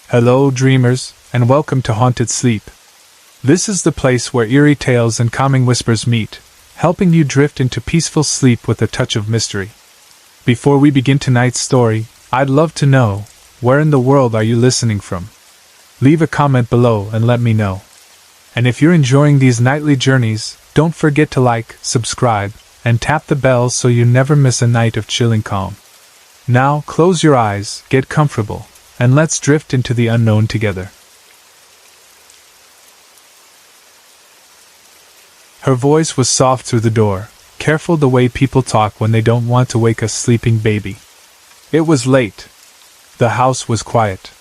Hello, dreamers, and welcome to Haunted Sleep. This is the place where eerie tales and calming whispers meet, helping you drift into peaceful sleep with a touch of mystery. Before we begin tonight's story, I'd love to know, where in the world are you listening from? Leave a comment below and let me know. And if you're enjoying these nightly journeys, don't forget to like, subscribe, and tap the bell so you never miss a night of chilling calm. Now, close your eyes, get comfortable, and let's drift into the unknown together. Her voice was soft through the door, careful the way people talk when they don't want to wake a sleeping baby. It was late. The house was quiet.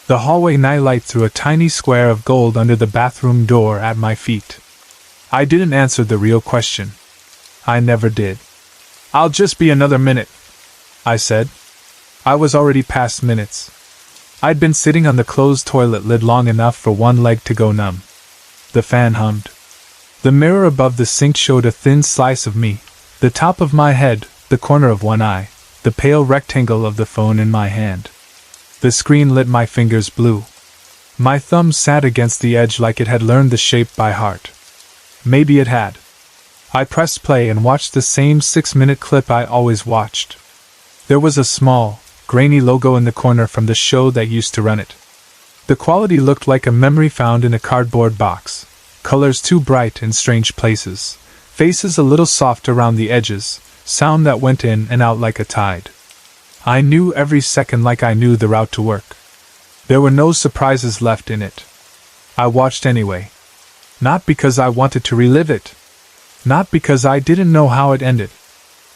The hallway nightlight threw a tiny square of gold under the bathroom door at my feet. I didn't answer the real question. I never did. "I'll just be another minute," I said. I was already past minutes. I'd been sitting on the closed toilet lid long enough for one leg to go numb. The fan hummed. The mirror above the sink showed a thin slice of me, the top of my head, the corner of one eye, the pale rectangle of the phone in my hand. The screen lit my fingers blue. My thumb sat against the edge like it had learned the shape by heart. Maybe it had. I pressed play and watched the same 6-minute clip I always watched. There was a small, grainy logo in the corner from the show that used to run it. The quality looked like a memory found in a cardboard box, colors too bright in strange places, faces a little soft around the edges, sound that went in and out like a tide. I knew every second like I knew the route to work. There were no surprises left in it. I watched anyway. Not because I wanted to relive it. Not because I didn't know how it ended.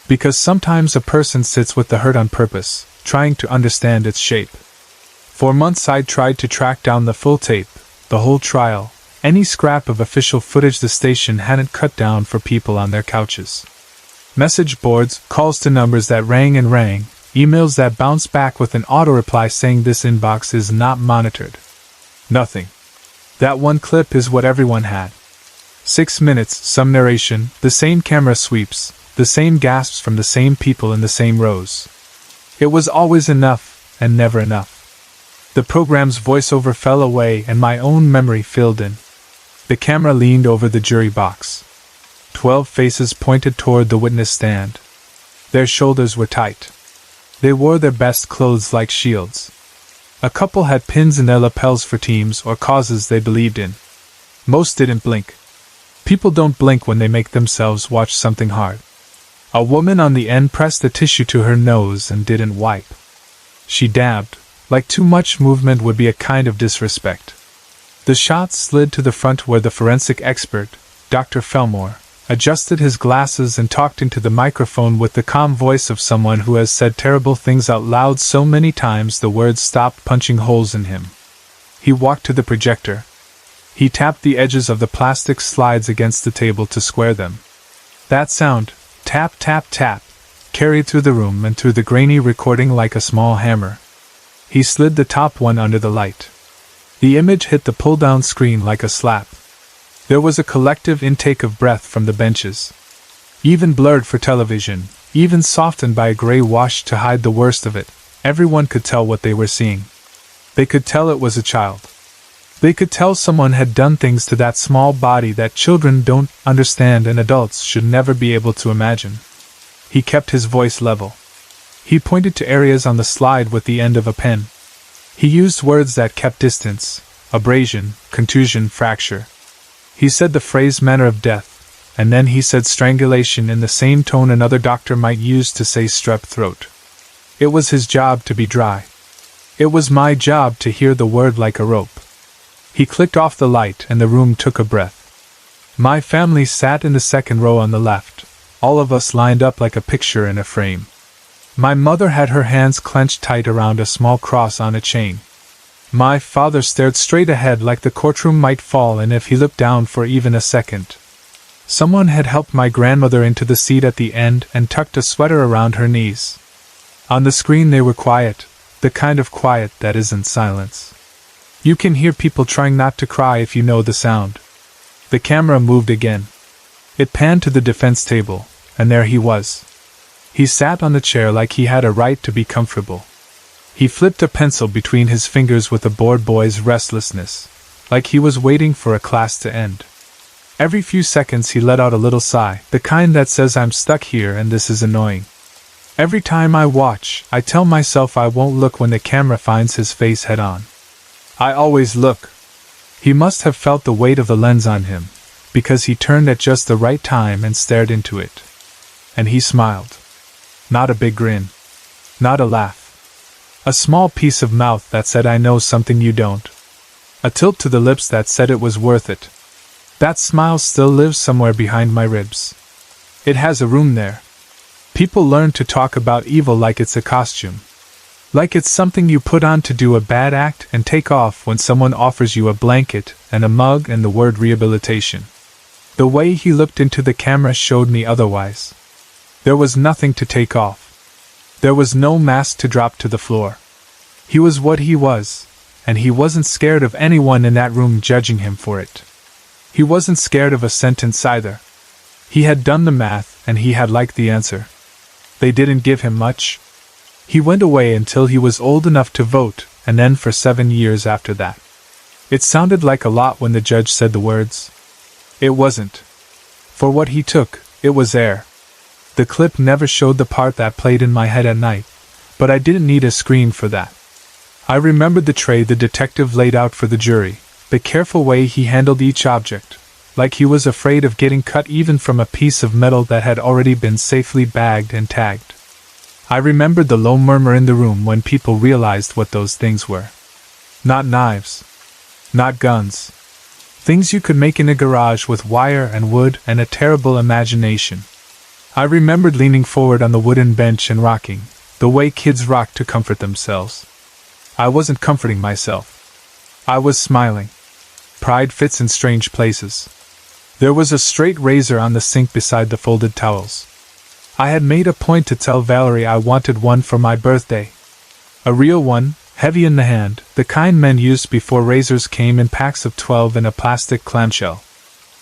Because sometimes a person sits with the hurt on purpose, trying to understand its shape. For months I'd tried to track down the full tape, the whole trial, any scrap of official footage the station hadn't cut down for people on their couches. Message boards, calls to numbers that rang and rang, emails that bounced back with an auto-reply saying this inbox is not monitored. Nothing. That one clip is what everyone had. 6 minutes, some narration, the same camera sweeps, the same gasps from the same people in the same rows. It was always enough, and never enough. The program's voiceover fell away and my own memory filled in. The camera leaned over the jury box. 12 faces pointed toward the witness stand. Their shoulders were tight. They wore their best clothes like shields. A couple had pins in their lapels for teams or causes they believed in. Most didn't blink. People don't blink when they make themselves watch something hard. A woman on the end pressed the tissue to her nose and didn't wipe. She dabbed, like too much movement would be a kind of disrespect. The shot slid to the front where the forensic expert, Dr. Fellmore, adjusted his glasses and talked into the microphone with the calm voice of someone who has said terrible things out loud so many times the words stopped punching holes in him. He walked to the projector. He tapped the edges of the plastic slides against the table to square them. That sound, tap tap tap, carried through the room and through the grainy recording like a small hammer. He slid the top one under the light. The image hit the pull-down screen like a slap. There was a collective intake of breath from the benches. Even blurred for television, even softened by a gray wash to hide the worst of it, everyone could tell what they were seeing. They could tell it was a child. They could tell someone had done things to that small body that children don't understand and adults should never be able to imagine. He kept his voice level. He pointed to areas on the slide with the end of a pen. He used words that kept distance: abrasion, contusion, fracture. He said the phrase manner of death, and then he said strangulation in the same tone another doctor might use to say strep throat. It was his job to be dry. It was my job to hear the word like a rope. He clicked off the light and the room took a breath. My family sat in the second row on the left, all of us lined up like a picture in a frame. My mother had her hands clenched tight around a small cross on a chain. My father stared straight ahead like the courtroom might fall in if he looked down for even a second. Someone had helped my grandmother into the seat at the end and tucked a sweater around her knees. On the screen they were quiet, the kind of quiet that isn't silence. You can hear people trying not to cry if you know the sound. The camera moved again. It panned to the defense table, and there he was. He sat on the chair like he had a right to be comfortable. He flipped a pencil between his fingers with a bored boy's restlessness, like he was waiting for a class to end. Every few seconds he let out a little sigh, the kind that says I'm stuck here and this is annoying. Every time I watch, I tell myself I won't look when the camera finds his face head on. I always look. He must have felt the weight of the lens on him, because he turned at just the right time and stared into it. And he smiled. Not a big grin. Not a laugh. A small piece of mouth that said I know something you don't. A tilt to the lips that said it was worth it. That smile still lives somewhere behind my ribs. It has a room there. People learn to talk about evil like it's a costume. Like it's something you put on to do a bad act and take off when someone offers you a blanket and a mug and the word rehabilitation. The way he looked into the camera showed me otherwise. There was nothing to take off. There was no mask to drop to the floor. He was what he was, and he wasn't scared of anyone in that room judging him for it. He wasn't scared of a sentence either. He had done the math and he had liked the answer. They didn't give him much. He went away until he was old enough to vote, and then for 7 years after that. It sounded like a lot when the judge said the words. It wasn't. For what he took, it was air. The clip never showed the part that played in my head at night, but I didn't need a screen for that. I remembered the tray the detective laid out for the jury, the careful way he handled each object, like he was afraid of getting cut even from a piece of metal that had already been safely bagged and tagged. I remembered the low murmur in the room when people realized what those things were. Not knives. Not guns. Things you could make in a garage with wire and wood and a terrible imagination. I remembered leaning forward on the wooden bench and rocking, the way kids rock to comfort themselves. I wasn't comforting myself. I was smiling. Pride fits in strange places. There was a straight razor on the sink beside the folded towels. I had made a point to tell Valerie I wanted one for my birthday. A real one, heavy in the hand, the kind men used before razors came in packs of 12 in a plastic clamshell.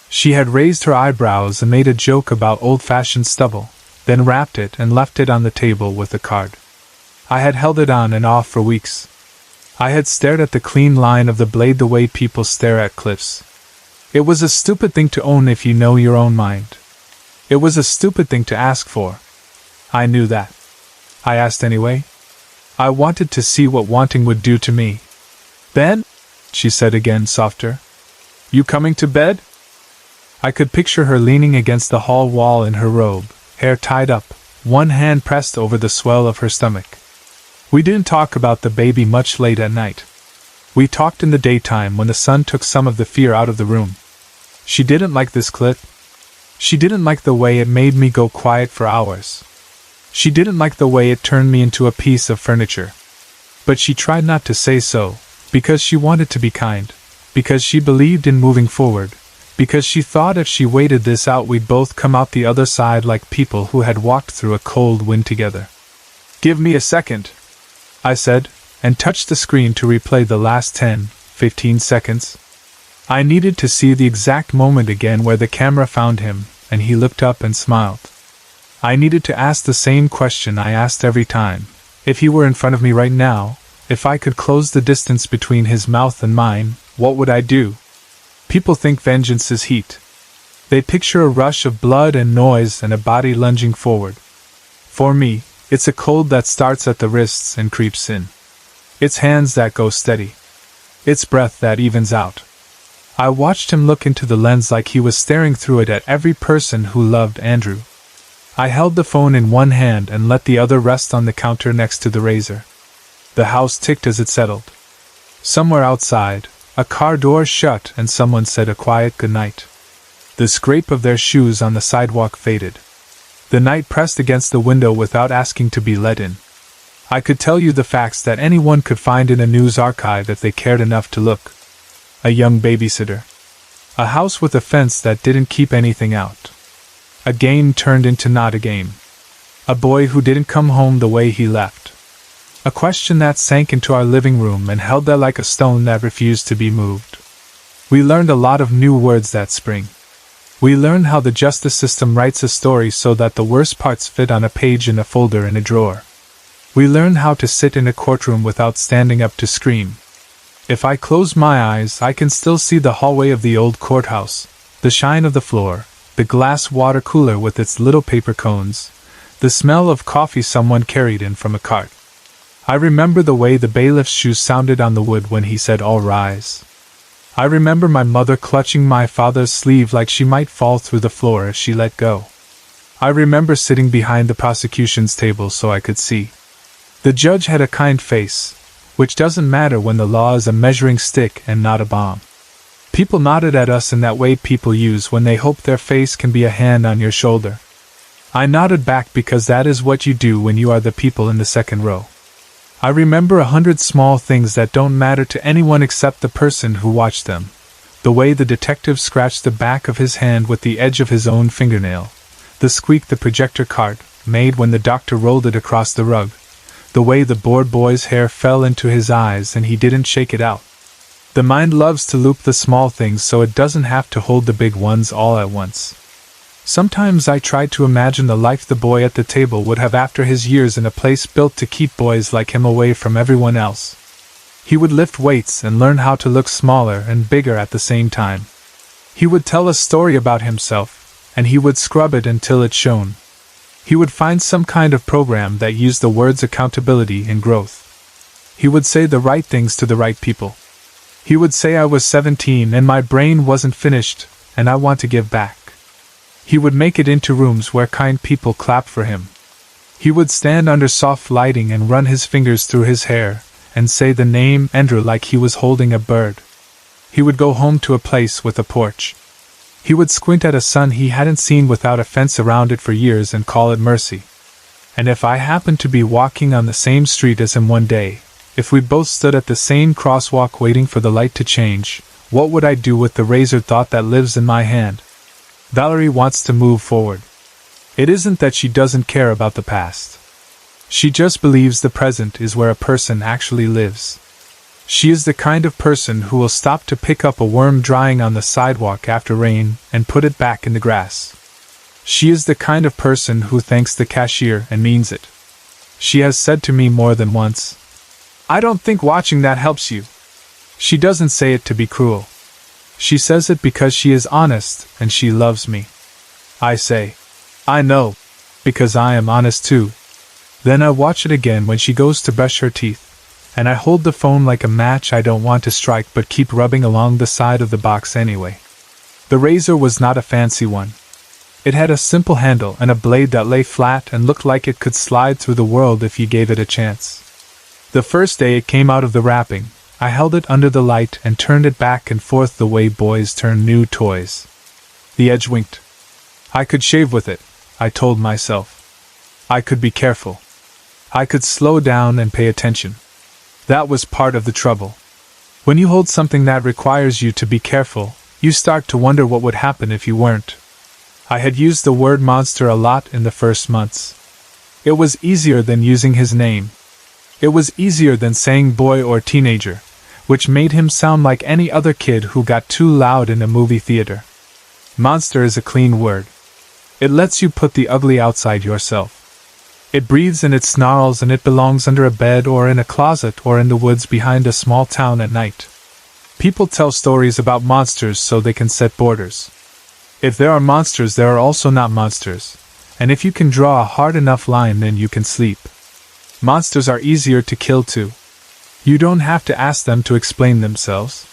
She had raised her eyebrows and made a joke about old-fashioned stubble, then wrapped it and left it on the table with a card. I had held it on and off for weeks. I had stared at the clean line of the blade the way people stare at cliffs. It was a stupid thing to own if you know your own mind. It was a stupid thing to ask for. I knew that. I asked anyway. I wanted to see what wanting would do to me. Ben? She said again, softer. You coming to bed? I could picture her leaning against the hall wall in her robe, hair tied up, one hand pressed over the swell of her stomach. We didn't talk about the baby much late at night. We talked in the daytime when the sun took some of the fear out of the room. She didn't like this clip. She didn't like the way it made me go quiet for hours. She didn't like the way it turned me into a piece of furniture. But she tried not to say so, because she wanted to be kind, because she believed in moving forward, because she thought if she waited this out we'd both come out the other side like people who had walked through a cold wind together. Give me a second, I said, and touched the screen to replay the last 10-15 seconds. I needed to see the exact moment again where the camera found him, and he looked up and smiled. I needed to ask the same question I asked every time. If he were in front of me right now, if I could close the distance between his mouth and mine, what would I do? People think vengeance is heat. They picture a rush of blood and noise and a body lunging forward. For me, it's a cold that starts at the wrists and creeps in. It's hands that go steady. It's breath that evens out. I watched him look into the lens like he was staring through it at every person who loved Andrew. I held the phone in one hand and let the other rest on the counter next to the razor. The house ticked as it settled. Somewhere outside, a car door shut and someone said a quiet goodnight. The scrape of their shoes on the sidewalk faded. The night pressed against the window without asking to be let in. I could tell you the facts that anyone could find in a news archive if they cared enough to look. A young babysitter. A house with a fence that didn't keep anything out. A game turned into not a game. A boy who didn't come home the way he left. A question that sank into our living room and held there like a stone that refused to be moved. We learned a lot of new words that spring. We learned how the justice system writes a story so that the worst parts fit on a page in a folder in a drawer. We learn how to sit in a courtroom without standing up to scream. If I close my eyes, I can still see the hallway of the old courthouse, the shine of the floor, the glass water cooler with its little paper cones, the smell of coffee someone carried in from a cart. I remember the way the bailiff's shoes sounded on the wood when he said, "All rise." I remember my mother clutching my father's sleeve like she might fall through the floor if she let go. I remember sitting behind the prosecution's table so I could see. The judge had a kind face, which doesn't matter when the law is a measuring stick and not a bomb. People nodded at us in that way people use when they hope their face can be a hand on your shoulder. I nodded back because that is what you do when you are the people in the second row. I remember 100 small things that don't matter to anyone except the person who watched them. The way the detective scratched the back of his hand with the edge of his own fingernail. The squeak the projector cart made when the doctor rolled it across the rug. The way the bored boy's hair fell into his eyes and he didn't shake it out. The mind loves to loop the small things so it doesn't have to hold the big ones all at once. Sometimes I try to imagine the life the boy at the table would have after his years in a place built to keep boys like him away from everyone else. He would lift weights and learn how to look smaller and bigger at the same time. He would tell a story about himself, and he would scrub it until it shone. He would find some kind of program that used the words accountability and growth. He would say the right things to the right people. He would say I was 17 and my brain wasn't finished, and I want to give back. He would make it into rooms where kind people clap for him. He would stand under soft lighting and run his fingers through his hair, and say the name Andrew like he was holding a bird. He would go home to a place with a porch. He would squint at a sun he hadn't seen without a fence around it for years and call it mercy. And if I happened to be walking on the same street as him one day, if we both stood at the same crosswalk waiting for the light to change, what would I do with the razor thought that lives in my hand? Valerie wants to move forward. It isn't that she doesn't care about the past. She just believes the present is where a person actually lives. She is the kind of person who will stop to pick up a worm drying on the sidewalk after rain and put it back in the grass. She is the kind of person who thanks the cashier and means it. She has said to me more than once, "I don't think watching that helps you." She doesn't say it to be cruel. She says it because she is honest and she loves me. I say, "I know, because I am honest too." Then I watch it again when she goes to brush her teeth, and I hold the phone like a match I don't want to strike but keep rubbing along the side of the box anyway. The razor was not a fancy one. It had a simple handle and a blade that lay flat and looked like it could slide through the world if you gave it a chance. The first day it came out of the wrapping, I held it under the light and turned it back and forth the way boys turn new toys. The edge winked. I could shave with it, I told myself. I could be careful. I could slow down and pay attention. That was part of the trouble. When you hold something that requires you to be careful, you start to wonder what would happen if you weren't. I had used the word monster a lot in the first months. It was easier than using his name. It was easier than saying boy or teenager, which made him sound like any other kid who got too loud in a movie theater. Monster is a clean word. It lets you put the ugly outside yourself. It breathes and it snarls and it belongs under a bed or in a closet or in the woods behind a small town at night. People tell stories about monsters so they can set borders. If there are monsters, there are also not monsters, and if you can draw a hard enough line, then you can sleep. Monsters are easier to kill too. You don't have to ask them to explain themselves.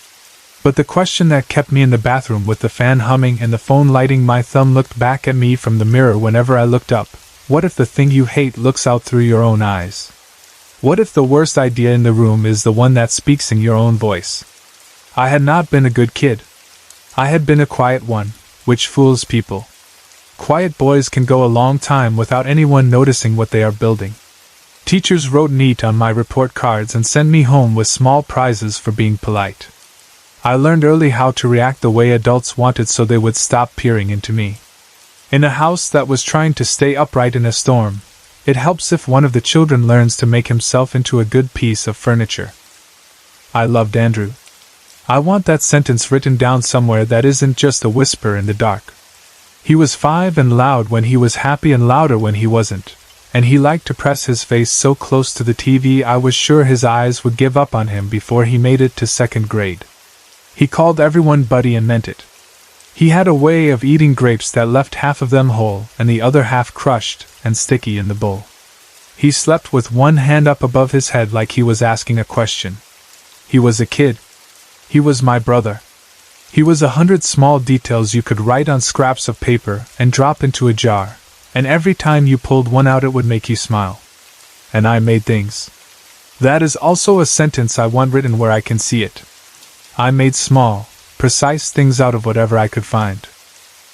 But the question that kept me in the bathroom with the fan humming and the phone lighting, my thumb looked back at me from the mirror whenever I looked up. What if the thing you hate looks out through your own eyes? What if the worst idea in the room is the one that speaks in your own voice? I had not been a good kid. I had been a quiet one, which fools people. Quiet boys can go a long time without anyone noticing what they are building. Teachers wrote neat on my report cards and sent me home with small prizes for being polite. I learned early how to react the way adults wanted so they would stop peering into me. In a house that was trying to stay upright in a storm, it helps if one of the children learns to make himself into a good piece of furniture. I loved Andrew. I want that sentence written down somewhere that isn't just a whisper in the dark. He was 5 and loud when he was happy and louder when he wasn't, and he liked to press his face so close to the TV I was sure his eyes would give up on him before he made it to second grade. He called everyone buddy and meant it. He had a way of eating grapes that left half of them whole and the other half crushed and sticky in the bowl. He slept with one hand up above his head like he was asking a question. He was a kid. He was my brother. He was 100 small details you could write on scraps of paper and drop into a jar, and every time you pulled one out it would make you smile. And I made things. That is also a sentence I want written where I can see it. I made small, precise things out of whatever I could find.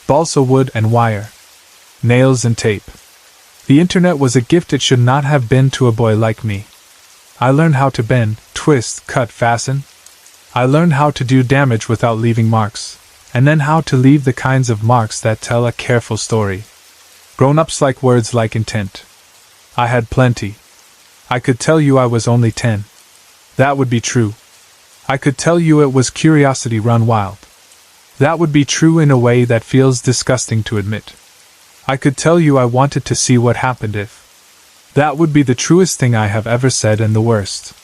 Balsa wood and wire. Nails and tape. The internet was a gift it should not have been to a boy like me. I learned how to bend, twist, cut, fasten. I learned how to do damage without leaving marks, and then how to leave the kinds of marks that tell a careful story. Grown-ups like words like intent. I had plenty. I could tell you I was only 10. That would be true. I could tell you it was curiosity run wild. That would be true in a way that feels disgusting to admit. I could tell you I wanted to see what happened if. That would be the truest thing I have ever said and the worst.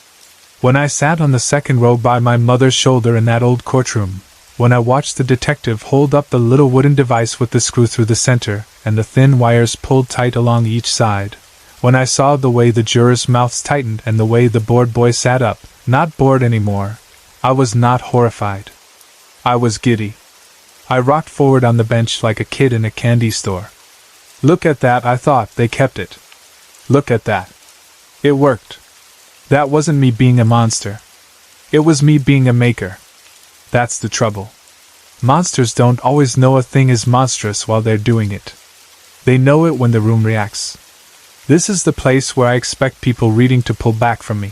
When I sat on the second row by my mother's shoulder in that old courtroom, when I watched the detective hold up the little wooden device with the screw through the center and the thin wires pulled tight along each side, when I saw the way the jurors' mouths tightened and the way the bored boy sat up, not bored anymore, I was not horrified. I was giddy. I rocked forward on the bench like a kid in a candy store. Look at that, I thought, they kept it. Look at that. It worked. That wasn't me being a monster. It was me being a maker. That's the trouble. Monsters don't always know a thing is monstrous while they're doing it. They know it when the room reacts. This is the place where I expect people reading to pull back from me.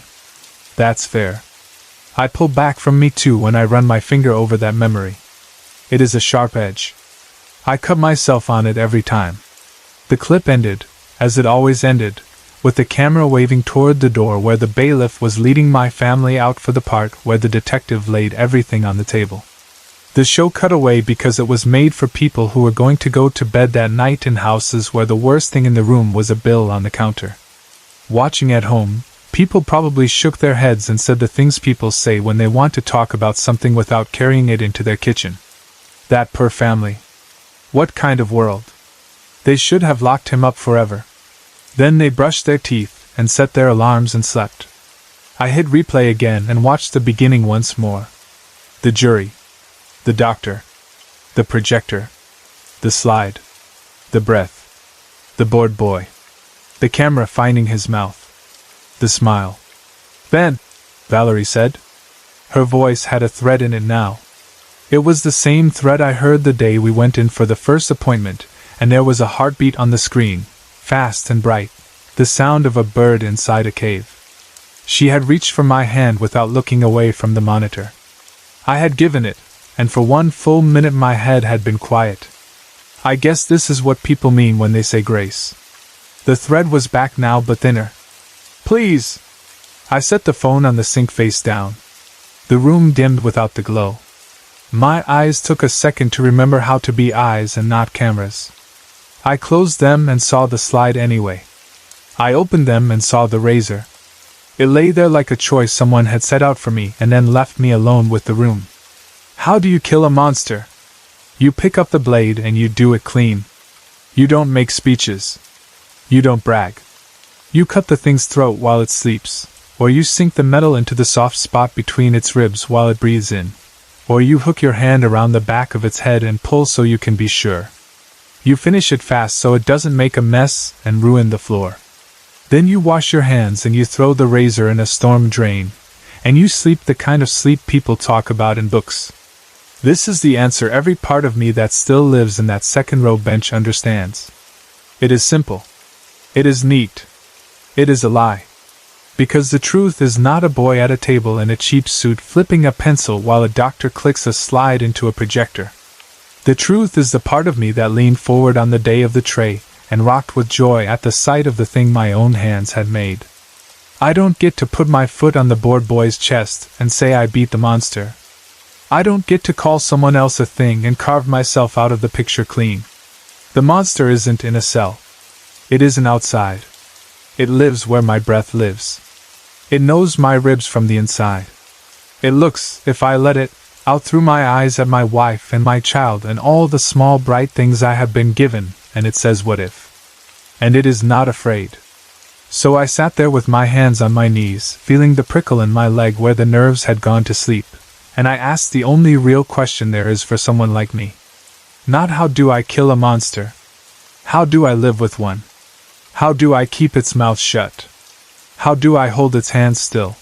That's fair. I pull back from me too when I run my finger over that memory. It is a sharp edge. I cut myself on it every time. The clip ended, as it always ended, with the camera waving toward the door where the bailiff was leading my family out for the part where the detective laid everything on the table. The show cut away because it was made for people who were going to go to bed that night in houses where the worst thing in the room was a bill on the counter. Watching at home, people probably shook their heads and said the things people say when they want to talk about something without carrying it into their kitchen. That poor family. What kind of world? They should have locked him up forever. Then they brushed their teeth and set their alarms and slept. I hit replay again and watched the beginning once more. The jury. The doctor. The projector. The slide. The breath. The bored boy. The camera finding his mouth. The smile. Ben, Valerie said. Her voice had a thread in it now. It was the same thread I heard the day we went in for the first appointment, and there was a heartbeat on the screen, fast and bright, the sound of a bird inside a cave. She had reached for my hand without looking away from the monitor. I had given it, and for one full minute my head had been quiet. I guess this is what people mean when they say grace. The thread was back now but thinner. Please! I set the phone on the sink face down. The room dimmed without the glow. My eyes took a second to remember how to be eyes and not cameras. I closed them and saw the slide anyway. I opened them and saw the razor. It lay there like a choice someone had set out for me and then left me alone with the room. How do you kill a monster? You pick up the blade and you do it clean. You don't make speeches. You don't brag. You cut the thing's throat while it sleeps, or you sink the metal into the soft spot between its ribs while it breathes in, or you hook your hand around the back of its head and pull so you can be sure. You finish it fast so it doesn't make a mess and ruin the floor. Then you wash your hands and you throw the razor in a storm drain, and you sleep the kind of sleep people talk about in books. This is the answer every part of me that still lives in that second row bench understands. It is simple. It is neat. It is a lie. Because the truth is not a boy at a table in a cheap suit flipping a pencil while a doctor clicks a slide into a projector. The truth is the part of me that leaned forward on the day of the tray and rocked with joy at the sight of the thing my own hands had made. I don't get to put my foot on the bored boy's chest and say I beat the monster. I don't get to call someone else a thing and carve myself out of the picture clean. The monster isn't in a cell. It isn't outside. It lives where my breath lives. It knows my ribs from the inside. It looks, if I let it, out through my eyes at my wife and my child and all the small bright things I have been given, and it says what if. And it is not afraid. So I sat there with my hands on my knees, feeling the prickle in my leg where the nerves had gone to sleep, and I asked the only real question there is for someone like me. Not how do I kill a monster? How do I live with one? How do I keep its mouth shut? How do I hold its hands still?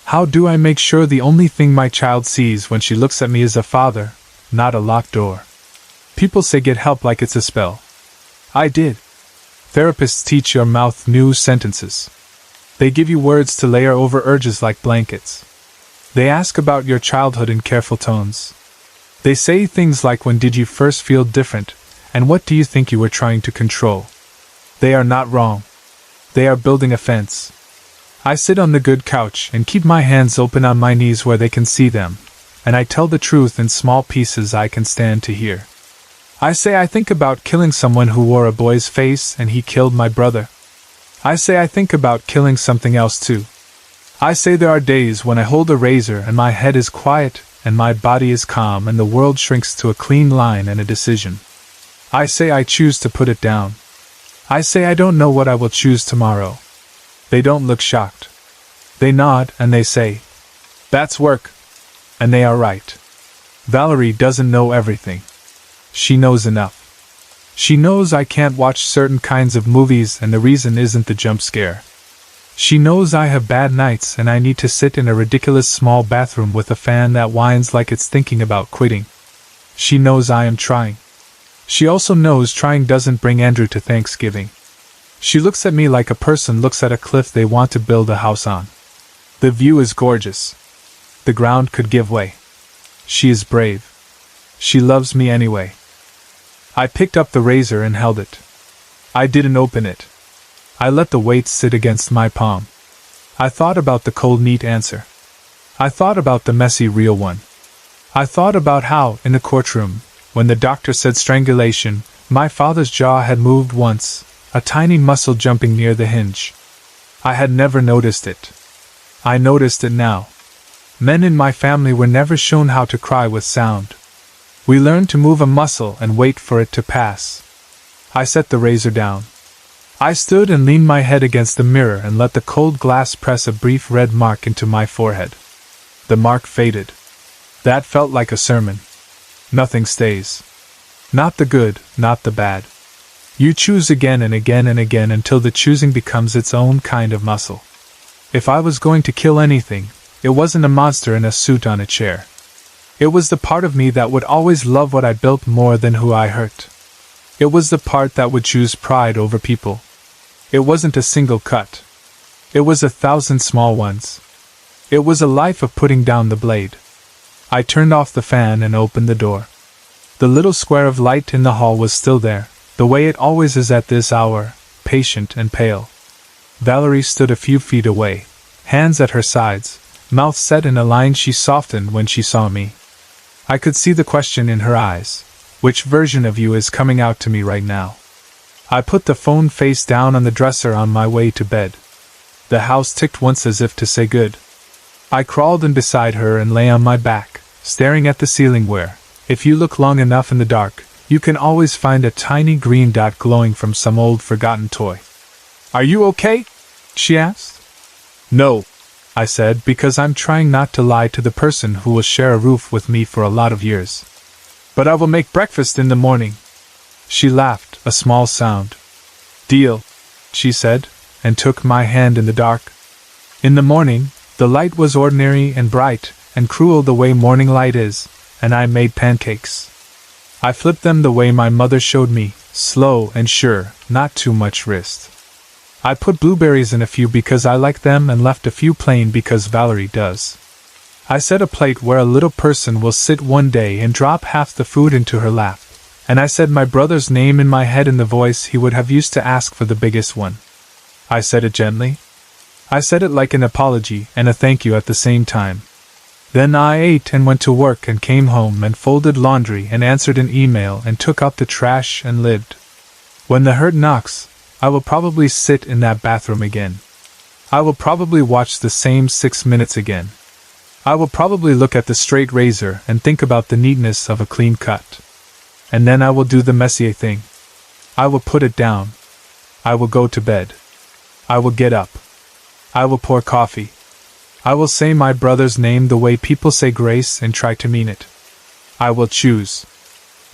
How do I make sure the only thing my child sees when she looks at me is a father, not a locked door? People say get help like it's a spell. I did. Therapists teach your mouth new sentences. They give you words to layer over urges like blankets. They ask about your childhood in careful tones. They say things like when did you first feel different, and what do you think you were trying to control? They are not wrong. They are building a fence. I sit on the good couch and keep my hands open on my knees where they can see them, and I tell the truth in small pieces I can stand to hear. I say I think about killing someone who wore a boy's face and he killed my brother. I say I think about killing something else too. I say there are days when I hold a razor and my head is quiet and my body is calm and the world shrinks to a clean line and a decision. I say I choose to put it down. I say I don't know what I will choose tomorrow. They don't look shocked. They nod and they say, "That's work." And they are right. Valerie doesn't know everything. She knows enough. She knows I can't watch certain kinds of movies and the reason isn't the jump scare. She knows I have bad nights and I need to sit in a ridiculous small bathroom with a fan that whines like it's thinking about quitting. She knows I am trying. She also knows trying doesn't bring Andrew to Thanksgiving. She looks at me like a person looks at a cliff they want to build a house on. The view is gorgeous. The ground could give way. She is brave. She loves me anyway. I picked up the razor and held it. I didn't open it. I let the weight sit against my palm. I thought about the cold, neat answer. I thought about the messy, real one. I thought about how, in the courtroom, when the doctor said strangulation, my father's jaw had moved once, a tiny muscle jumping near the hinge. I had never noticed it. I noticed it now. Men in my family were never shown how to cry with sound. We learned to move a muscle and wait for it to pass. I set the razor down. I stood and leaned my head against the mirror and let the cold glass press a brief red mark into my forehead. The mark faded. That felt like a sermon. Nothing stays. Not the good, not the bad. You choose again and again and again until the choosing becomes its own kind of muscle. If I was going to kill anything, it wasn't a monster in a suit on a chair. It was the part of me that would always love what I built more than who I hurt. It was the part that would choose pride over people. It wasn't a single cut. It was 1,000 small ones. It was a life of putting down the blade. I turned off the fan and opened the door. The little square of light in the hall was still there, the way it always is at this hour, patient and pale. Valerie stood a few feet away, hands at her sides, mouth set in a line she softened when she saw me. I could see the question in her eyes. Which version of you is coming out to me right now? I put the phone face down on the dresser on my way to bed. The house ticked once as if to say good. I crawled in beside her and lay on my back, staring at the ceiling where, if you look long enough in the dark, you can always find a tiny green dot glowing from some old forgotten toy. "Are you okay?" she asked. "No," I said, because I'm trying not to lie to the person who will share a roof with me for a lot of years. "But I will make breakfast in the morning." She laughed, a small sound. "Deal," she said, and took my hand in the dark. In the morning, the light was ordinary and bright, and cruel the way morning light is, and I made pancakes. I flipped them the way my mother showed me, slow and sure, not too much wrist. I put blueberries in a few because I like them and left a few plain because Valerie does. I set a plate where a little person will sit one day and drop half the food into her lap, and I said my brother's name in my head in the voice he would have used to ask for the biggest one. I said it gently. I said it like an apology and a thank you at the same time. Then I ate and went to work and came home and folded laundry and answered an email and took out the trash and lived. When the hurt knocks, I will probably sit in that bathroom again. I will probably watch the same 6 minutes again. I will probably look at the straight razor and think about the neatness of a clean cut. And then I will do the messier thing. I will put it down. I will go to bed. I will get up. I will pour coffee. I will say my brother's name the way people say grace and try to mean it. I will choose.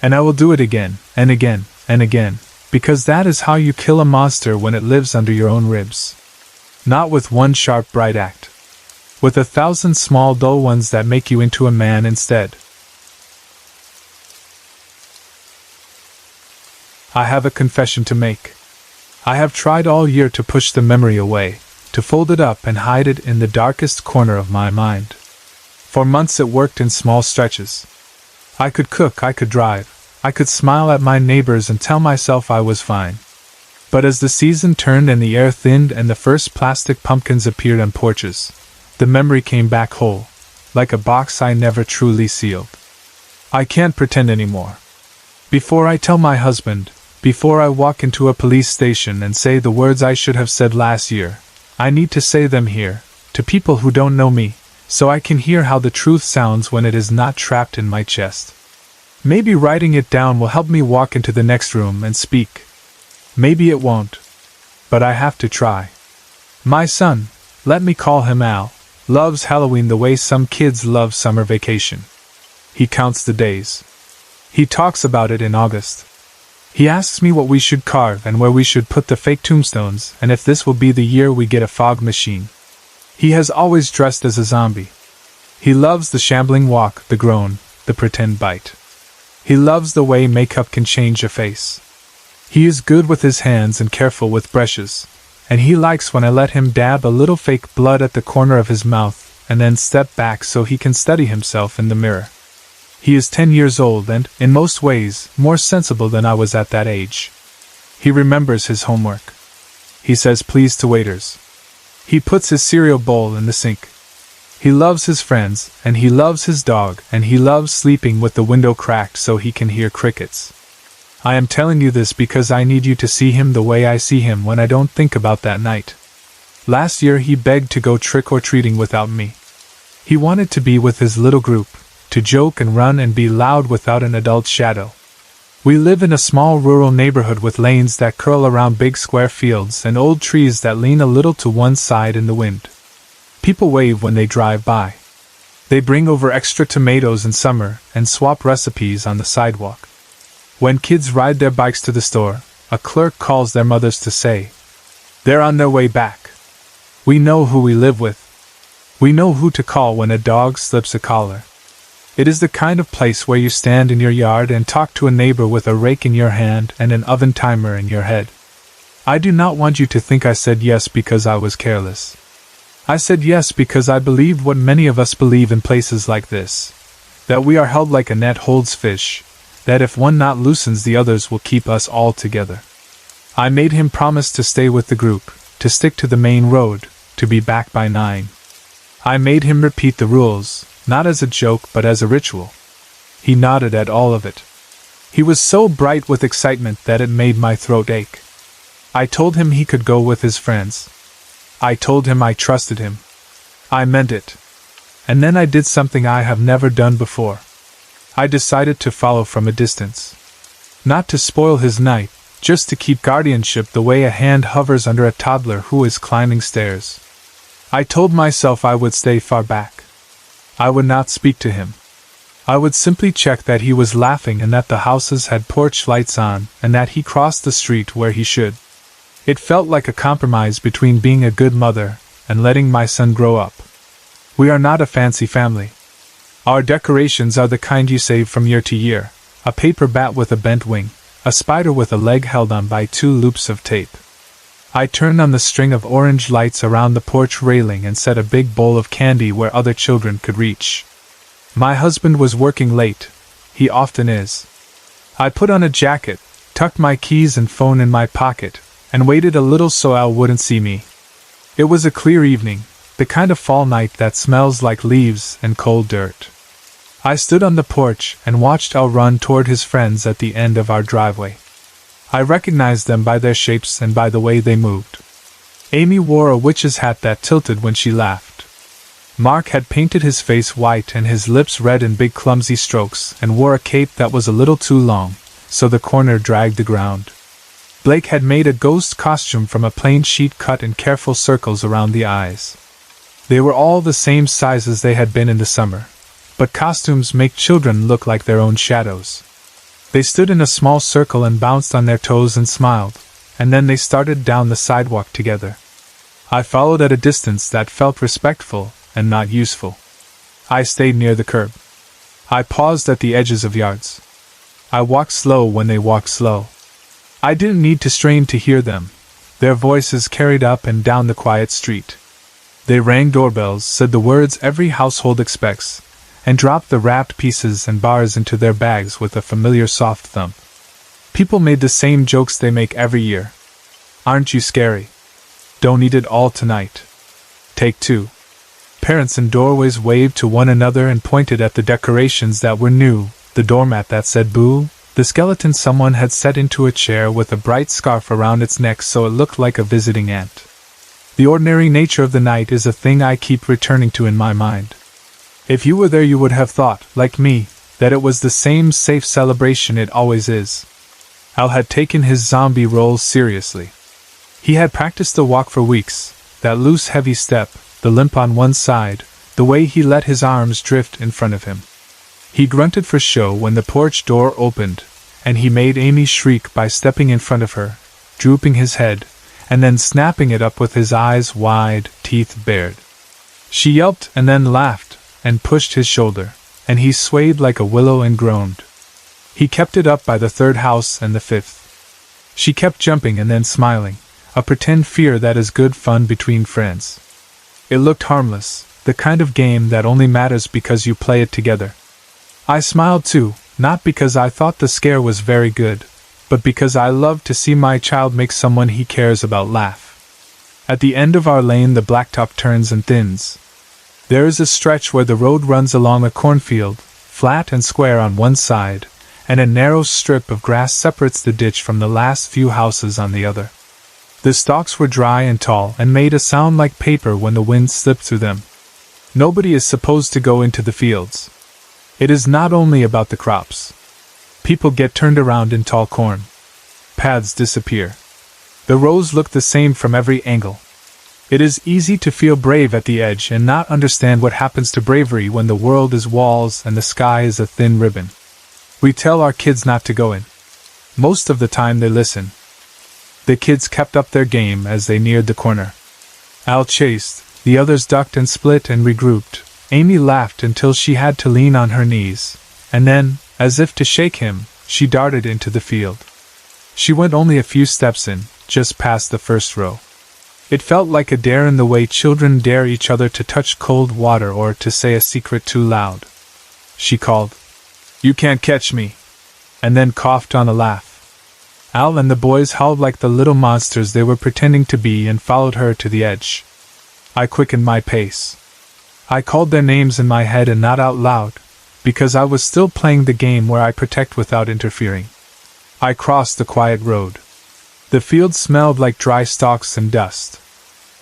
And I will do it again, and again, and again, because that is how you kill a monster when it lives under your own ribs. Not with one sharp bright act. With 1,000 small dull ones that make you into a man instead. I have a confession to make. I have tried all year to push the memory away, to fold it up and hide it in the darkest corner of my mind. For months it worked in small stretches. I could cook, I could drive, I could smile at my neighbors and tell myself I was fine. But as the season turned and the air thinned and the first plastic pumpkins appeared on porches, the memory came back whole, like a box I never truly sealed. I can't pretend anymore. Before I tell my husband, before I walk into a police station and say the words I should have said last year, I need to say them here, to people who don't know me, so I can hear how the truth sounds when it is not trapped in my chest. Maybe writing it down will help me walk into the next room and speak. Maybe it won't. But I have to try. My son, let me call him Al, loves Halloween the way some kids love summer vacation. He counts the days. He talks about it in August. He asks me what we should carve and where we should put the fake tombstones and if this will be the year we get a fog machine. He has always dressed as a zombie. He loves the shambling walk, the groan, the pretend bite. He loves the way makeup can change a face. He is good with his hands and careful with brushes, and he likes when I let him dab a little fake blood at the corner of his mouth and then step back so he can study himself in the mirror. He is 10 years old and, in most ways, more sensible than I was at that age. He remembers his homework. He says please to waiters. He puts his cereal bowl in the sink. He loves his friends, and he loves his dog, and he loves sleeping with the window cracked so he can hear crickets. I am telling you this because I need you to see him the way I see him when I don't think about that night. Last year he begged to go trick-or-treating without me. He wanted to be with his little group, to joke and run and be loud without an adult shadow. We live in a small rural neighborhood with lanes that curl around big square fields and old trees that lean a little to one side in the wind. People wave when they drive by. They bring over extra tomatoes in summer and swap recipes on the sidewalk. When kids ride their bikes to the store, a clerk calls their mothers to say, "They're on their way back." We know who we live with. We know who to call when a dog slips a collar. It is the kind of place where you stand in your yard and talk to a neighbor with a rake in your hand and an oven timer in your head. I do not want you to think I said yes because I was careless. I said yes because I believed what many of us believe in places like this, that we are held like a net holds fish, that if one knot loosens the others will keep us all together. I made him promise to stay with the group, to stick to the main road, to be back by 9. I made him repeat the rules, not as a joke but as a ritual. He nodded at all of it. He was so bright with excitement that it made my throat ache. I told him he could go with his friends. I told him I trusted him. I meant it. And then I did something I have never done before. I decided to follow from a distance. Not to spoil his night, just to keep guardianship the way a hand hovers under a toddler who is climbing stairs. I told myself I would stay far back. I would not speak to him. I would simply check that he was laughing and that the houses had porch lights on and that he crossed the street where he should. It felt like a compromise between being a good mother and letting my son grow up. We are not a fancy family. Our decorations are the kind you save from year to year, a paper bat with a bent wing, a spider with a leg held on by 2 loops of tape. I turned on the string of orange lights around the porch railing and set a big bowl of candy where other children could reach. My husband was working late. He often is. I put on a jacket, tucked my keys and phone in my pocket, and waited a little so Al wouldn't see me. It was a clear evening, the kind of fall night that smells like leaves and cold dirt. I stood on the porch and watched Al run toward his friends at the end of our driveway. I recognized them by their shapes and by the way they moved. Amy wore a witch's hat that tilted when she laughed. Mark had painted his face white and his lips red in big clumsy strokes and wore a cape that was a little too long, so the corner dragged the ground. Blake had made a ghost costume from a plain sheet cut in careful circles around the eyes. They were all the same size as they had been in the summer, but costumes make children look like their own shadows. They stood in a small circle and bounced on their toes and smiled, and then they started down the sidewalk together. I followed at a distance that felt respectful and not useful. I stayed near the curb. I paused at the edges of yards. I walked slow when they walked slow. I didn't need to strain to hear them. Their voices carried up and down the quiet street. They rang doorbells, said the words every household expects, and dropped the wrapped pieces and bars into their bags with a familiar soft thump. People made the same jokes they make every year. Aren't you scary? Don't eat it all tonight. Take two. Parents in doorways waved to one another and pointed at the decorations that were new, the doormat that said boo, the skeleton someone had set into a chair with a bright scarf around its neck so it looked like a visiting aunt. The ordinary nature of the night is a thing I keep returning to in my mind. If you were there you would have thought, like me, that it was the same safe celebration it always is. Al had taken his zombie role seriously. He had practiced the walk for weeks, that loose heavy step, the limp on one side, the way he let his arms drift in front of him. He grunted for show when the porch door opened, and he made Amy shriek by stepping in front of her, drooping his head, and then snapping it up with his eyes wide, teeth bared. She yelped and then laughed, and pushed his shoulder, and he swayed like a willow and groaned. He kept it up by the third house and the fifth. She kept jumping and then smiling, a pretend fear that is good fun between friends. It looked harmless, the kind of game that only matters because you play it together. I smiled too, not because I thought the scare was very good, but because I loved to see my child make someone he cares about laugh. At the end of our lane the blacktop turns and thins. There is a stretch where the road runs along a cornfield, flat and square on one side, and a narrow strip of grass separates the ditch from the last few houses on the other. The stalks were dry and tall and made a sound like paper when the wind slipped through them. Nobody is supposed to go into the fields. It is not only about the crops. People get turned around in tall corn. Paths disappear. The rows look the same from every angle. It is easy to feel brave at the edge and not understand what happens to bravery when the world is walls and the sky is a thin ribbon. We tell our kids not to go in. Most of the time they listen. The kids kept up their game as they neared the corner. Al chased, the others ducked and split and regrouped. Amy laughed until she had to lean on her knees, and then, as if to shake him, she darted into the field. She went only a few steps in, just past the first row. It felt like a dare in the way children dare each other to touch cold water or to say a secret too loud. She called, "You can't catch me," and then coughed on a laugh. Al and the boys howled like the little monsters they were pretending to be and followed her to the edge. I quickened my pace. I called their names in my head and not out loud, because I was still playing the game where I protect without interfering. I crossed the quiet road. The field smelled like dry stalks and dust.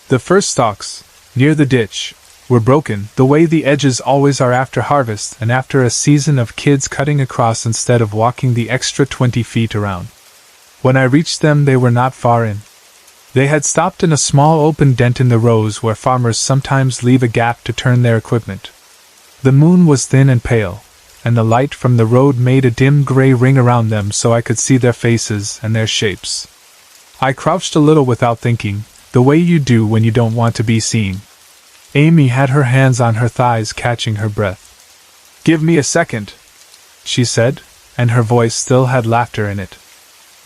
The first stalks, near the ditch, were broken, the way the edges always are after harvest and after a season of kids cutting across instead of walking the extra 20 feet around. When I reached them they were not far in. They had stopped in a small open dent in the rows where farmers sometimes leave a gap to turn their equipment. The moon was thin and pale, and the light from the road made a dim gray ring around them so I could see their faces and their shapes. I crouched a little without thinking, the way you do when you don't want to be seen. Amy had her hands on her thighs catching her breath. "Give me a second," she said, and her voice still had laughter in it.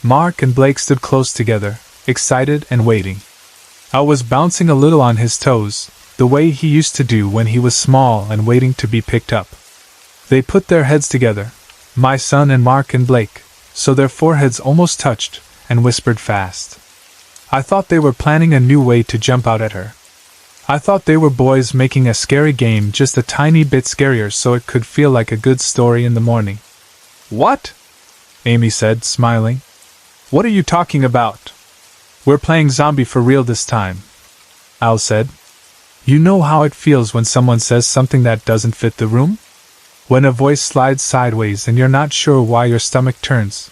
Mark and Blake stood close together, excited and waiting. Al was bouncing a little on his toes, the way he used to do when he was small and waiting to be picked up. They put their heads together, my son and Mark and Blake, so their foreheads almost touched, and whispered fast. I thought they were planning a new way to jump out at her. I thought they were boys making a scary game just a tiny bit scarier so it could feel like a good story in the morning. "What?" Amy said, smiling. What are you talking about? We're playing zombie for real this time, Al said. You know how it feels when someone says something that doesn't fit the room? When a voice slides sideways and you're not sure why your stomach turns.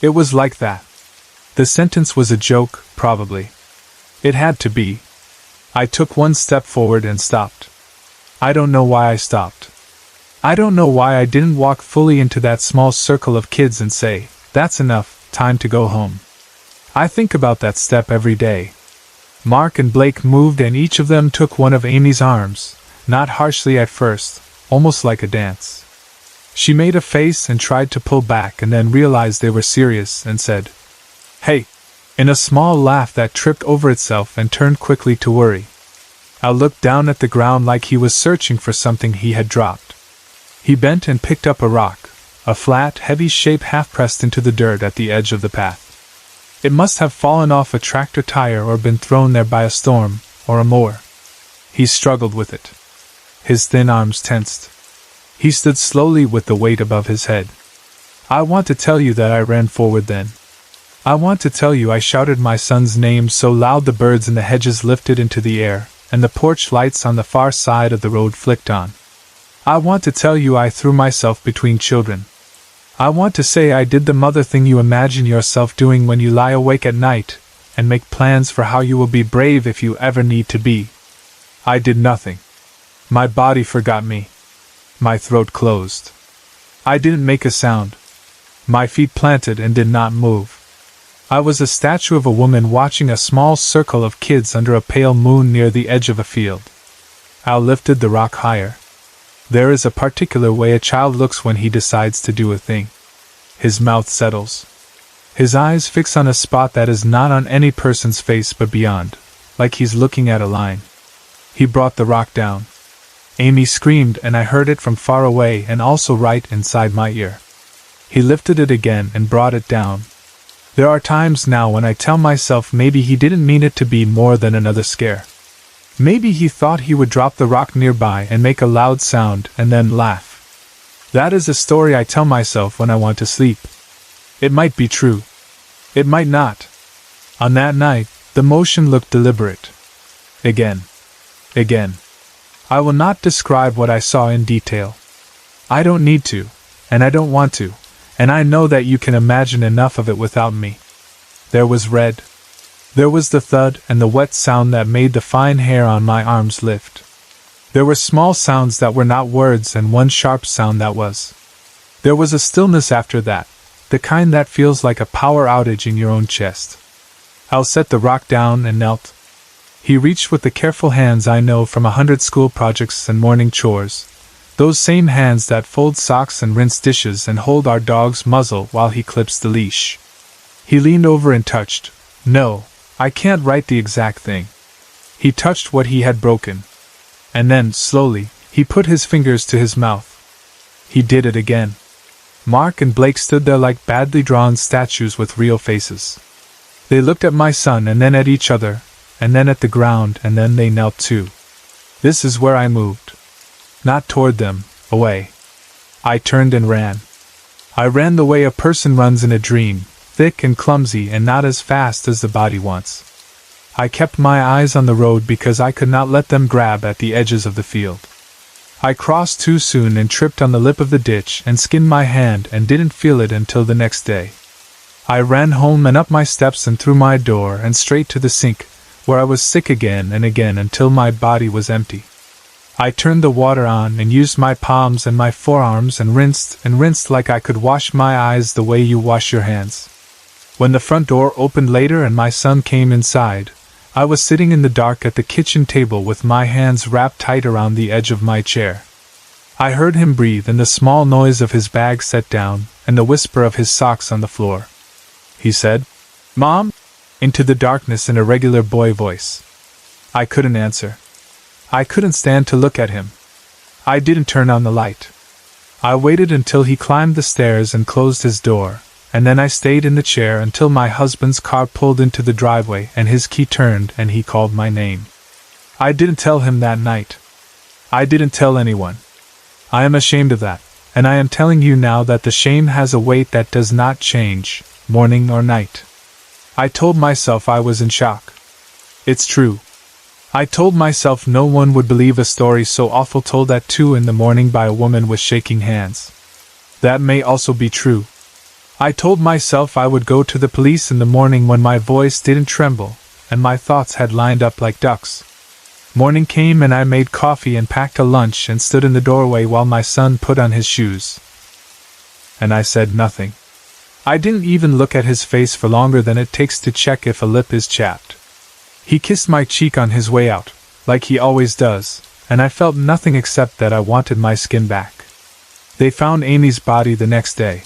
It was like that. The sentence was a joke, probably. It had to be. I took one step forward and stopped. I don't know why I stopped. I don't know why I didn't walk fully into that small circle of kids and say, "That's enough, time to go home." I think about that step every day. Mark and Blake moved and each of them took one of Amy's arms, not harshly at first, almost like a dance. She made a face and tried to pull back and then realized they were serious and said, "Hey," in a small laugh that tripped over itself and turned quickly to worry. Al looked down at the ground like he was searching for something he had dropped. He bent and picked up a rock, a flat, heavy shape half pressed into the dirt at the edge of the path. It must have fallen off a tractor tire or been thrown there by a storm, or a mower. He struggled with it. His thin arms tensed. He stood slowly with the weight above his head. I want to tell you that I ran forward then. I want to tell you I shouted my son's name so loud the birds in the hedges lifted into the air, and the porch lights on the far side of the road flicked on. I want to tell you I threw myself between children. I want to say I did the mother thing you imagine yourself doing when you lie awake at night, and make plans for how you will be brave if you ever need to be. I did nothing. My body forgot me. My throat closed. I didn't make a sound. My feet planted and did not move. I was a statue of a woman watching a small circle of kids under a pale moon near the edge of a field. Al lifted the rock higher. There is a particular way a child looks when he decides to do a thing. His mouth settles. His eyes fix on a spot that is not on any person's face but beyond, like he's looking at a line. He brought the rock down. Amy screamed and I heard it from far away and also right inside my ear. He lifted it again and brought it down. There are times now when I tell myself maybe he didn't mean it to be more than another scare. Maybe he thought he would drop the rock nearby and make a loud sound and then laugh. That is a story I tell myself when I want to sleep. It might be true. It might not. On that night, the motion looked deliberate. Again. I will not describe what I saw in detail. I don't need to, and I don't want to, and I know that you can imagine enough of it without me. There was red. There was the thud and the wet sound that made the fine hair on my arms lift. There were small sounds that were not words and one sharp sound that was. There was a stillness after that, the kind that feels like a power outage in your own chest. Al set the rock down and knelt. He reached with the careful hands I know from 100 school projects and morning chores, those same hands that fold socks and rinse dishes and hold our dog's muzzle while he clips the leash. He leaned over and touched. No, I can't write the exact thing. He touched what he had broken. And then, slowly, he put his fingers to his mouth. He did it again. Mark and Blake stood there like badly drawn statues with real faces. They looked at my son and then at each other, and then at the ground, and then they knelt too. This is where I moved. Not toward them, away. I turned and ran. I ran the way a person runs in a dream, thick and clumsy and not as fast as the body wants. I kept my eyes on the road because I could not let them grab at the edges of the field. I crossed too soon and tripped on the lip of the ditch and skinned my hand and didn't feel it until the next day. I ran home and up my steps and through my door and straight to the sink, where I was sick again and again until my body was empty. I turned the water on and used my palms and my forearms and rinsed like I could wash my eyes the way you wash your hands. When the front door opened later and my son came inside, I was sitting in the dark at the kitchen table with my hands wrapped tight around the edge of my chair. I heard him breathe and the small noise of his bag set down and the whisper of his socks on the floor. He said, "Mom?" into the darkness in a regular boy voice. I couldn't answer. I couldn't stand to look at him. I didn't turn on the light. I waited until he climbed the stairs and closed his door, and then I stayed in the chair until my husband's car pulled into the driveway and his key turned and he called my name. I didn't tell him that night. I didn't tell anyone. I am ashamed of that, and I am telling you now that the shame has a weight that does not change, morning or night. I told myself I was in shock. It's true. I told myself no one would believe a story so awful told at 2 in the morning by a woman with shaking hands. That may also be true. I told myself I would go to the police in the morning when my voice didn't tremble, and my thoughts had lined up like ducks. Morning came and I made coffee and packed a lunch and stood in the doorway while my son put on his shoes. And I said nothing. I didn't even look at his face for longer than it takes to check if a lip is chapped. He kissed my cheek on his way out, like he always does, and I felt nothing except that I wanted my skin back. They found Amy's body the next day.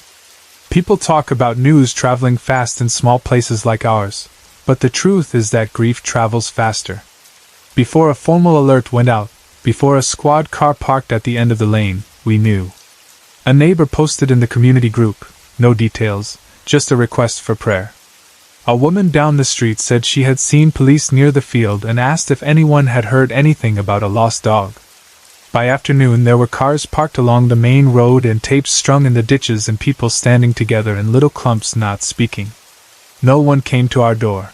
People talk about news traveling fast in small places like ours, but the truth is that grief travels faster. Before a formal alert went out, before a squad car parked at the end of the lane, we knew. A neighbor posted in the community group, no details, just a request for prayer. A woman down the street said she had seen police near the field and asked if anyone had heard anything about a lost dog. By afternoon there were cars parked along the main road and tapes strung in the ditches and people standing together in little clumps not speaking. No one came to our door.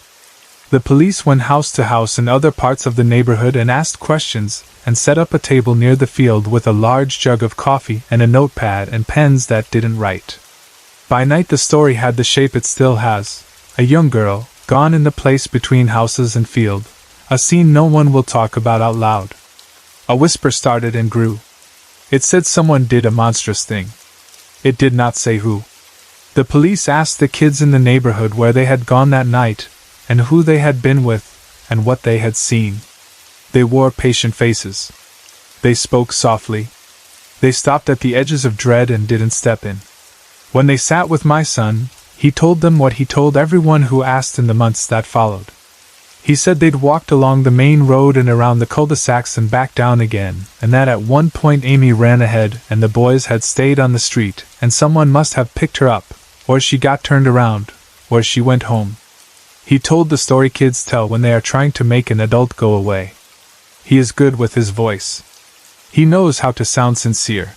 The police went house to house in other parts of the neighborhood and asked questions, and set up a table near the field with a large jug of coffee and a notepad and pens that didn't write. By night the story had the shape it still has, a young girl, gone in the place between houses and field, a scene no one will talk about out loud. A whisper started and grew. It said someone did a monstrous thing. It did not say who. The police asked the kids in the neighborhood where they had gone that night, and who they had been with, and what they had seen. They wore patient faces. They spoke softly. They stopped at the edges of dread and didn't step in. When they sat with my son, he told them what he told everyone who asked in the months that followed. He said they'd walked along the main road and around the cul-de-sacs and back down again, and that at one point Amy ran ahead and the boys had stayed on the street, and someone must have picked her up, or she got turned around, or she went home. He told the story kids tell when they are trying to make an adult go away. He is good with his voice. He knows how to sound sincere.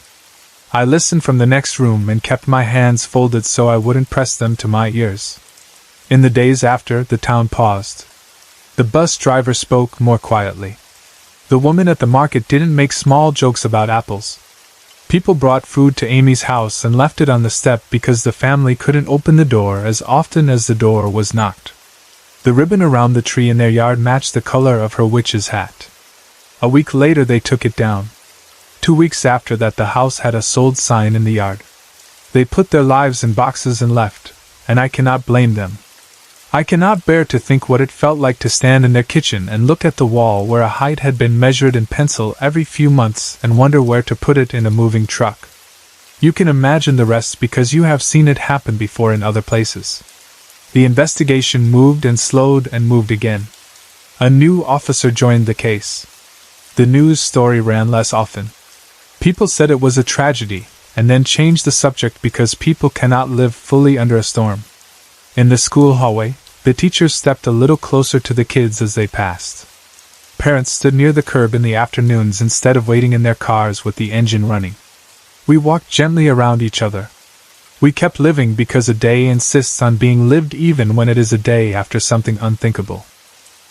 I listened from the next room and kept my hands folded so I wouldn't press them to my ears. In the days after, the town paused. The bus driver spoke more quietly. The woman at the market didn't make small jokes about apples. People brought food to Amy's house and left it on the step because the family couldn't open the door as often as the door was knocked. The ribbon around the tree in their yard matched the color of her witch's hat. A week later they took it down. 2 weeks after that the house had a sold sign in the yard. They put their lives in boxes and left, and I cannot blame them. I cannot bear to think what it felt like to stand in their kitchen and look at the wall where a height had been measured in pencil every few months and wonder where to put it in a moving truck. You can imagine the rest because you have seen it happen before in other places. The investigation moved and slowed and moved again. A new officer joined the case. The news story ran less often. People said it was a tragedy, and then changed the subject because people cannot live fully under a storm. In the school hallway, the teachers stepped a little closer to the kids as they passed. Parents stood near the curb in the afternoons instead of waiting in their cars with the engine running. We walked gently around each other. We kept living because a day insists on being lived even when it is a day after something unthinkable.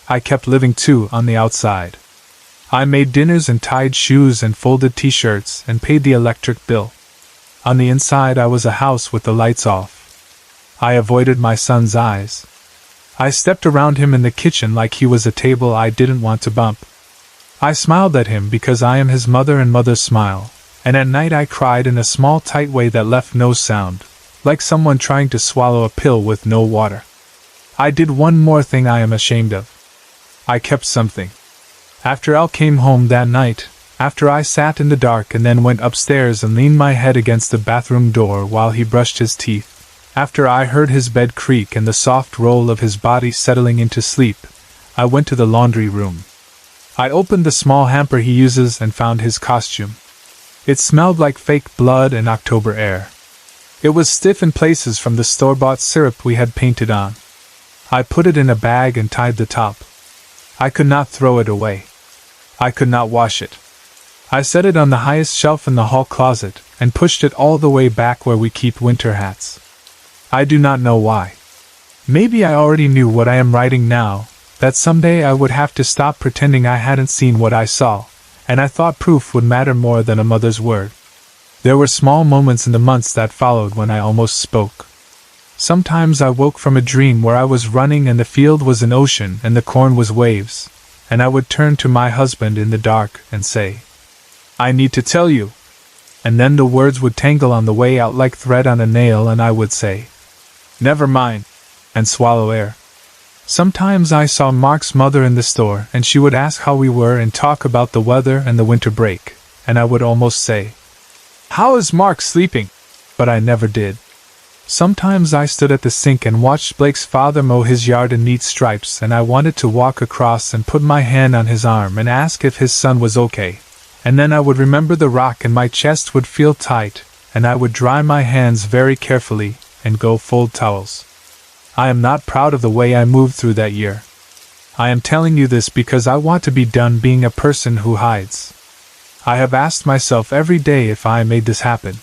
I kept living too on the outside. I made dinners and tied shoes and folded t-shirts and paid the electric bill. On the inside I was a house with the lights off. I avoided my son's eyes. I stepped around him in the kitchen like he was a table I didn't want to bump. I smiled at him because I am his mother and mothers smile, and at night I cried in a small tight way that left no sound, like someone trying to swallow a pill with no water. I did one more thing I am ashamed of. I kept something. After Al came home that night, after I sat in the dark and then went upstairs and leaned my head against the bathroom door while he brushed his teeth, after I heard his bed creak and the soft roll of his body settling into sleep, I went to the laundry room. I opened the small hamper he uses and found his costume. It smelled like fake blood and October air. It was stiff in places from the store-bought syrup we had painted on. I put it in a bag and tied the top. I could not throw it away. I could not wash it. I set it on the highest shelf in the hall closet and pushed it all the way back where we keep winter hats. I do not know why. Maybe I already knew what I am writing now, that someday I would have to stop pretending I hadn't seen what I saw, and I thought proof would matter more than a mother's word. There were small moments in the months that followed when I almost spoke. Sometimes I woke from a dream where I was running and the field was an ocean and the corn was waves, and I would turn to my husband in the dark and say, "I need to tell you." And then the words would tangle on the way out like thread on a nail and I would say, "Never mind," and swallow air. Sometimes I saw Mark's mother in the store and she would ask how we were and talk about the weather and the winter break, and I would almost say, "How is Mark sleeping?" But I never did. Sometimes I stood at the sink and watched Blake's father mow his yard in neat stripes and I wanted to walk across and put my hand on his arm and ask if his son was okay, and then I would remember the rock and my chest would feel tight, and I would dry my hands very carefully and go fold towels. I am not proud of the way I moved through that year. I am telling you this because I want to be done being a person who hides. I have asked myself every day if I made this happen.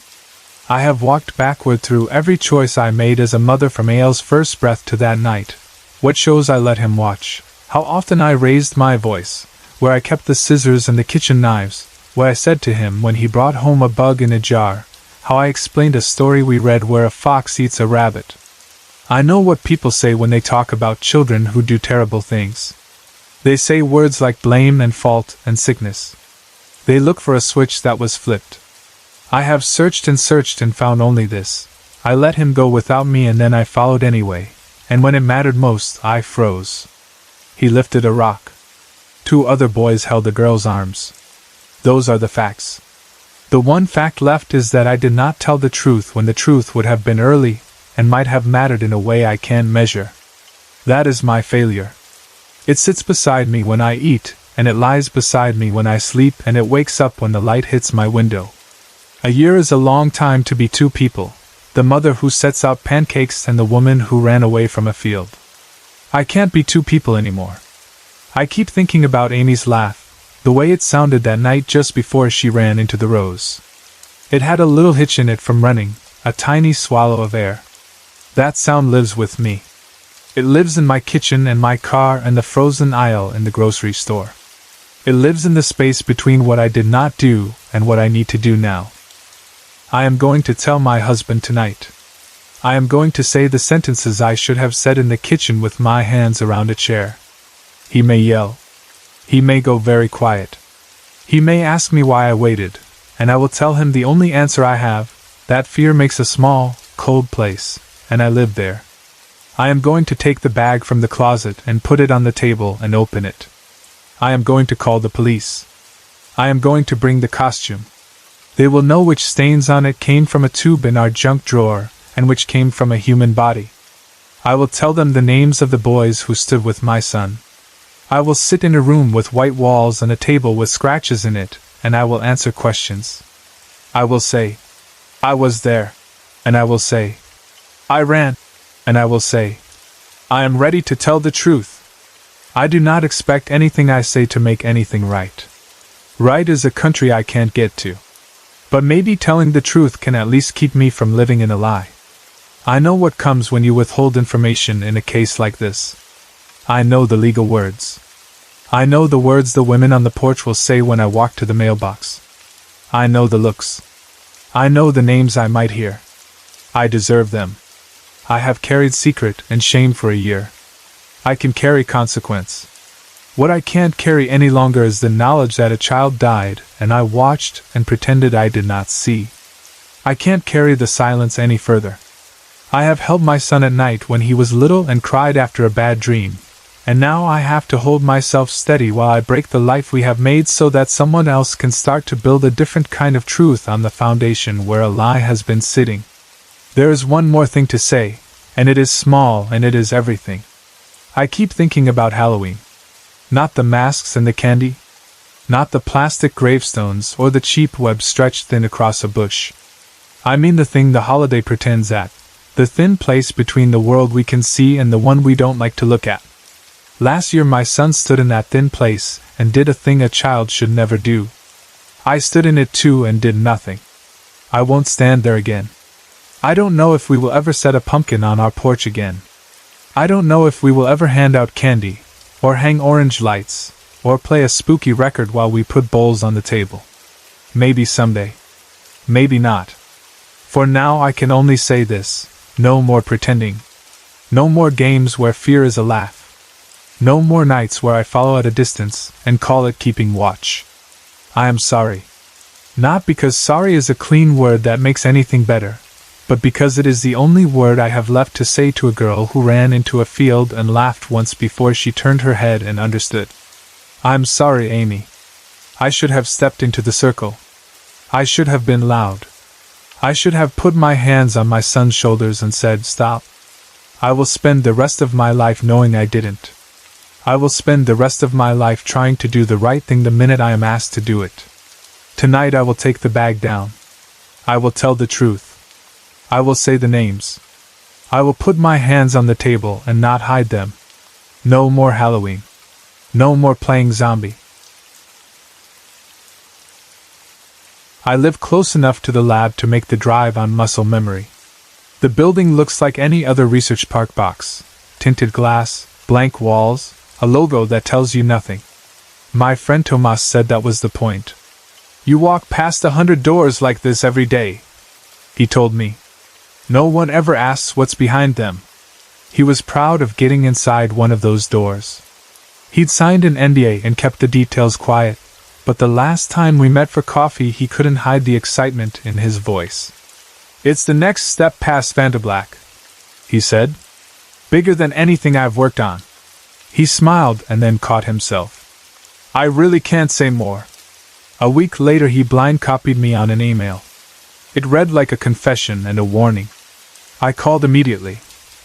I have walked backward through every choice I made as a mother from Ael's first breath to that night, what shows I let him watch, how often I raised my voice, where I kept the scissors and the kitchen knives, what I said to him when he brought home a bug in a jar, how I explained a story we read where a fox eats a rabbit. I know what people say when they talk about children who do terrible things. They say words like blame and fault and sickness. They look for a switch that was flipped. I have searched and found only this. I let him go without me and then I followed anyway, and when it mattered most, I froze. He lifted a rock. 2 other boys held the girl's arms. Those are the facts. The one fact left is that I did not tell the truth when the truth would have been early and might have mattered in a way I can't measure. That is my failure. It sits beside me when I eat, and it lies beside me when I sleep, and it wakes up when the light hits my window. A year is a long time to be 2 people, the mother who sets out pancakes and the woman who ran away from a field. I can't be 2 people anymore. I keep thinking about Amy's laugh, the way it sounded that night just before she ran into the rose. It had a little hitch in it from running, a tiny swallow of air. That sound lives with me. It lives in my kitchen and my car and the frozen aisle in the grocery store. It lives in the space between what I did not do and what I need to do now. I am going to tell my husband tonight. I am going to say the sentences I should have said in the kitchen with my hands around a chair. He may yell. He may go very quiet. He may ask me why I waited, and I will tell him the only answer I have, that fear makes a small, cold place, and I live there. I am going to take the bag from the closet and put it on the table and open it. I am going to call the police. I am going to bring the costume. They will know which stains on it came from a tube in our junk drawer, and which came from a human body. I will tell them the names of the boys who stood with my son. I will sit in a room with white walls and a table with scratches in it, and I will answer questions. I will say, "I was there," and I will say, "I ran," and I will say, "I am ready to tell the truth." I do not expect anything I say to make anything right. Right is a country I can't get to. But maybe telling the truth can at least keep me from living in a lie. I know what comes when you withhold information in a case like this. I know the legal words. I know the words the women on the porch will say when I walk to the mailbox. I know the looks. I know the names I might hear. I deserve them. I have carried secret and shame for a year. I can carry consequence. What I can't carry any longer is the knowledge that a child died and I watched and pretended I did not see. I can't carry the silence any further. I have held my son at night when he was little and cried after a bad dream, and now I have to hold myself steady while I break the life we have made so that someone else can start to build a different kind of truth on the foundation where a lie has been sitting. There is one more thing to say, and it is small and it is everything. I keep thinking about Halloween. Not the masks and the candy. Not the plastic gravestones or the cheap web stretched thin across a bush. I mean the thing the holiday pretends at, the thin place between the world we can see and the one we don't like to look at. Last year my son stood in that thin place and did a thing a child should never do. I stood in it too and did nothing. I won't stand there again. I don't know if we will ever set a pumpkin on our porch again. I don't know if we will ever hand out candy, or hang orange lights, or play a spooky record while we put bowls on the table. Maybe someday. Maybe not. For now I can only say this: no more pretending. No more games where fear is a laugh. No more nights where I follow at a distance and call it keeping watch. I am sorry. Not because sorry is a clean word that makes anything better, but because it is the only word I have left to say to a girl who ran into a field and laughed once before she turned her head and understood. I'm sorry, Amy. I should have stepped into the circle. I should have been loud. I should have put my hands on my son's shoulders and said, stop. I will spend the rest of my life knowing I didn't. I will spend the rest of my life trying to do the right thing the minute I am asked to do it. Tonight I will take the bag down. I will tell the truth. I will say the names. I will put my hands on the table and not hide them. No more Halloween. No more playing zombie. I live close enough to the lab to make the drive on muscle memory. The building looks like any other research park box. Tinted glass, blank walls, a logo that tells you nothing. My friend Tomas said that was the point. You walk past 100 doors like this every day, he told me. No one ever asks what's behind them. He was proud of getting inside one of those doors. He'd signed an NDA and kept the details quiet, but the last time we met for coffee he couldn't hide the excitement in his voice. It's the next step past Vantablack, he said. Bigger than anything I've worked on. He smiled and then caught himself. I really can't say more. A week later he blind copied me on an email. It read like a confession and a warning. I called immediately,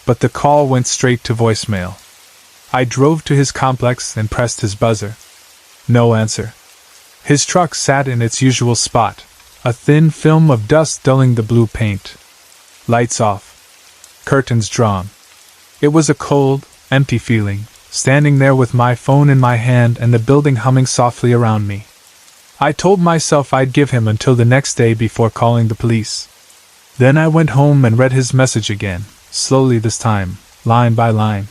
but the call went straight to voicemail. I drove to his complex and pressed his buzzer. No answer. His truck sat in its usual spot, a thin film of dust dulling the blue paint. Lights off. Curtains drawn. It was a cold, empty feeling, standing there with my phone in my hand and the building humming softly around me. I told myself I'd give him until the next day before calling the police. Then I went home and read his message again, slowly this time, line by line.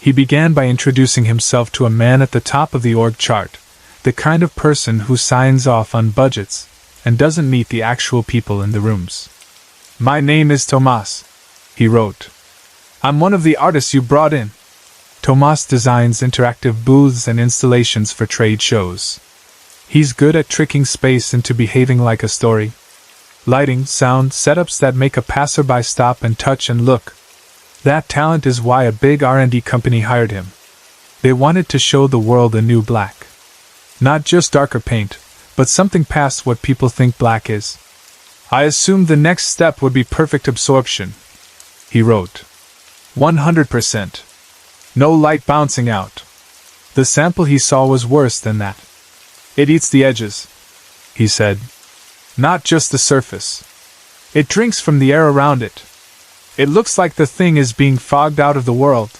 He began by introducing himself to a man at the top of the org chart, the kind of person who signs off on budgets and doesn't meet the actual people in the rooms. My name is Tomas, he wrote. I'm one of the artists you brought in. Tomas designs interactive booths and installations for trade shows. He's good at tricking space into behaving like a story. Lighting, sound, setups that make a passerby stop and touch and look. That talent is why a big R&D company hired him. They wanted to show the world a new black. Not just darker paint, but something past what people think black is. I assumed the next step would be perfect absorption, he wrote. 100%. No light bouncing out. The sample he saw was worse than that. It eats the edges, he said. Not just the surface. It drinks from the air around it. It looks like the thing is being fogged out of the world.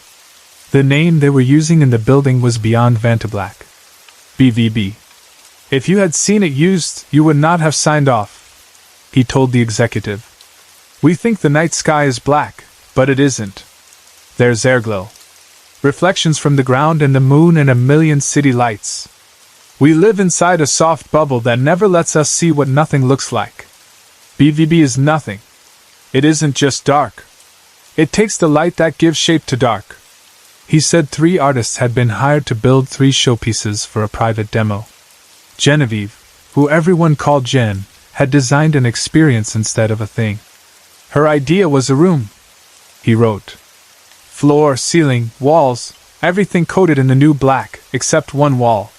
The name they were using in the building was Beyond Vantablack. BVB. If you had seen it used, you would not have signed off, he told the executive. We think the night sky is black, but it isn't. There's airglow. Reflections from the ground and the moon and a million city lights. We live inside a soft bubble that never lets us see what nothing looks like. BVB is nothing. It isn't just dark. It takes the light that gives shape to dark. He said 3 artists had been hired to build 3 showpieces for a private demo. Genevieve, who everyone called Jen, had designed an experience instead of a thing. Her idea was a room, he wrote. Floor, ceiling, walls, everything coated in the new black, except one wall.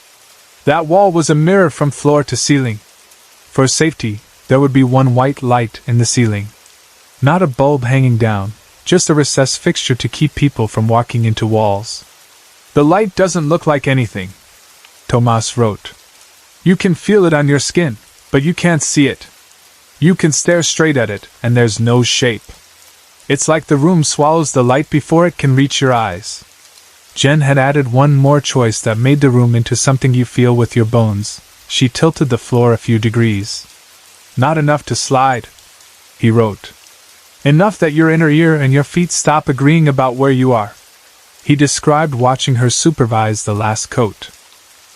That wall was a mirror from floor to ceiling. For safety, there would be one white light in the ceiling. Not a bulb hanging down, just a recessed fixture to keep people from walking into walls. The light doesn't look like anything, Tomas wrote. You can feel it on your skin, but you can't see it. You can stare straight at it, and there's no shape. It's like the room swallows the light before it can reach your eyes. Jen had added one more choice that made the room into something you feel with your bones. She tilted the floor a few degrees. Not enough to slide, he wrote. Enough that your inner ear and your feet stop agreeing about where you are. He described watching her supervise the last coat.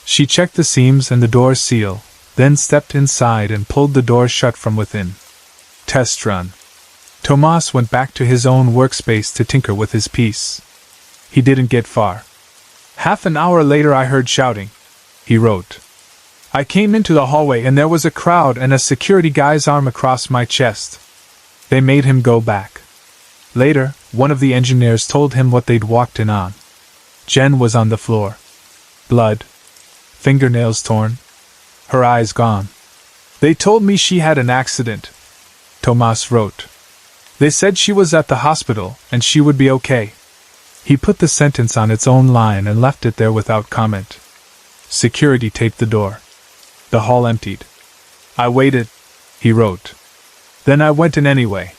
She checked the seams and the door seal, then stepped inside and pulled the door shut from within. Test run. Tomas went back to his own workspace to tinker with his piece. He didn't get far. Half an hour later I heard shouting. He wrote. I came into the hallway and there was a crowd and a security guy's arm across my chest. They made him go back. Later, one of the engineers told him what they'd walked in on. Jen was on the floor. Blood. Fingernails torn. Her eyes gone. They told me she had an accident. Tomas wrote. They said she was at the hospital and she would be okay. He put the sentence on its own line and left it there without comment. Security taped the door. The hall emptied. I waited, he wrote. Then I went in anyway.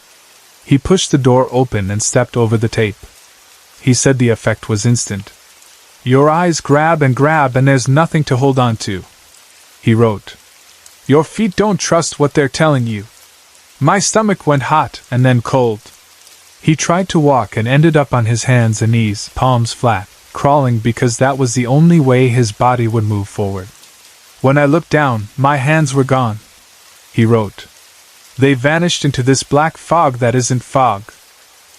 He pushed the door open and stepped over the tape. He said the effect was instant. Your eyes grab and there's nothing to hold on to. He wrote. Your feet don't trust what they're telling you. My stomach went hot and then cold. He tried to walk and ended up on his hands and knees, palms flat, crawling because that was the only way his body would move forward. When I looked down, my hands were gone. He wrote. They vanished into this black fog that isn't fog.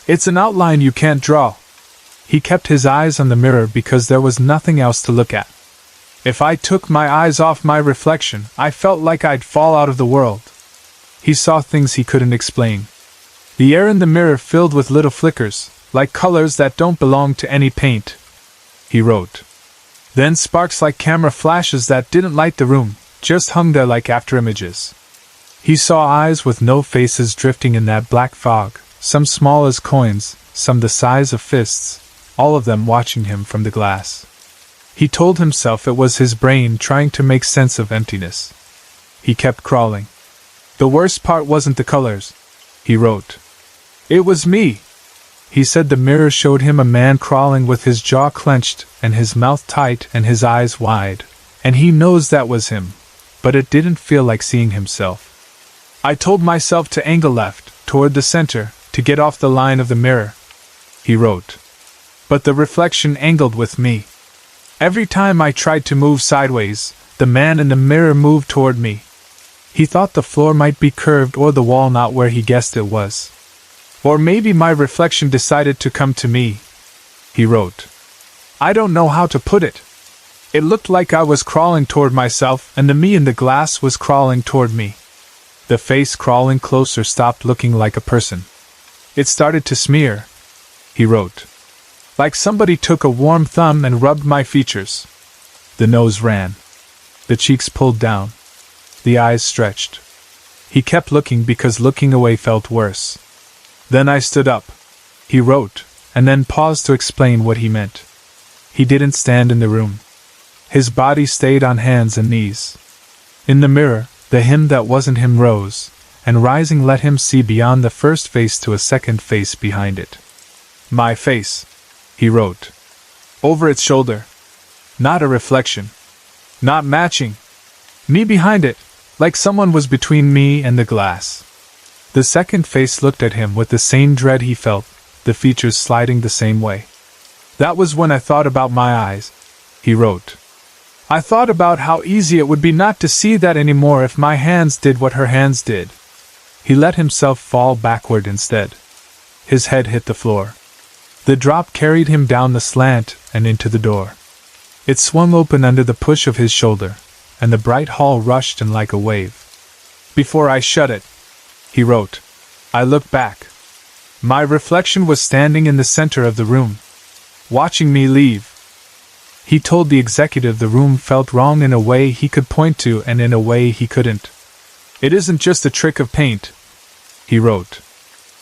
It's an outline you can't draw. He kept his eyes on the mirror because there was nothing else to look at. If I took my eyes off my reflection, I felt like I'd fall out of the world. He saw things he couldn't explain. The air in the mirror filled with little flickers, like colors that don't belong to any paint. He wrote. Then sparks like camera flashes that didn't light the room, just hung there like afterimages. He saw eyes with no faces drifting in that black fog, some small as coins, some the size of fists, all of them watching him from the glass. He told himself it was his brain trying to make sense of emptiness. He kept crawling. The worst part wasn't the colors, he wrote. It was me. He said the mirror showed him a man crawling with his jaw clenched and his mouth tight and his eyes wide, and he knows that was him, but it didn't feel like seeing himself. I told myself to angle left, toward the center, to get off the line of the mirror, he wrote. But the reflection angled with me. Every time I tried to move sideways, the man in the mirror moved toward me. He thought the floor might be curved or the wall not where he guessed it was. Or maybe my reflection decided to come to me, he wrote. I don't know how to put it. It looked like I was crawling toward myself and the me in the glass was crawling toward me. The face crawling closer stopped looking like a person. It started to smear, he wrote. Like somebody took a warm thumb and rubbed my features. The nose ran. The cheeks pulled down. The eyes stretched. He kept looking because looking away felt worse. Then I stood up, he wrote, and then paused to explain what he meant. He didn't stand in the room. His body stayed on hands and knees. In the mirror, the him that wasn't him rose, and rising let him see beyond the first face to a second face behind it. My face, he wrote. Over its shoulder. Not a reflection. Not matching. Me behind it, like someone was between me and the glass. The second face looked at him with the same dread he felt, the features sliding the same way. That was when I thought about my eyes, he wrote. I thought about how easy it would be not to see that anymore if my hands did what her hands did. He let himself fall backward instead. His head hit the floor. The drop carried him down the slant and into the door. It swung open under the push of his shoulder, and the bright hall rushed in like a wave. Before I shut it, he wrote, I looked back. My reflection was standing in the center of the room, watching me leave. He told the executive the room felt wrong in a way he could point to and in a way he couldn't. It isn't just a trick of paint, he wrote.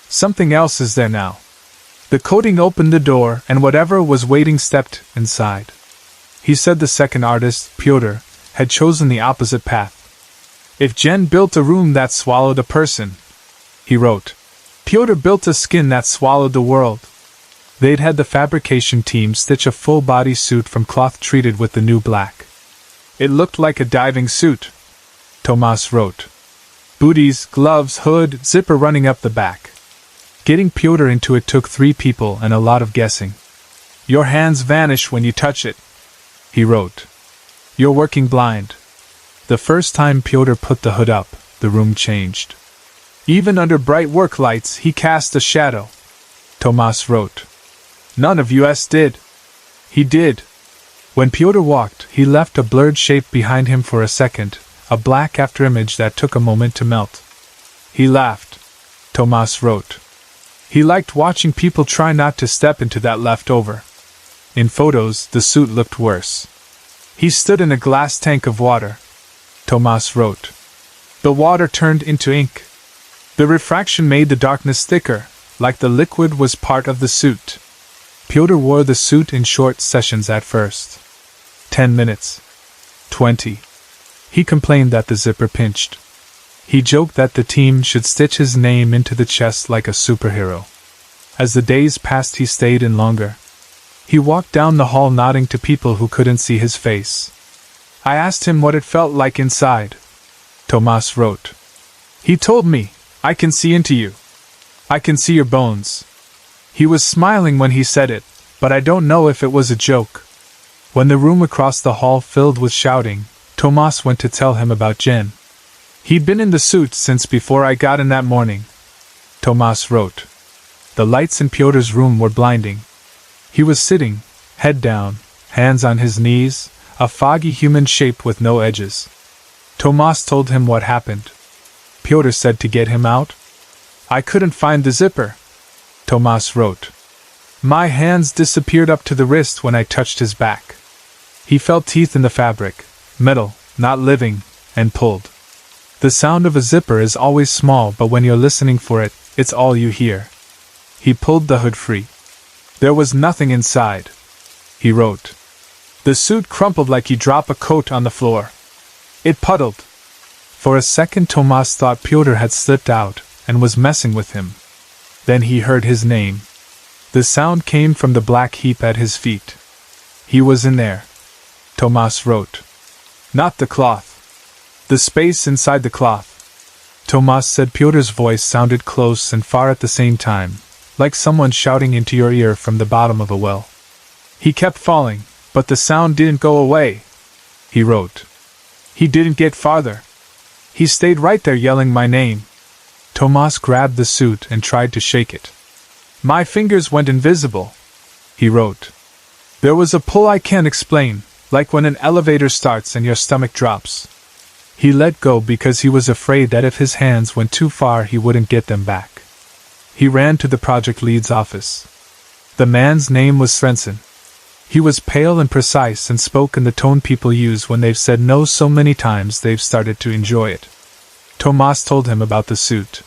Something else is there now. The coating opened the door and whatever was waiting stepped inside. He said the second artist, Pyotr, had chosen the opposite path. If Jen built a room that swallowed a person, he wrote, Pyotr built a skin that swallowed the world. They'd had the fabrication team stitch a full-body suit from cloth treated with the new black. It looked like a diving suit, Tomas wrote. Booties, gloves, hood, zipper running up the back. Getting Pyotr into it took 3 people and a lot of guessing. Your hands vanish when you touch it, he wrote. You're working blind. The first time Pyotr put the hood up, the room changed. Even under bright work lights, he cast a shadow, Tomas wrote. None of us did. He did. When Pyotr walked, he left a blurred shape behind him for a second, a black afterimage that took a moment to melt. He laughed, Tomas wrote. He liked watching people try not to step into that leftover. In photos, the suit looked worse. He stood in a glass tank of water, Tomas wrote. The water turned into ink. The refraction made the darkness thicker, like the liquid was part of the suit. Pyotr wore the suit in short sessions at first. 10 minutes. 20. He complained that the zipper pinched. He joked that the team should stitch his name into the chest like a superhero. As the days passed, he stayed in longer. He walked down the hall nodding to people who couldn't see his face. I asked him what it felt like inside, Tomas wrote. He told me, I can see into you. I can see your bones. He was smiling when he said it, but I don't know if it was a joke. When the room across the hall filled with shouting, Tomas went to tell him about Jen. He'd been in the suit since before I got in that morning, Tomas wrote. The lights in Pyotr's room were blinding. He was sitting, head down, hands on his knees, a foggy human shape with no edges. Tomas told him what happened. Pyotr said to get him out. I couldn't find the zipper, Tomas wrote. My hands disappeared up to the wrist when I touched his back. He felt teeth in the fabric, metal, not living, and pulled. The sound of a zipper is always small, but when you're listening for it, it's all you hear. He pulled the hood free. There was nothing inside, he wrote. The suit crumpled like you drop a coat on the floor. It puddled. For a second Tomas thought Pyotr had slipped out and was messing with him. Then he heard his name. The sound came from the black heap at his feet. He was in there, Tomas wrote. Not the cloth. The space inside the cloth. Tomas said Pyotr's voice sounded close and far at the same time, like someone shouting into your ear from the bottom of a well. He kept falling, but the sound didn't go away, he wrote. He didn't get farther. He stayed right there yelling my name. Tomas grabbed the suit and tried to shake it. My fingers went invisible, he wrote. There was a pull I can't explain, like when an elevator starts and your stomach drops. He let go because he was afraid that if his hands went too far he wouldn't get them back. He ran to the project lead's office. The man's name was Svensson. He was pale and precise and spoke in the tone people use when they've said no so many times they've started to enjoy it. Tomas told him about the suit.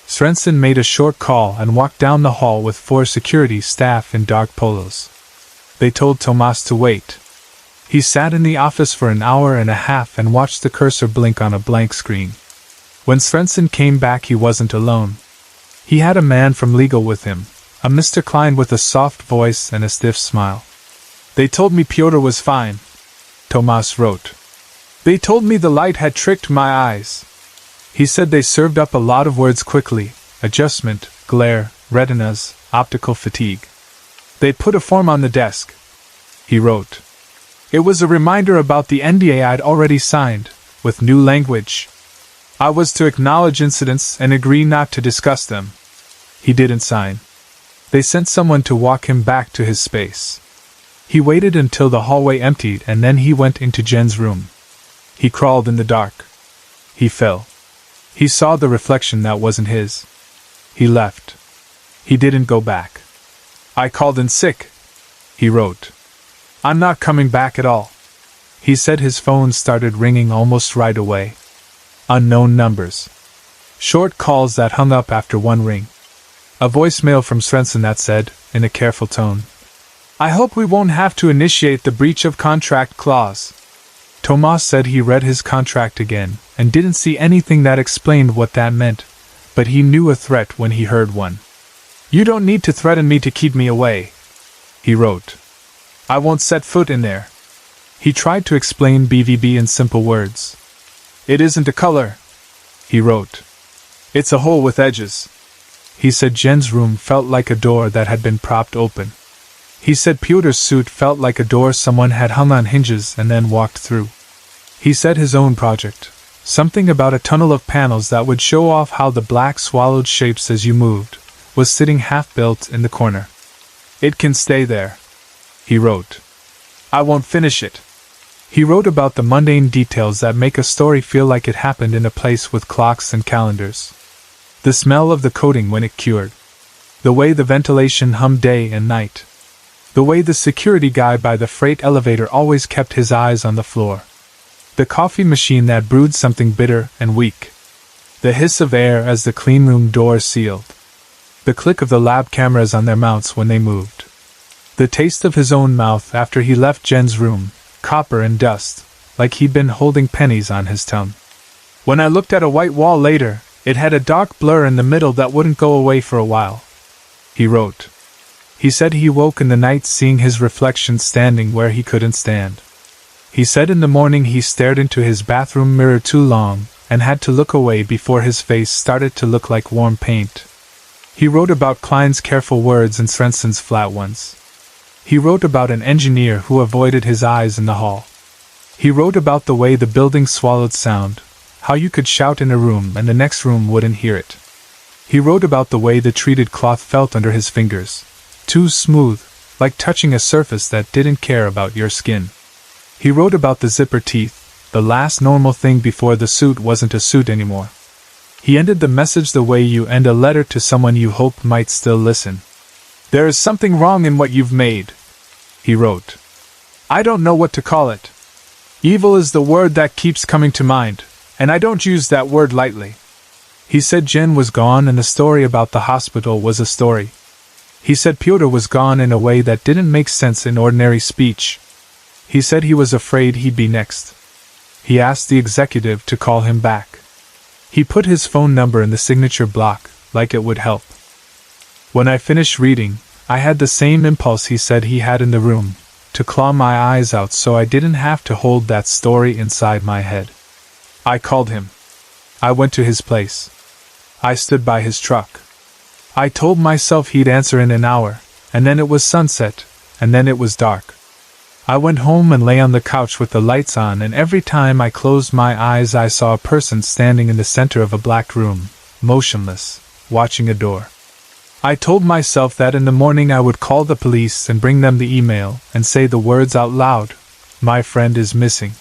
Svensson made a short call and walked down the hall with 4 security staff in dark polos. They told Tomas to wait. He sat in the office for an hour and a half and watched the cursor blink on a blank screen. When Svensson came back, he wasn't alone. He had a man from legal with him, a Mr. Klein with a soft voice and a stiff smile. They told me Pyotr was fine, Tomas wrote. They told me the light had tricked my eyes. He said they served up a lot of words quickly: adjustment, glare, retinas, optical fatigue. They put a form on the desk, he wrote. It was a reminder about the NDA I'd already signed, with new language. I was to acknowledge incidents and agree not to discuss them. He didn't sign. They sent someone to walk him back to his space. He waited until the hallway emptied and then he went into Jen's room. He crawled in the dark. He fell. He saw the reflection that wasn't his. He left. He didn't go back. I called in sick, he wrote. I'm not coming back at all. He said his phone started ringing almost right away. Unknown numbers. Short calls that hung up after one ring. A voicemail from Svensson that said, in a careful tone, I hope we won't have to initiate the breach of contract clause. Tomas said he read his contract again and didn't see anything that explained what that meant, but he knew a threat when he heard one. You don't need to threaten me to keep me away, he wrote. I won't set foot in there. He tried to explain BVB in simple words. It isn't a color, he wrote. It's a hole with edges. He said Jen's room felt like a door that had been propped open. He said Pyotr's suit felt like a door someone had hung on hinges and then walked through. He said his own project, something about a tunnel of panels that would show off how the black swallowed shapes as you moved, was sitting half-built in the corner. "It can stay there," he wrote. "I won't finish it." He wrote about the mundane details that make a story feel like it happened in a place with clocks and calendars. The smell of the coating when it cured. The way the ventilation hummed day and night. The way the security guy by the freight elevator always kept his eyes on the floor. The coffee machine that brewed something bitter and weak. The hiss of air as the cleanroom door sealed. The click of the lab cameras on their mounts when they moved. The taste of his own mouth after he left Jen's room, copper and dust, like he'd been holding pennies on his tongue. When I looked at a white wall later, it had a dark blur in the middle that wouldn't go away for a while. He wrote. He said he woke in the night seeing his reflection standing where he couldn't stand. He said in the morning he stared into his bathroom mirror too long, and had to look away before his face started to look like warm paint. He wrote about Klein's careful words and Srenson's flat ones. He wrote about an engineer who avoided his eyes in the hall. He wrote about the way the building swallowed sound, how you could shout in a room and the next room wouldn't hear it. He wrote about the way the treated cloth felt under his fingers, too smooth, like touching a surface that didn't care about your skin. He wrote about the zipper teeth, the last normal thing before the suit wasn't a suit anymore. He ended the message the way you end a letter to someone you hope might still listen. "There is something wrong in what you've made," he wrote. "I don't know what to call it. Evil is the word that keeps coming to mind, and I don't use that word lightly." He said Jen was gone and the story about the hospital was a story. He said Pyotr was gone in a way that didn't make sense in ordinary speech. He said he was afraid he'd be next. He asked the executive to call him back. He put his phone number in the signature block, like it would help. When I finished reading, I had the same impulse he said he had in the room, to claw my eyes out so I didn't have to hold that story inside my head. I called him. I went to his place. I stood by his truck. I told myself he'd answer in an hour, and then it was sunset, and then it was dark. I went home and lay on the couch with the lights on, and every time I closed my eyes I saw a person standing in the center of a black room, motionless, watching a door. I told myself that in the morning I would call the police and bring them the email and say the words out loud, "My friend is missing."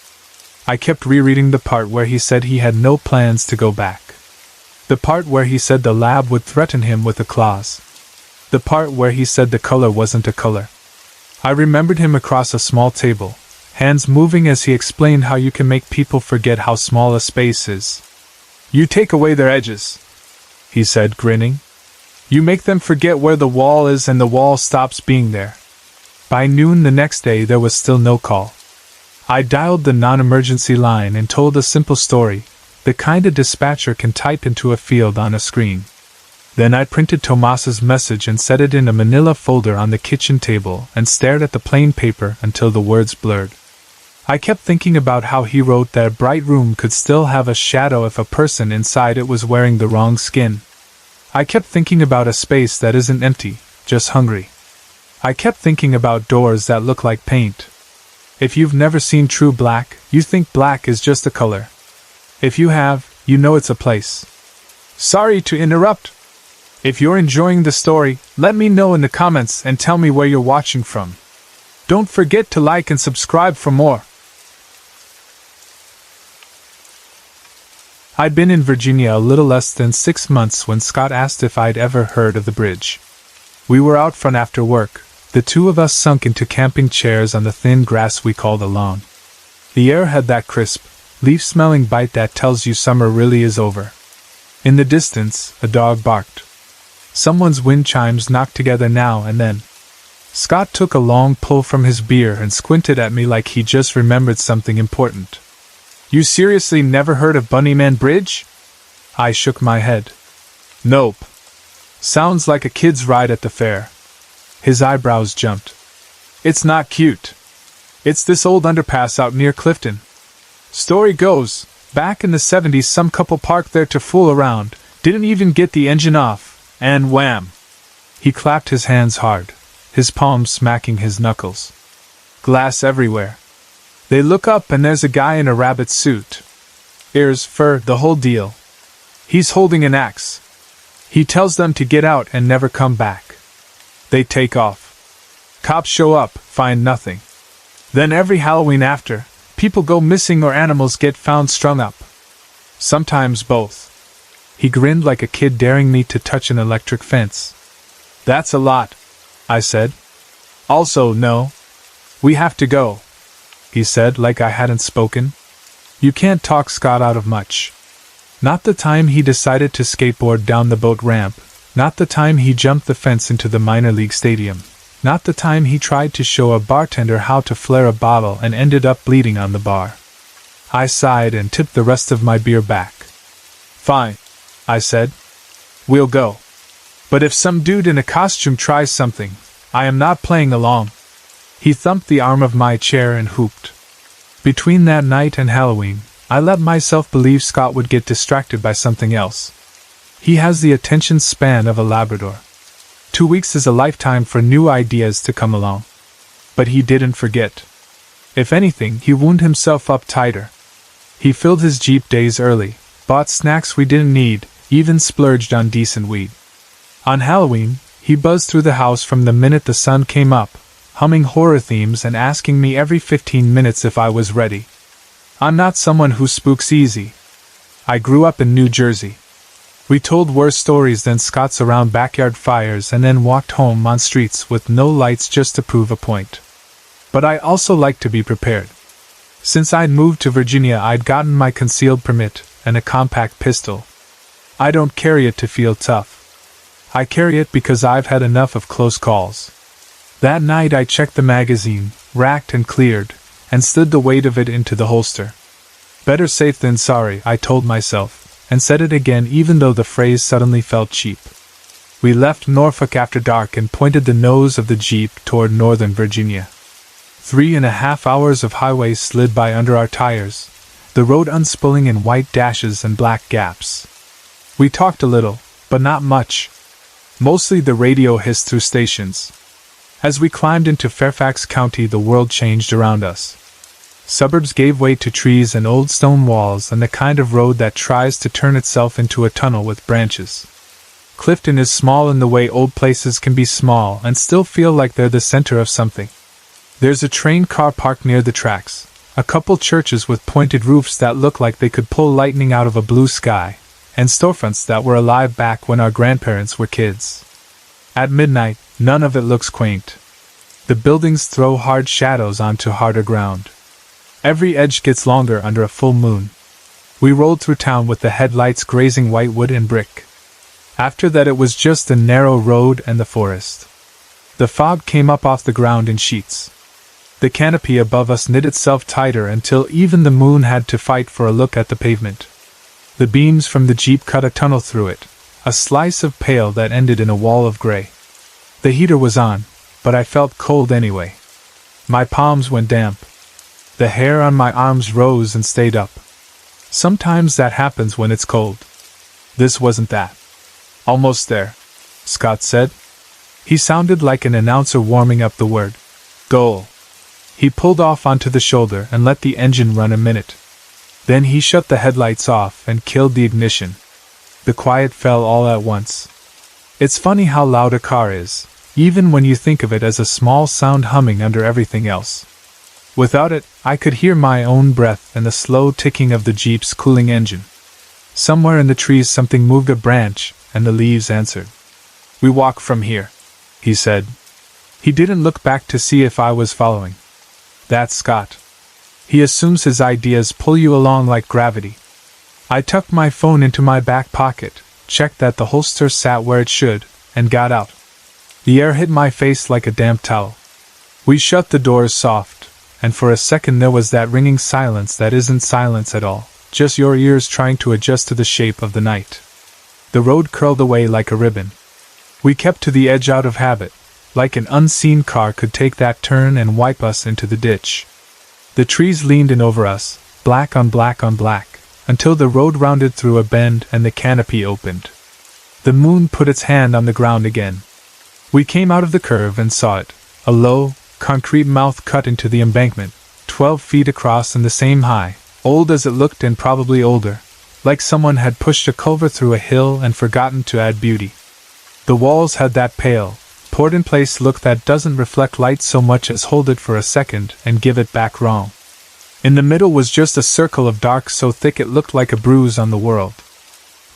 I kept rereading the part where he said he had no plans to go back. The part where he said the lab would threaten him with the claws. The part where he said the color wasn't a color. I remembered him across a small table, hands moving as he explained how you can make people forget how small a space is. "You take away their edges," he said, grinning. "You make them forget where the wall is and the wall stops being there." By noon the next day there was still no call. I dialed the non-emergency line and told a simple story, the kind a dispatcher can type into a field on a screen. Then I printed Tomas's message and set it in a manila folder on the kitchen table and stared at the plain paper until the words blurred. I kept thinking about how he wrote that a bright room could still have a shadow if a person inside it was wearing the wrong skin. I kept thinking about a space that isn't empty, just hungry. I kept thinking about doors that look like paint. If you've never seen true black, you think black is just a color. If you have, you know it's a place. Sorry to interrupt. If you're enjoying the story, let me know in the comments and tell me where you're watching from. Don't forget to like and subscribe for more. I'd been in Virginia a little less than 6 months when Scott asked if I'd ever heard of the bridge. We were out front after work, the two of us sunk into camping chairs on the thin grass we called a lawn. The air had that crisp, leaf-smelling bite that tells you summer really is over. In the distance, a dog barked. Someone's wind chimes knocked together now and then. Scott took a long pull from his beer and squinted at me like he just remembered something important. "You seriously never heard of Bunnyman Bridge?" I shook my head. "Nope. Sounds like a kid's ride at the fair." His eyebrows jumped. "It's not cute. It's this old underpass out near Clifton. Story goes, back in the 70s some couple parked there to fool around, didn't even get the engine off, And wham! He clapped his hands hard, his palms smacking his knuckles. Glass everywhere. They look up and there's a guy in a rabbit suit. Ears, fur, the whole deal. He's holding an axe. He tells them to get out and never come back. They take off. Cops show up, find nothing. Then every Halloween after, people go missing or animals get found strung up. Sometimes both. He grinned like a kid daring me to touch an electric fence. That's a lot, I said. Also, no. We have to go, he said like I hadn't spoken. You can't talk Scott out of much. Not the time he decided to skateboard down the boat ramp, not the time he jumped the fence into the minor league stadium, not the time he tried to show a bartender how to flare a bottle and ended up bleeding on the bar. I sighed and tipped the rest of my beer back. Fine, I said. We'll go. But if some dude in a costume tries something, I am not playing along. He thumped the arm of my chair and whooped. Between that night and Halloween, I let myself believe Scott would get distracted by something else. He has the attention span of a Labrador. 2 weeks is a lifetime for new ideas to come along. But he didn't forget. If anything, he wound himself up tighter. He filled his Jeep days early, bought snacks we didn't need, even splurged on decent weed. On Halloween, he buzzed through the house from the minute the sun came up, humming horror themes and asking me every 15 minutes if I was ready. I'm not someone who spooks easy. I grew up in New Jersey. We told worse stories than Scott's around backyard fires and then walked home on streets with no lights just to prove a point. But I also like to be prepared. Since I'd moved to Virginia, I'd gotten my concealed permit and a compact pistol. I don't carry it to feel tough. I carry it because I've had enough of close calls. That night I checked the magazine, racked and cleared, and slid the weight of it into the holster. Better safe than sorry, I told myself, and said it again even though the phrase suddenly felt cheap. We left Norfolk after dark and pointed the nose of the Jeep toward northern Virginia. 3.5 hours of highway slid by under our tires, the road unspooling in white dashes and black gaps. We talked a little, but not much. Mostly the radio hissed through stations. As we climbed into Fairfax County, the world changed around us. Suburbs gave way to trees and old stone walls and the kind of road that tries to turn itself into a tunnel with branches. Clifton is small in the way old places can be small and still feel like they're the center of something. There's a train car parked near the tracks, a couple churches with pointed roofs that look like they could pull lightning out of a blue sky, and storefronts that were alive back when our grandparents were kids. At midnight, none of it looks quaint. The buildings throw hard shadows onto harder ground. Every edge gets longer under a full moon. We rolled through town with the headlights grazing white wood and brick. After that it was just a narrow road and the forest. The fog came up off the ground in sheets. The canopy above us knit itself tighter until even the moon had to fight for a look at the pavement. The beams from the Jeep cut a tunnel through it, a slice of pale that ended in a wall of gray. The heater was on, but I felt cold anyway. My palms went damp. The hair on my arms rose and stayed up. Sometimes that happens when it's cold. This wasn't that. Almost there, Scott said. He sounded like an announcer warming up the word. Goal. He pulled off onto the shoulder and let the engine run a minute. Then he shut the headlights off and killed the ignition. The quiet fell all at once. It's funny how loud a car is, even when you think of it as a small sound humming under everything else. Without it, I could hear my own breath and the slow ticking of the Jeep's cooling engine. Somewhere in the trees something moved a branch, and the leaves answered. We walk from here, he said. He didn't look back to see if I was following. That's Scott. He assumes his ideas pull you along like gravity. I tucked my phone into my back pocket, checked that the holster sat where it should, and got out. The air hit my face like a damp towel. We shut the doors soft, and for a second there was that ringing silence that isn't silence at all, just your ears trying to adjust to the shape of the night. The road curled away like a ribbon. We kept to the edge out of habit, like an unseen car could take that turn and wipe us into the ditch. The trees leaned in over us, black on black on black, until the road rounded through a bend and the canopy opened. The moon put its hand on the ground again. We came out of the curve and saw it, a low, concrete mouth cut into the embankment, 12 feet across and the same high, old as it looked and probably older, like someone had pushed a culvert through a hill and forgotten to add beauty. The walls had that pale, poured-in-place look that doesn't reflect light so much as hold it for a second and give it back wrong. In the middle was just a circle of dark so thick it looked like a bruise on the world.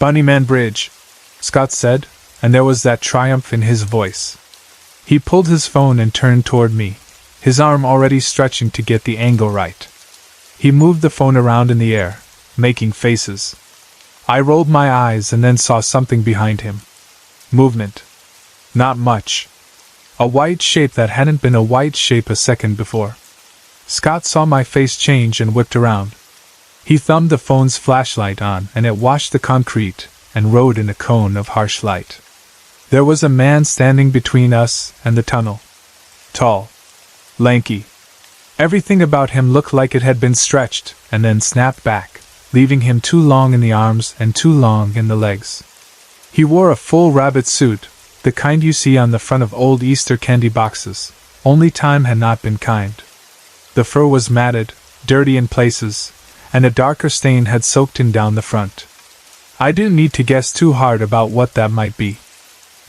"Bunnyman Bridge," Scott said, and there was that triumph in his voice. He pulled his phone and turned toward me, his arm already stretching to get the angle right. He moved the phone around in the air, making faces. I rolled my eyes and then saw something behind him. Movement. Not much. A white shape that hadn't been a white shape a second before. Scott saw my face change and whipped around. He thumbed the phone's flashlight on and it washed the concrete and rode in a cone of harsh light. There was a man standing between us and the tunnel. Tall. Lanky. Everything about him looked like it had been stretched and then snapped back, leaving him too long in the arms and too long in the legs. He wore a full rabbit suit, the kind you see on the front of old Easter candy boxes, only time had not been kind. The fur was matted, dirty in places, and a darker stain had soaked in down the front. I didn't need to guess too hard about what that might be.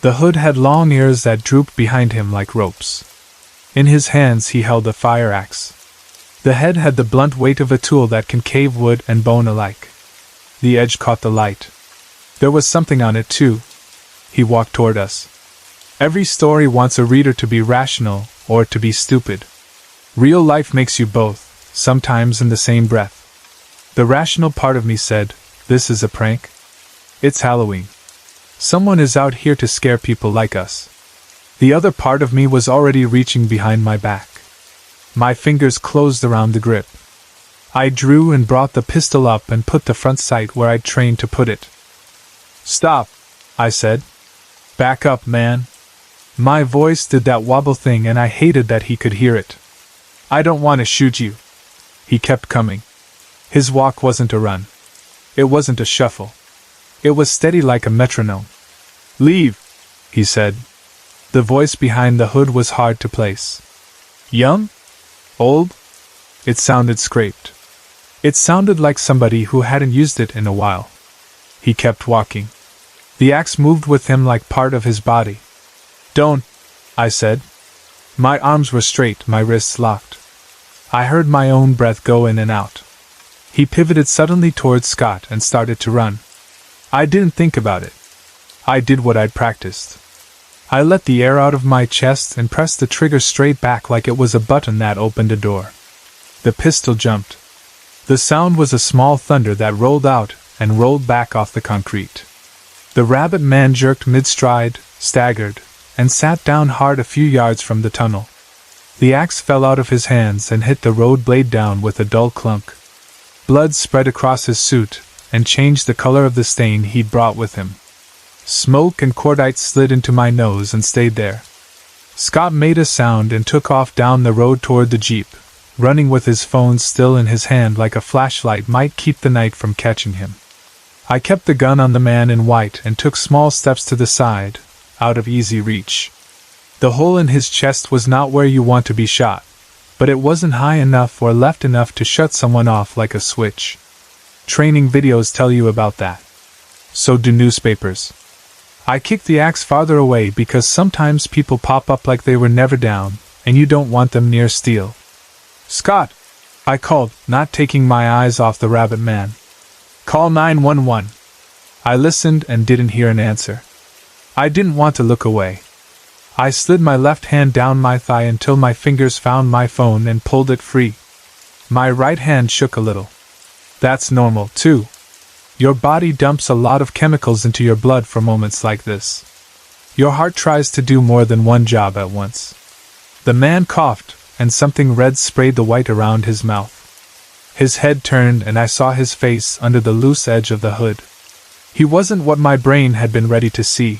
The hood had long ears that drooped behind him like ropes. In his hands he held a fire axe. The head had the blunt weight of a tool that can cave wood and bone alike. The edge caught the light. There was something on it too. He walked toward us. Every story wants a reader to be rational or to be stupid. Real life makes you both, sometimes in the same breath. The rational part of me said, "This is a prank? It's Halloween. Someone is out here to scare people like us." The other part of me was already reaching behind my back. My fingers closed around the grip. I drew and brought the pistol up and put the front sight where I'd trained to put it. "Stop," I said. "Back up, man." My voice did that wobble thing and I hated that he could hear it. "I don't want to shoot you." He kept coming. His walk wasn't a run. It wasn't a shuffle. It was steady like a metronome. "Leave," he said. The voice behind the hood was hard to place. "Young? Old?" It sounded scraped. It sounded like somebody who hadn't used it in a while. He kept walking. The axe moved with him like part of his body. "Don't," I said. My arms were straight, my wrists locked. I heard my own breath go in and out. He pivoted suddenly towards Scott and started to run. I didn't think about it. I did what I'd practiced. I let the air out of my chest and pressed the trigger straight back like it was a button that opened a door. The pistol jumped. The sound was a small thunder that rolled out and rolled back off the concrete. The rabbit man jerked mid-stride, staggered, and sat down hard a few yards from the tunnel. The axe fell out of his hands and hit the road blade down with a dull clunk. Blood spread across his suit and changed the color of the stain he'd brought with him. Smoke and cordite slid into my nose and stayed there. Scott made a sound and took off down the road toward the jeep, running with his phone still in his hand like a flashlight might keep the night from catching him. I kept the gun on the man in white and took small steps to the side, out of easy reach. The hole in his chest was not where you want to be shot, but it wasn't high enough or left enough to shut someone off like a switch. Training videos tell you about that. So do newspapers. I kicked the axe farther away because sometimes people pop up like they were never down, and you don't want them near steel. "Scott!" I called, not taking my eyes off the rabbit man. "Call 911. I listened and didn't hear an answer. I didn't want to look away. I slid my left hand down my thigh until my fingers found my phone and pulled it free. My right hand shook a little. That's normal, too. Your body dumps a lot of chemicals into your blood for moments like this. Your heart tries to do more than one job at once. The man coughed, and something red sprayed the white around his mouth. His head turned and I saw his face under the loose edge of the hood. He wasn't what my brain had been ready to see.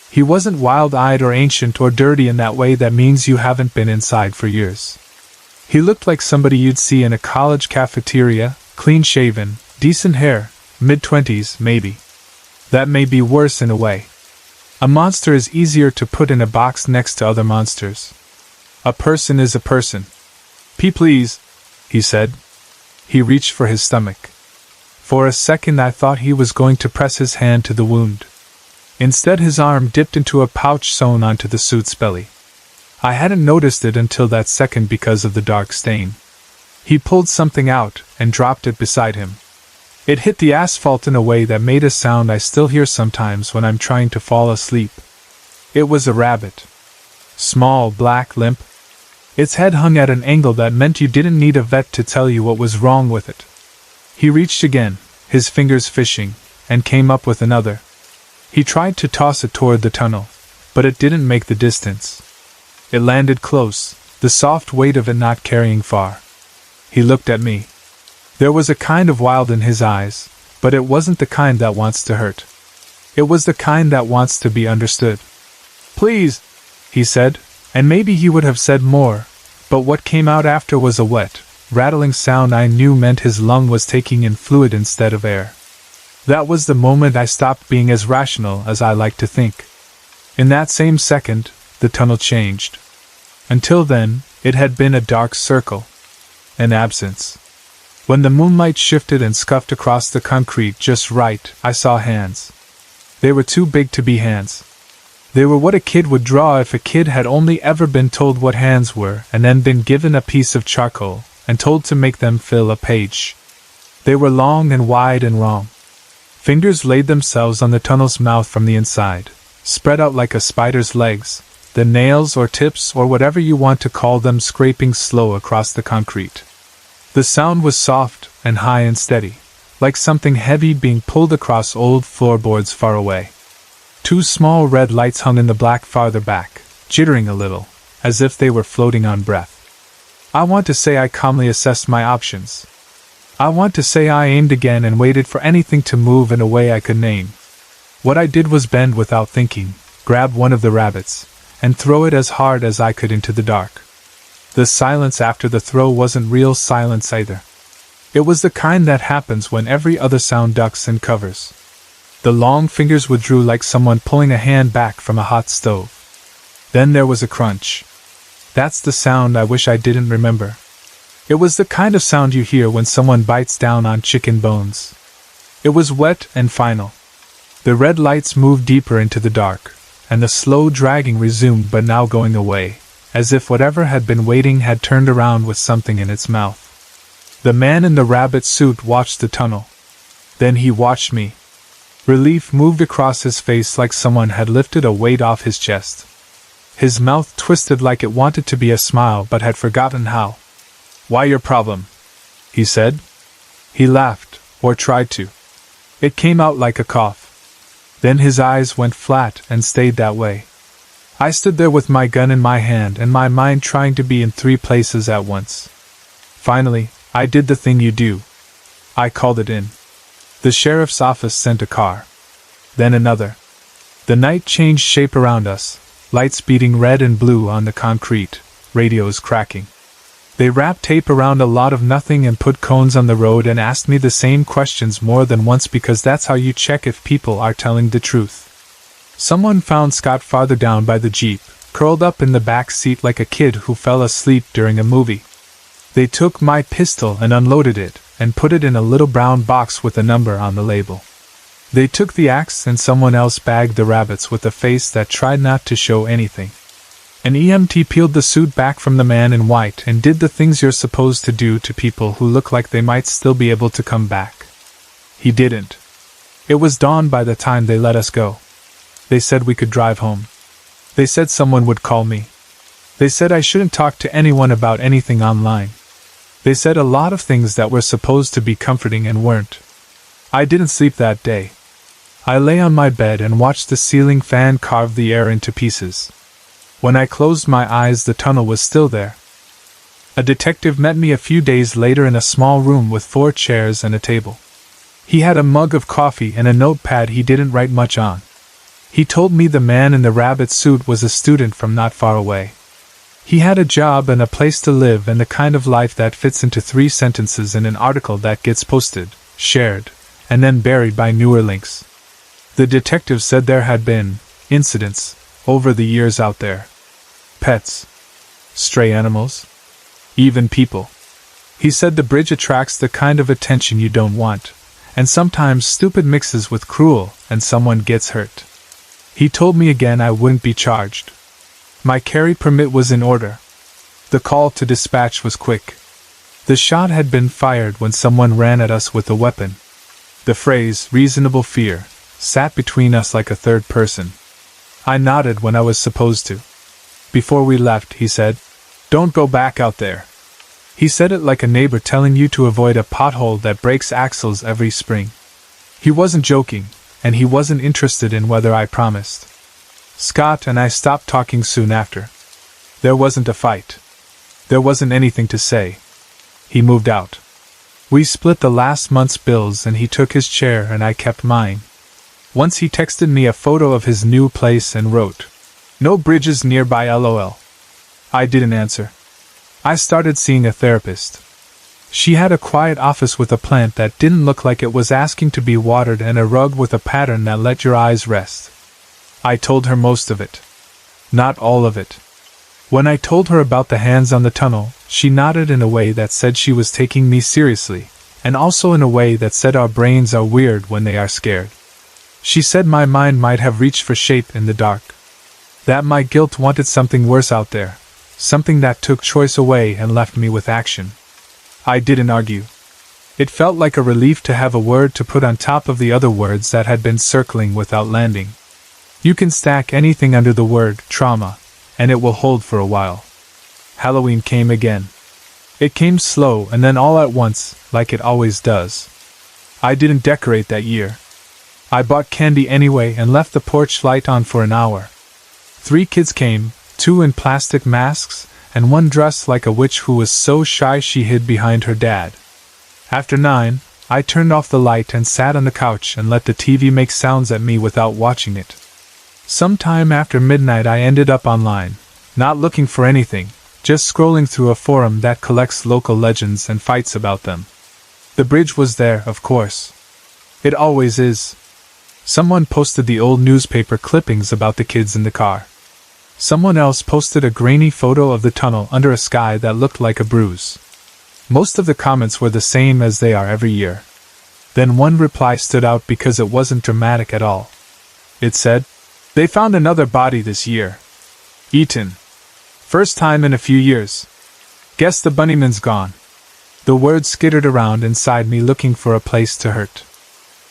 He wasn't wild-eyed or ancient or dirty in that way that means you haven't been inside for years. He looked like somebody you'd see in a college cafeteria, clean-shaven, decent hair, mid-20s, maybe. That may be worse in a way. A monster is easier to put in a box next to other monsters. A person is a person. Please, he said. He reached for his stomach. For a second I thought he was going to press his hand to the wound. Instead his arm dipped into a pouch sewn onto the suit's belly. I hadn't noticed it until that second because of the dark stain. He pulled something out and dropped it beside him. It hit the asphalt in a way that made a sound I still hear sometimes when I'm trying to fall asleep. It was a rabbit. Small, black, limp. Its head hung at an angle that meant you didn't need a vet to tell you what was wrong with it. He reached again, his fingers fishing, and came up with another. He tried to toss it toward the tunnel, but it didn't make the distance. It landed close, the soft weight of it not carrying far. He looked at me. There was a kind of wild in his eyes, but it wasn't the kind that wants to hurt. It was the kind that wants to be understood. Please, he said, and maybe he would have said more, but what came out after was a wet, rattling sound I knew meant his lung was taking in fluid instead of air. That was the moment I stopped being as rational as I like to think. In that same second, the tunnel changed. Until then, it had been a dark circle. An absence. When the moonlight shifted and scuffed across the concrete just right, I saw hands. They were too big to be hands. They were what a kid would draw if a kid had only ever been told what hands were and then been given a piece of charcoal and told to make them fill a page. They were long and wide and wrong. Fingers laid themselves on the tunnel's mouth from the inside, spread out like a spider's legs, the nails or tips or whatever you want to call them scraping slow across the concrete. The sound was soft and high and steady, like something heavy being pulled across old floorboards far away. Two small red lights hung in the black farther back, jittering a little, as if they were floating on breath. I want to say I calmly assessed my options. I want to say I aimed again and waited for anything to move in a way I could name. What I did was bend without thinking, grab one of the rabbits, and throw it as hard as I could into the dark. The silence after the throw wasn't real silence either. It was the kind that happens when every other sound ducks and covers. The long fingers withdrew like someone pulling a hand back from a hot stove. Then there was a crunch. That's the sound I wish I didn't remember. It was the kind of sound you hear when someone bites down on chicken bones. It was wet and final. The red lights moved deeper into the dark, and the slow dragging resumed but now going away, as if whatever had been waiting had turned around with something in its mouth. The man in the rabbit suit watched the tunnel. Then he watched me. Relief moved across his face like someone had lifted a weight off his chest. His mouth twisted like it wanted to be a smile but had forgotten how. "Why your problem?" he said. He laughed, or tried to. It came out like a cough. Then his eyes went flat and stayed that way. I stood there with my gun in my hand and my mind trying to be in 3 places at once. Finally, I did the thing you do. I called it in. The sheriff's office sent a car. Then another. The night changed shape around us, lights beating red and blue on the concrete, radios cracking. They wrapped tape around a lot of nothing and put cones on the road and asked me the same questions more than once because that's how you check if people are telling the truth. Someone found Scott farther down by the Jeep, curled up in the back seat like a kid who fell asleep during a movie. They took my pistol and unloaded it, and put it in a little brown box with a number on the label. They took the axe and someone else bagged the rabbits with a face that tried not to show anything. An EMT peeled the suit back from the man in white and did the things you're supposed to do to people who look like they might still be able to come back. He didn't. It was dawn by the time they let us go. They said we could drive home. They said someone would call me. They said I shouldn't talk to anyone about anything online. They said a lot of things that were supposed to be comforting and weren't. I didn't sleep that day. I lay on my bed and watched the ceiling fan carve the air into pieces. When I closed my eyes, the tunnel was still there. A detective met me a few days later in a small room with 4 chairs and a table. He had a mug of coffee and a notepad he didn't write much on. He told me the man in the rabbit suit was a student from not far away. He had a job and a place to live and the kind of life that fits into 3 sentences in an article that gets posted, shared, and then buried by newer links. The detective said there had been incidents over the years out there. Pets, stray animals, even people. He said the bridge attracts the kind of attention you don't want, and sometimes stupid mixes with cruel and someone gets hurt. He told me again I wouldn't be charged. My carry permit was in order. The call to dispatch was quick. The shot had been fired when someone ran at us with a weapon. The phrase, reasonable fear, sat between us like a third person. I nodded when I was supposed to. Before we left, he said, "Don't go back out there." He said it like a neighbor telling you to avoid a pothole that breaks axles every spring. He wasn't joking, and he wasn't interested in whether I promised. Scott and I stopped talking soon after. There wasn't a fight. There wasn't anything to say. He moved out. We split the last month's bills and he took his chair and I kept mine. Once he texted me a photo of his new place and wrote, "No bridges nearby LOL." I didn't answer. I started seeing a therapist. She had a quiet office with a plant that didn't look like it was asking to be watered and a rug with a pattern that let your eyes rest. I told her most of it. Not all of it. When I told her about the hands on the tunnel, she nodded in a way that said she was taking me seriously, and also in a way that said our brains are weird when they are scared. She said my mind might have reached for shape in the dark. That my guilt wanted something worse out there, something that took choice away and left me with action. I didn't argue. It felt like a relief to have a word to put on top of the other words that had been circling without landing. You can stack anything under the word trauma, and it will hold for a while. Halloween came again. It came slow and then all at once, like it always does. I didn't decorate that year. I bought candy anyway and left the porch light on for an hour. 3 kids came, 2 in plastic masks, and 1 dressed like a witch who was so shy she hid behind her dad. After 9, I turned off the light and sat on the couch and let the TV make sounds at me without watching it. Sometime after midnight I ended up online, not looking for anything, just scrolling through a forum that collects local legends and fights about them. The bridge was there, of course. It always is. Someone posted the old newspaper clippings about the kids in the car. Someone else posted a grainy photo of the tunnel under a sky that looked like a bruise. Most of the comments were the same as they are every year. Then one reply stood out because it wasn't dramatic at all. It said, "They found another body this year. Eaten. First time in a few years. Guess the Bunnyman's gone." The words skittered around inside me looking for a place to hurt.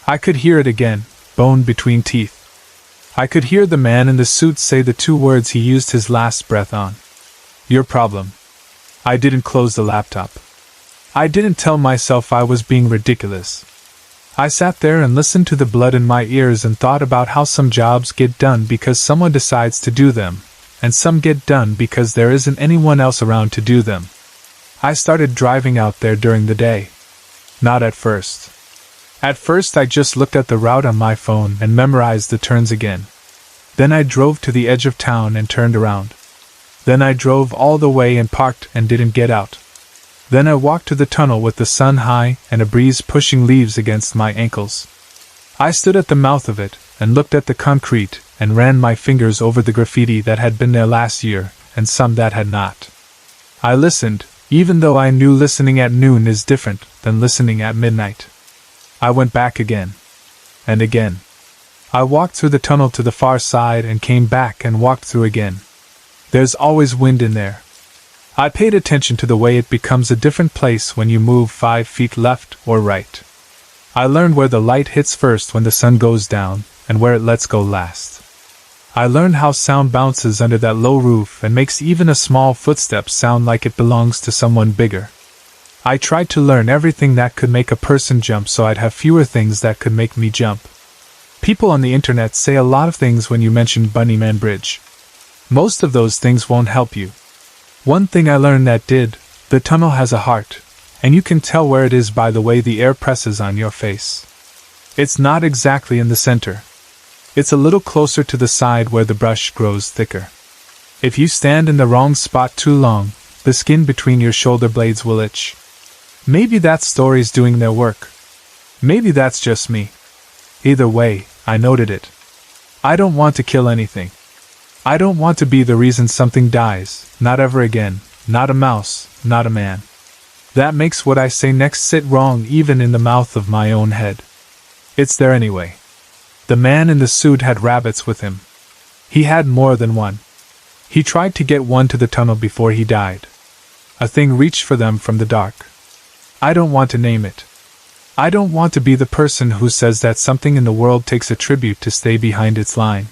I could hear it again, bone between teeth. I could hear the man in the suit say the 2 words he used his last breath on. Your problem. I didn't close the laptop. I didn't tell myself I was being ridiculous. I sat there and listened to the blood in my ears and thought about how some jobs get done because someone decides to do them, and some get done because there isn't anyone else around to do them. I started driving out there during the day. Not at first. At first I just looked at the route on my phone and memorized the turns again. Then I drove to the edge of town and turned around. Then I drove all the way and parked and didn't get out. Then I walked to the tunnel with the sun high and a breeze pushing leaves against my ankles. I stood at the mouth of it and looked at the concrete and ran my fingers over the graffiti that had been there last year and some that had not. I listened, even though I knew listening at noon is different than listening at midnight. I went back again. And again. I walked through the tunnel to the far side and came back and walked through again. There's always wind in there. I paid attention to the way it becomes a different place when you move 5 feet left or right. I learned where the light hits first when the sun goes down, and where it lets go last. I learned how sound bounces under that low roof and makes even a small footstep sound like it belongs to someone bigger. I tried to learn everything that could make a person jump so I'd have fewer things that could make me jump. People on the internet say a lot of things when you mention Bunnyman Bridge. Most of those things won't help you. One thing I learned that did, the tunnel has a heart, and you can tell where it is by the way the air presses on your face. It's not exactly in the center. It's a little closer to the side where the brush grows thicker. If you stand in the wrong spot too long, the skin between your shoulder blades will itch. Maybe that story's doing their work. Maybe that's just me. Either way, I noted it. I don't want to kill anything. I don't want to be the reason something dies, not ever again, not a mouse, not a man. That makes what I say next sit wrong even in the mouth of my own head. It's there anyway. The man in the suit had rabbits with him. He had more than one. He tried to get one to the tunnel before he died. A thing reached for them from the dark. I don't want to name it. I don't want to be the person who says that something in the world takes a tribute to stay behind its line.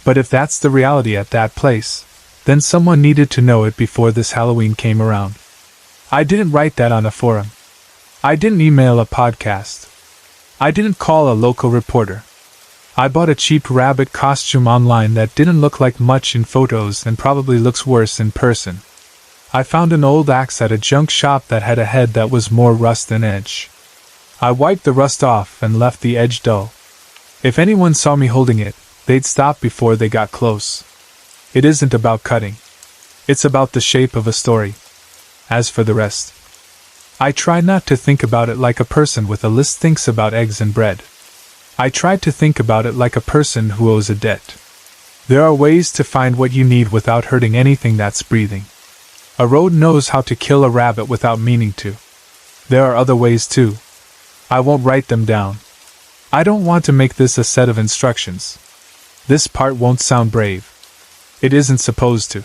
But if that's the reality at that place, then someone needed to know it before this Halloween came around. I didn't write that on a forum. I didn't email a podcast. I didn't call a local reporter. I bought a cheap rabbit costume online that didn't look like much in photos and probably looks worse in person. I found an old axe at a junk shop that had a head that was more rust than edge. I wiped the rust off and left the edge dull. If anyone saw me holding it, they'd stop before they got close. It isn't about cutting. It's about the shape of a story. As for the rest, I try not to think about it like a person with a list thinks about eggs and bread. I try to think about it like a person who owes a debt. There are ways to find what you need without hurting anything that's breathing. A road knows how to kill a rabbit without meaning to. There are other ways too. I won't write them down. I don't want to make this a set of instructions. This part won't sound brave. It isn't supposed to.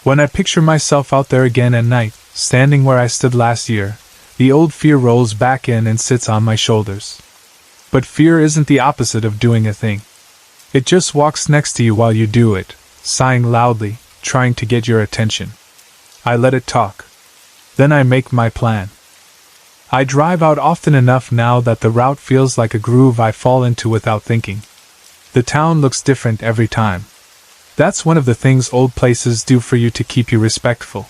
When I picture myself out there again at night, standing where I stood last year, the old fear rolls back in and sits on my shoulders. But fear isn't the opposite of doing a thing. It just walks next to you while you do it, sighing loudly, trying to get your attention. I let it talk. Then I make my plan. I drive out often enough now that the route feels like a groove I fall into without thinking. The town looks different every time. That's one of the things old places do for you to keep you respectful.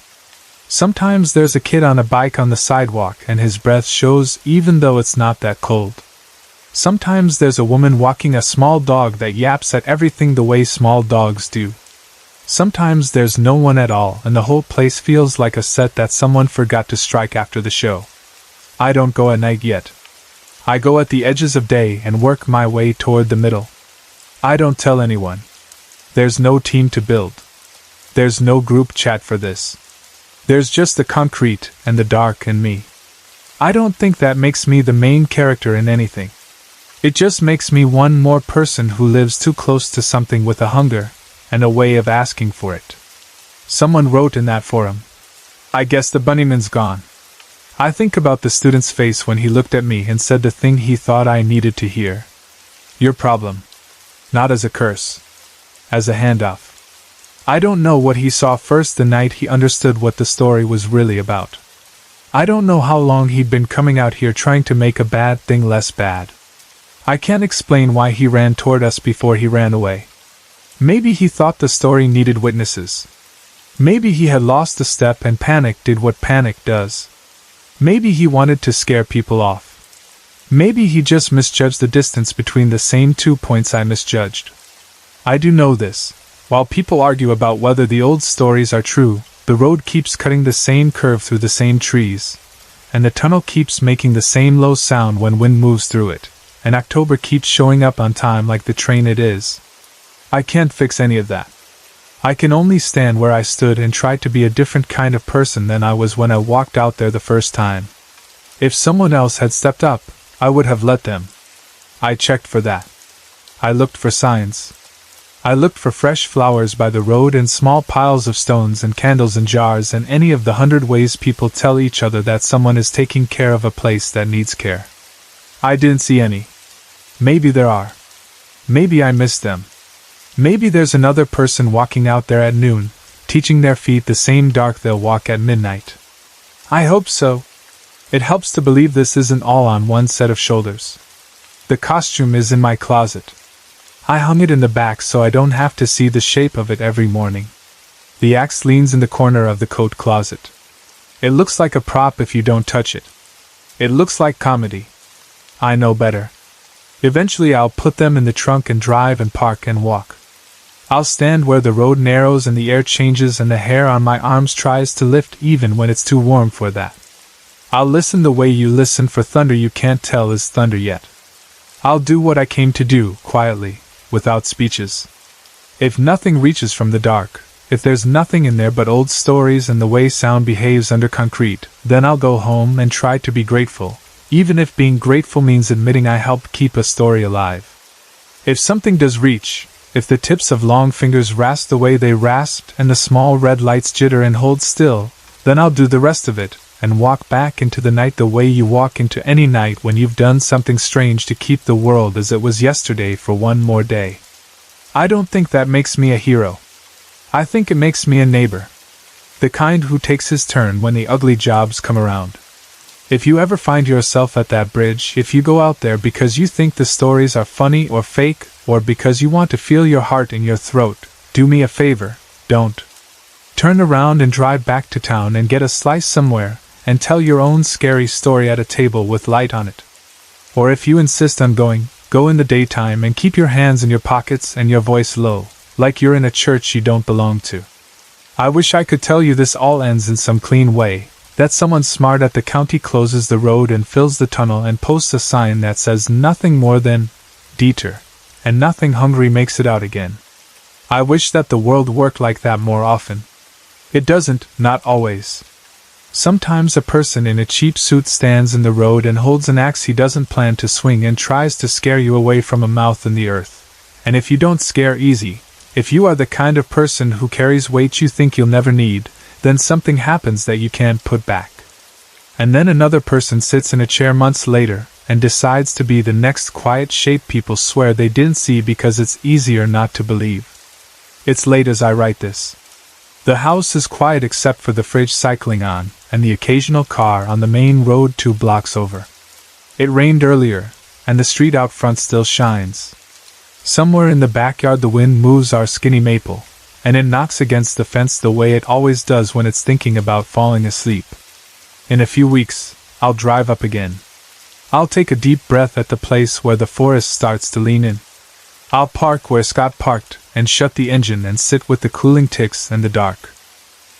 Sometimes there's a kid on a bike on the sidewalk and his breath shows even though it's not that cold. Sometimes there's a woman walking a small dog that yaps at everything the way small dogs do. Sometimes there's no one at all and the whole place feels like a set that someone forgot to strike after the show. I don't go at night yet. I go at the edges of day and work my way toward the middle. I don't tell anyone. There's no team to build. There's no group chat for this. There's just the concrete and the dark and me. I don't think that makes me the main character in anything. It just makes me one more person who lives too close to something with a hunger and a way of asking for it. Someone wrote in that forum, I guess the Bunnyman's gone. I think about the student's face when he looked at me and said the thing he thought I needed to hear. Your problem. Not as a curse. As a handoff. I don't know what he saw first the night he understood what the story was really about. I don't know how long he'd been coming out here trying to make a bad thing less bad. I can't explain why he ran toward us before he ran away. Maybe he thought the story needed witnesses. Maybe he had lost a step and panic did what panic does. Maybe he wanted to scare people off. Maybe he just misjudged the distance between the same 2 points I misjudged. I do know this. While people argue about whether the old stories are true, the road keeps cutting the same curve through the same trees, and the tunnel keeps making the same low sound when wind moves through it, and October keeps showing up on time like the train it is. I can't fix any of that. I can only stand where I stood and try to be a different kind of person than I was when I walked out there the first time. If someone else had stepped up, I would have let them. I checked for that. I looked for signs. I looked for fresh flowers by the road and small piles of stones and candles and jars and any of the 100 ways people tell each other that someone is taking care of a place that needs care. I didn't see any. Maybe there are. Maybe I missed them. Maybe there's another person walking out there at noon, teaching their feet the same dark they'll walk at midnight. I hope so. It helps to believe this isn't all on one set of shoulders. The costume is in my closet. I hung it in the back so I don't have to see the shape of it every morning. The axe leans in the corner of the coat closet. It looks like a prop if you don't touch it. It looks like comedy. I know better. Eventually I'll put them in the trunk and drive and park and walk. I'll stand where the road narrows and the air changes and the hair on my arms tries to lift even when it's too warm for that. I'll listen the way you listen for thunder you can't tell is thunder yet. I'll do what I came to do, quietly, without speeches. If nothing reaches from the dark, if there's nothing in there but old stories and the way sound behaves under concrete, then I'll go home and try to be grateful, even if being grateful means admitting I helped keep a story alive. If something does reach, if the tips of long fingers rasp the way they rasped and the small red lights jitter and hold still, then I'll do the rest of it, and walk back into the night the way you walk into any night when you've done something strange to keep the world as it was yesterday for one more day. I don't think that makes me a hero. I think it makes me a neighbor. The kind who takes his turn when the ugly jobs come around. If you ever find yourself at that bridge, if you go out there because you think the stories are funny or fake, or because you want to feel your heart in your throat, do me a favor, don't. Turn around and drive back to town and get a slice somewhere, and tell your own scary story at a table with light on it. Or if you insist on going, go in the daytime and keep your hands in your pockets and your voice low, like you're in a church you don't belong to. I wish I could tell you this all ends in some clean way, that someone smart at the county closes the road and fills the tunnel and posts a sign that says nothing more than "Dieter," and nothing hungry makes it out again. I wish that the world worked like that more often. It doesn't, not always. Sometimes a person in a cheap suit stands in the road and holds an axe he doesn't plan to swing and tries to scare you away from a mouth in the earth. And if you don't scare easy, if you are the kind of person who carries weight you think you'll never need, then something happens that you can't put back. And then another person sits in a chair months later and decides to be the next quiet shape people swear they didn't see because it's easier not to believe. It's late as I write this. The house is quiet except for the fridge cycling on, and the occasional car on the main road 2 blocks over. It rained earlier, and the street out front still shines. Somewhere in the backyard the wind moves our skinny maple, and it knocks against the fence the way it always does when it's thinking about falling asleep. In a few weeks, I'll drive up again. I'll take a deep breath at the place where the forest starts to lean in. I'll park where Scott parked, and shut the engine and sit with the cooling ticks and the dark.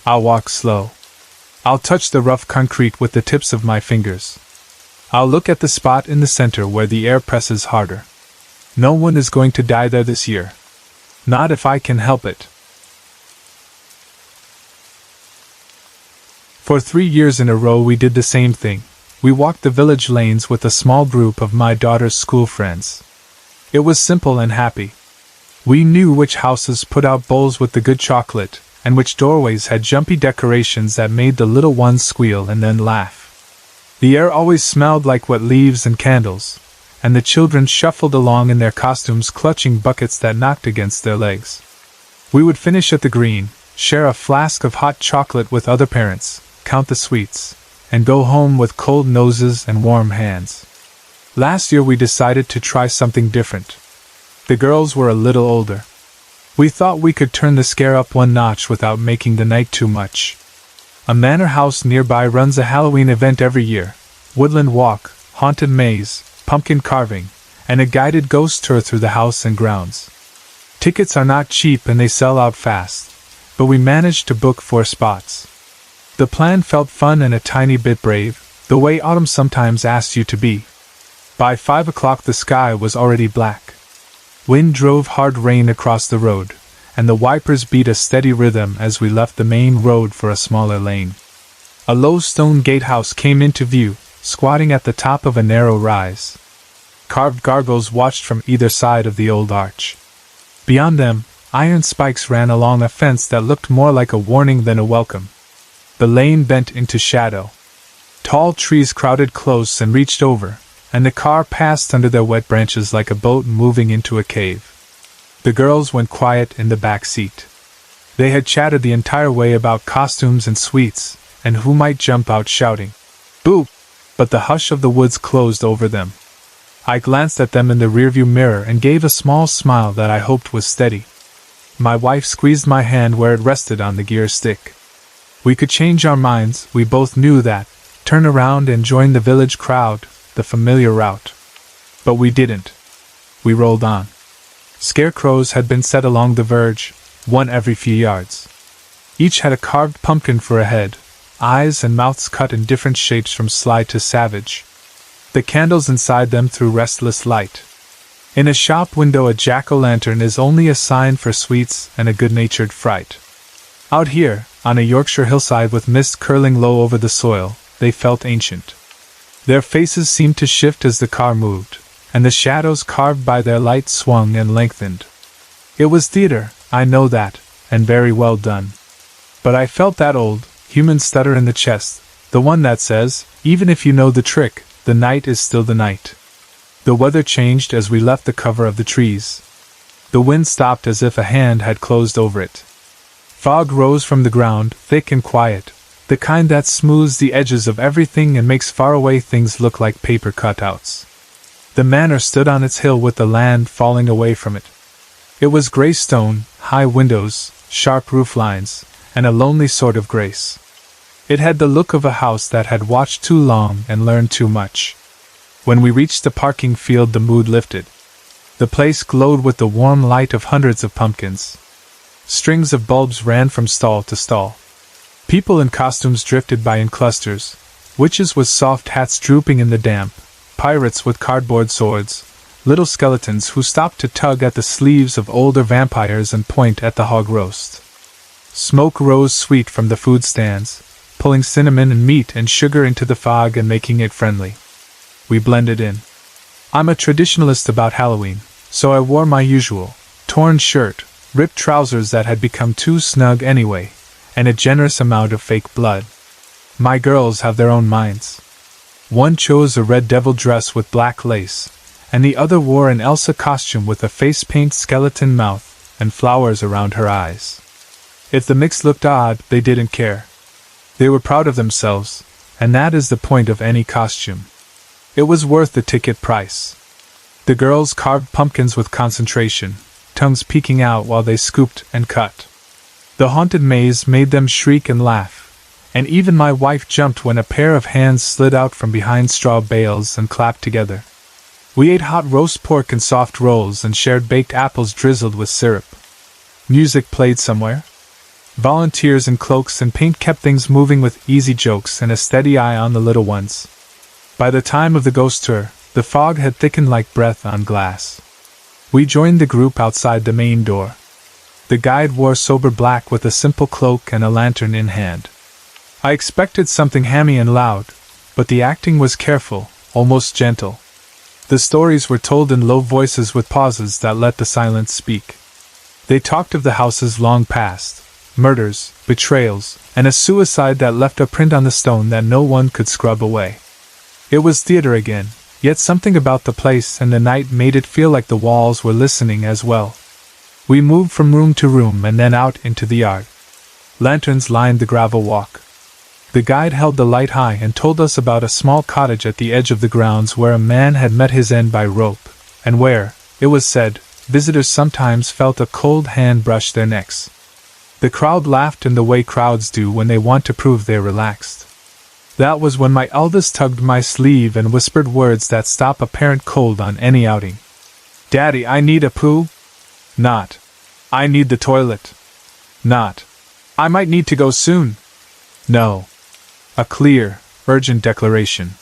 I'll walk slow. I'll touch the rough concrete with the tips of my fingers. I'll look at the spot in the center where the air presses harder. No one is going to die there this year. Not if I can help it. For 3 years in a row we did the same thing. We walked the village lanes with a small group of my daughter's school friends. It was simple and happy. We knew which houses put out bowls with the good chocolate, and which doorways had jumpy decorations that made the little ones squeal and then laugh. The air always smelled like wet leaves and candles, and the children shuffled along in their costumes clutching buckets that knocked against their legs. We would finish at the green, share a flask of hot chocolate with other parents, count the sweets, and go home with cold noses and warm hands. Last year we decided to try something different. The girls were a little older. We thought we could turn the scare up one notch without making the night too much. A manor house nearby runs a Halloween event every year: woodland walk, haunted maze, pumpkin carving, and a guided ghost tour through the house and grounds. Tickets are not cheap and they sell out fast, but we managed to book 4 spots. The plan felt fun and a tiny bit brave, the way autumn sometimes asks you to be. By 5 o'clock the sky was already black. Wind drove hard rain across the road, and the wipers beat a steady rhythm as we left the main road for a smaller lane. A low stone gatehouse came into view, squatting at the top of a narrow rise. Carved gargoyles watched from either side of the old arch. Beyond them, iron spikes ran along a fence that looked more like a warning than a welcome. The lane bent into shadow. Tall trees crowded close and reached over, and the car passed under their wet branches like a boat moving into a cave. The girls went quiet in the back seat. They had chattered the entire way about costumes and sweets, and who might jump out shouting, "Boo!" But the hush of the woods closed over them. I glanced at them in the rearview mirror and gave a small smile that I hoped was steady. My wife squeezed my hand where it rested on the gear stick. We could change our minds, we both knew that, turn around and join the village crowd, the familiar route. But we didn't. We rolled on. Scarecrows had been set along the verge, one every few yards. Each had a carved pumpkin for a head, eyes and mouths cut in different shapes from sly to savage. The candles inside them threw restless light. In a shop window, a jack-o'-lantern is only a sign for sweets and a good-natured fright. Out here, on a Yorkshire hillside with mist curling low over the soil, they felt ancient. Their faces seemed to shift as the car moved, and the shadows carved by their light swung and lengthened. It was theater, I know that, and very well done. But I felt that old, human stutter in the chest, the one that says, even if you know the trick, the night is still the night. The weather changed as we left the cover of the trees. The wind stopped as if a hand had closed over it. Fog rose from the ground, thick and quiet, the kind that smooths the edges of everything and makes faraway things look like paper cutouts. The manor stood on its hill with the land falling away from it. It was grey stone, high windows, sharp roof lines, and a lonely sort of grace. It had the look of a house that had watched too long and learned too much. When we reached the parking field, the mood lifted. The place glowed with the warm light of hundreds of pumpkins. Strings of bulbs ran from stall to stall. People in costumes drifted by in clusters, witches with soft hats drooping in the damp, pirates with cardboard swords, little skeletons who stopped to tug at the sleeves of older vampires and point at the hog roast. Smoke rose sweet from the food stands, pulling cinnamon and meat and sugar into the fog and making it friendly. We blended in. I'm a traditionalist about Halloween, so I wore my usual torn shirt, ripped trousers that had become too snug anyway, and a generous amount of fake blood. My girls have their own minds. One chose a red devil dress with black lace, and the other wore an Elsa costume with a face paint skeleton mouth and flowers around her eyes. If the mix looked odd, they didn't care. They were proud of themselves, and that is the point of any costume. It was worth the ticket price. The girls carved pumpkins with concentration, tongues peeking out while they scooped and cut. The haunted maze made them shriek and laugh, and even my wife jumped when a pair of hands slid out from behind straw bales and clapped together. We ate hot roast pork and soft rolls and shared baked apples drizzled with syrup. Music played somewhere. Volunteers in cloaks and paint kept things moving with easy jokes and a steady eye on the little ones. By the time of the ghost tour, the fog had thickened like breath on glass. We joined the group outside the main door. The guide wore sober black with a simple cloak and a lantern in hand. I expected something hammy and loud, but the acting was careful, almost gentle. The stories were told in low voices with pauses that let the silence speak. They talked of the house's long past, murders, betrayals, and a suicide that left a print on the stone that no one could scrub away. It was theater again, yet something about the place and the night made it feel like the walls were listening as well. We moved from room to room and then out into the yard. Lanterns lined the gravel walk. The guide held the light high and told us about a small cottage at the edge of the grounds where a man had met his end by rope, and where, it was said, visitors sometimes felt a cold hand brush their necks. The crowd laughed in the way crowds do when they want to prove they're relaxed. That was when my eldest tugged my sleeve and whispered words that stop a parent cold on any outing. "Daddy, I need a poo?" Not, "I need the toilet." Not, "I might need to go soon." No. A clear, urgent declaration.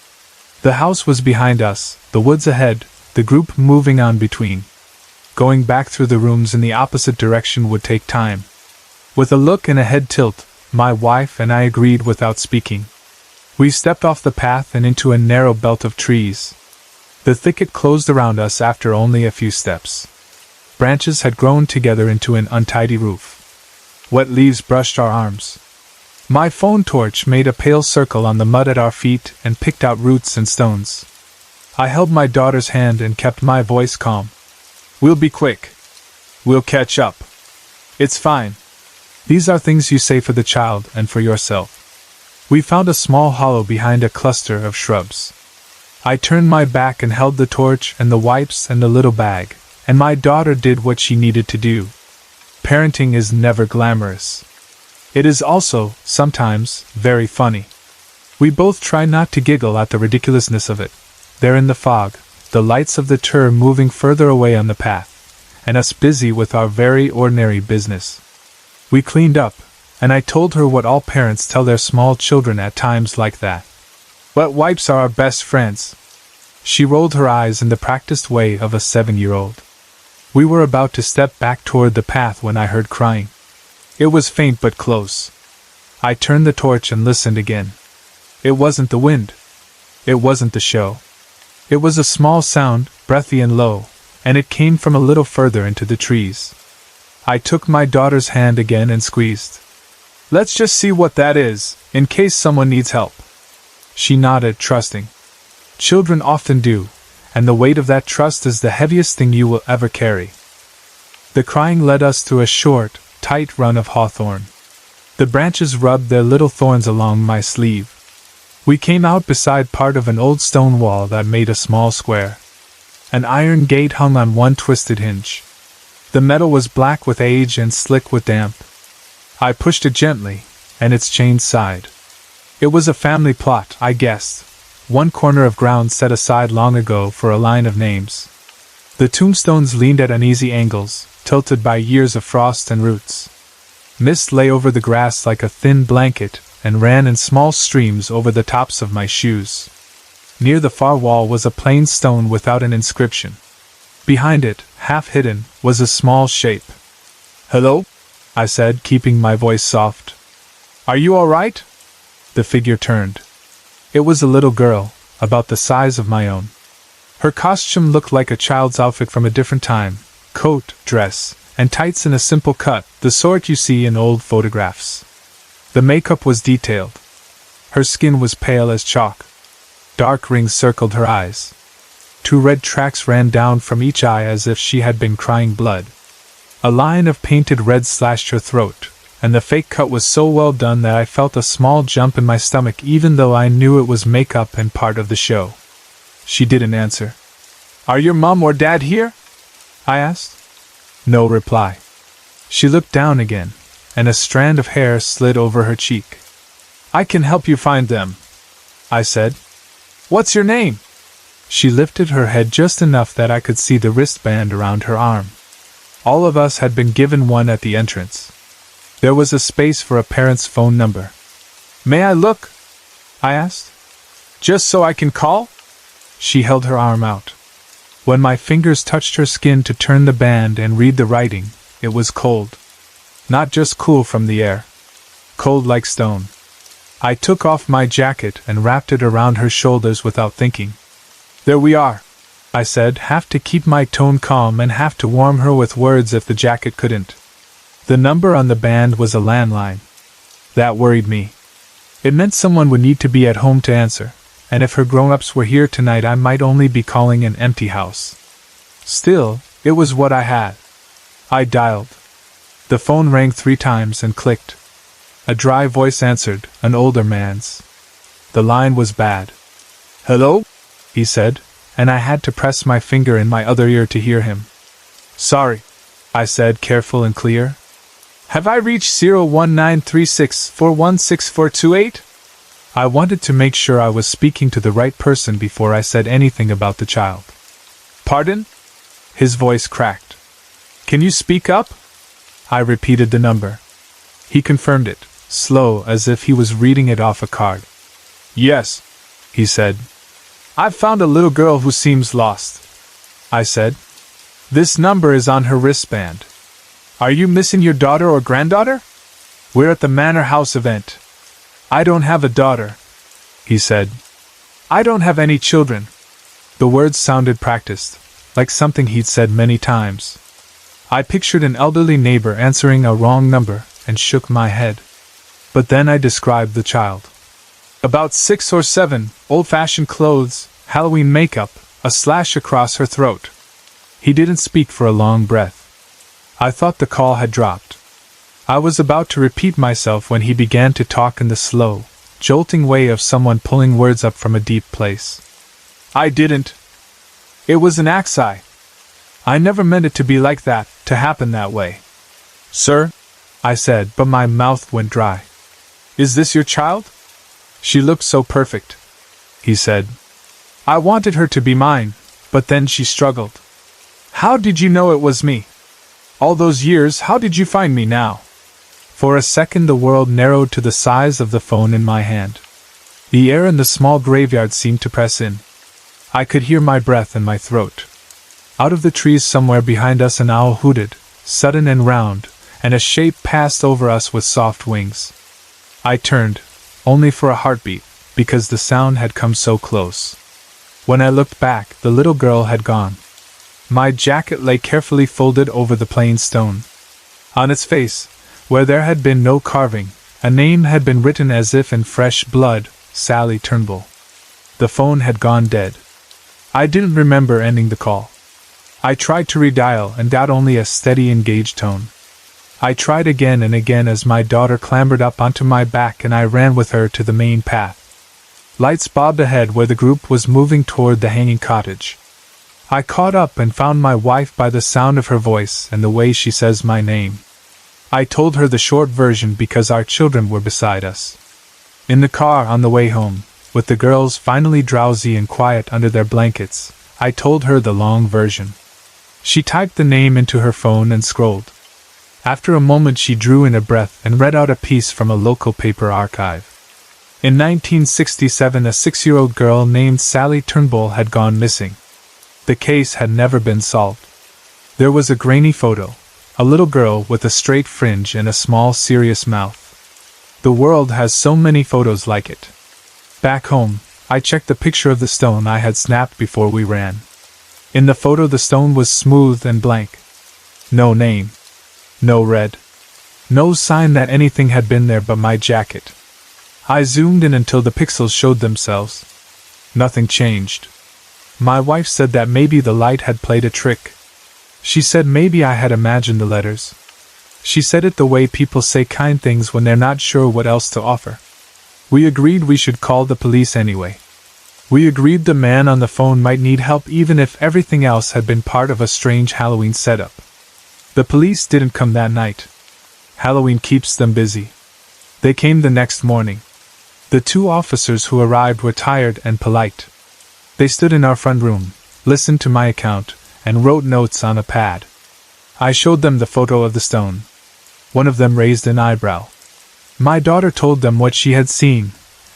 The house was behind us, the woods ahead, the group moving on between. Going back through the rooms in the opposite direction would take time. With a look and a head tilt, my wife and I agreed without speaking. We stepped off the path and into a narrow belt of trees. The thicket closed around us after only a few steps. Branches had grown together into an untidy roof. Wet leaves brushed our arms. My phone torch made a pale circle on the mud at our feet and picked out roots and stones. I held my daughter's hand and kept my voice calm. "We'll be quick. We'll catch up. It's fine." These are things you say for the child and for yourself. We found a small hollow behind a cluster of shrubs. I turned my back and held the torch and the wipes and the little bag, and my daughter did what she needed to do. Parenting is never glamorous. It is also, sometimes, very funny. We both try not to giggle at the ridiculousness of it. There in the fog, the lights of the tour moving further away on the path, and us busy with our very ordinary business. We cleaned up, and I told her what all parents tell their small children at times like that. "Wet wipes are our best friends." She rolled her eyes in the practiced way of a 7-year-old. We were about to step back toward the path when I heard crying. It was faint but close. I turned the torch and listened again. It wasn't the wind. It wasn't the show. It was a small sound, breathy and low, and it came from a little further into the trees. I took my daughter's hand again and squeezed. "Let's just see what that is, in case someone needs help." She nodded, trusting. Children often do, and the weight of that trust is the heaviest thing you will ever carry. The crying led us through a short, tight run of hawthorn. The branches rubbed their little thorns along my sleeve. We came out beside part of an old stone wall that made a small square. An iron gate hung on one twisted hinge. The metal was black with age and slick with damp. I pushed it gently, and its chain sighed. It was a family plot, I guessed, one corner of ground set aside long ago for a line of names. The tombstones leaned at uneasy angles, tilted by years of frost and roots. Mist lay over the grass like a thin blanket and ran in small streams over the tops of my shoes. Near the far wall was a plain stone without an inscription. Behind it, half hidden, was a small shape. "Hello?" I said, keeping my voice soft. "Are you all right?" The figure turned. It was a little girl, about the size of my own. Her costume looked like a child's outfit from a different time, coat, dress, and tights in a simple cut, the sort you see in old photographs. The makeup was detailed. Her skin was pale as chalk. Dark rings circled her eyes. 2 red tracks ran down from each eye as if she had been crying blood. A line of painted red slashed her throat, and the fake cut was so well done that I felt a small jump in my stomach even though I knew it was makeup and part of the show. She didn't answer. "Are your mom or dad here?" I asked. No reply. She looked down again, and a strand of hair slid over her cheek. "I can help you find them," I said. "What's your name?" She lifted her head just enough that I could see the wristband around her arm. All of us had been given one at the entrance. There was a space for a parent's phone number. "May I look?" I asked. "Just so I can call?" She held her arm out. When my fingers touched her skin to turn the band and read the writing, it was cold. Not just cool from the air. Cold like stone. I took off my jacket and wrapped it around her shoulders without thinking. "There we are," I said, half to keep my tone calm and half to warm her with words if the jacket couldn't. The number on the band was a landline. That worried me. It meant someone would need to be at home to answer, and if her grown-ups were here tonight I might only be calling an empty house. Still, it was what I had. I dialed. The phone rang 3 times and clicked. A dry voice answered, an older man's. The line was bad. "Hello?" he said, and I had to press my finger in my other ear to hear him. "Sorry," I said, careful and clear. "Have I reached 01936416428? I wanted to make sure I was speaking to the right person before I said anything about the child. "Pardon?" His voice cracked. "Can you speak up?" I repeated the number. He confirmed it, slow as if he was reading it off a card. "Yes," he said. "I've found a little girl who seems lost," I said. "This number is on her wristband. Are you missing your daughter or granddaughter? We're at the Manor House event." "I don't have a daughter," he said. "I don't have any children." The words sounded practiced, like something he'd said many times. I pictured an elderly neighbor answering a wrong number and shook my head. But then I described the child. About 6 or 7, old-fashioned clothes, Halloween makeup, a slash across her throat. He didn't speak for a long breath. I thought the call had dropped. I was about to repeat myself when he began to talk in the slow, jolting way of someone pulling words up from a deep place. "I didn't. It was an accident. I never meant it to be like that, to happen that way." "Sir?" I said, but my mouth went dry. "Is this your child?" "She looked so perfect," he said. "I wanted her to be mine, but then she struggled." "How did you know it was me? All those years, how did you find me now?" For a second the world narrowed to the size of the phone in my hand. The air in the small graveyard seemed to press in. I could hear my breath in my throat. Out of the trees somewhere behind us an owl hooted, sudden and round, and a shape passed over us with soft wings. I turned, only for a heartbeat, because the sound had come so close. When I looked back, the little girl had gone. My jacket lay carefully folded over the plain stone. On its face, where there had been no carving, a name had been written as if in fresh blood, Sally Turnbull. The phone had gone dead. I didn't remember ending the call. I tried to redial and got only a steady, engaged tone. I tried again and again as my daughter clambered up onto my back and I ran with her to the main path. Lights bobbed ahead where the group was moving toward the hanging cottage. I caught up and found my wife by the sound of her voice and the way she says my name. I told her the short version because our children were beside us. In the car on the way home, with the girls finally drowsy and quiet under their blankets, I told her the long version. She typed the name into her phone and scrolled. After a moment she drew in a breath and read out a piece from a local paper archive. In 1967 a 6-year-old girl named Sally Turnbull had gone missing. The case had never been solved. There was a grainy photo, a little girl with a straight fringe and a small serious mouth. The world has so many photos like it. Back home, I checked the picture of the stone I had snapped before we ran. In the photo the stone was smooth and blank. No name. No red. No sign that anything had been there but my jacket. I zoomed in until the pixels showed themselves. Nothing changed. My wife said that maybe the light had played a trick. She said maybe I had imagined the letters. She said it the way people say kind things when they're not sure what else to offer. We agreed we should call the police anyway. We agreed the man on the phone might need help even if everything else had been part of a strange Halloween setup. The police didn't come that night. Halloween keeps them busy. They came the next morning. The 2 officers who arrived were tired and polite. They stood in our front room, listened to my account, and wrote notes on a pad. I showed them the photo of the stone. One of them raised an eyebrow. My daughter told them what she had seen,